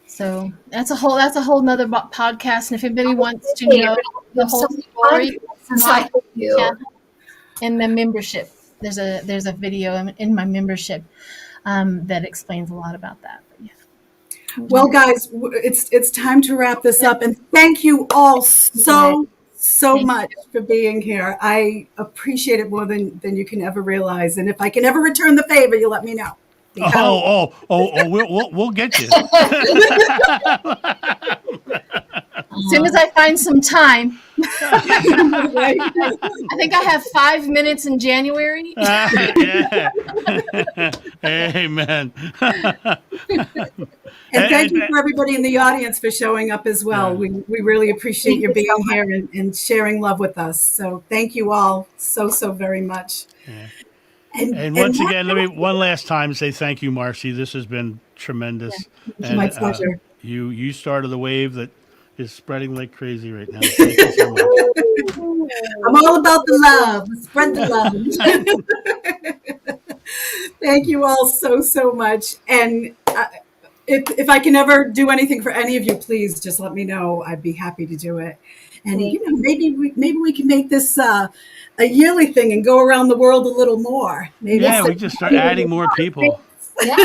So that's a whole nother podcast. And if anybody wants to know the whole story, in the membership, there's a video in my membership that explains a lot about that. But yeah. Well, guys, it's time to wrap this up, and thank you all so much for being here. I appreciate it more than you can ever realize. And if I can ever return the favor, you let me know. We'll get you. As soon as I find some time. I think I have 5 minutes in January. Yeah. Amen. And thank you for everybody in the audience for showing up as well. We really appreciate you being here and sharing love with us. So thank you all so very much. Yeah. And once again, let me one last time say thank you, Marcy. This has been tremendous. Yeah, and, my pleasure. You started the wave that is spreading like crazy right now. Thank you so much. I'm all about the love. Spread the love. Thank you all so much. And if I can ever do anything for any of you, please just let me know. I'd be happy to do it. And maybe we can make this a yearly thing and go around the world a little more. Maybe we just start adding more people. Yeah.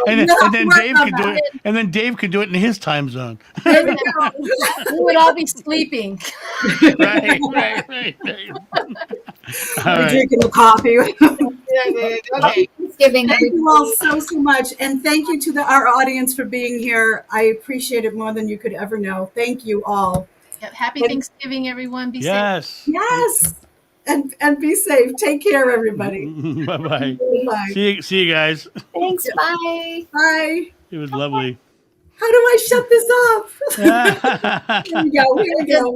and then Dave could do it. And then Dave could do it in his time zone. There we go. We would all be sleeping. Right. We're drinking the coffee. Okay. Thank you all so much. And thank you to our audience for being here. I appreciate it more than you could ever know. Thank you all. Yep. Happy Thanksgiving, everyone. Be safe. Yes. And be safe. Take care, everybody. Bye-bye. Bye. See you guys. Thanks. Bye. Bye. It was lovely. How do I shut this off? Here we go.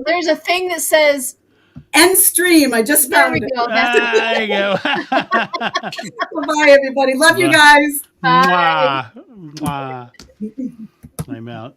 There's a thing that says end stream. I just found it. There you go. Bye, everybody. Love you guys. Bye. Mwah. I'm out.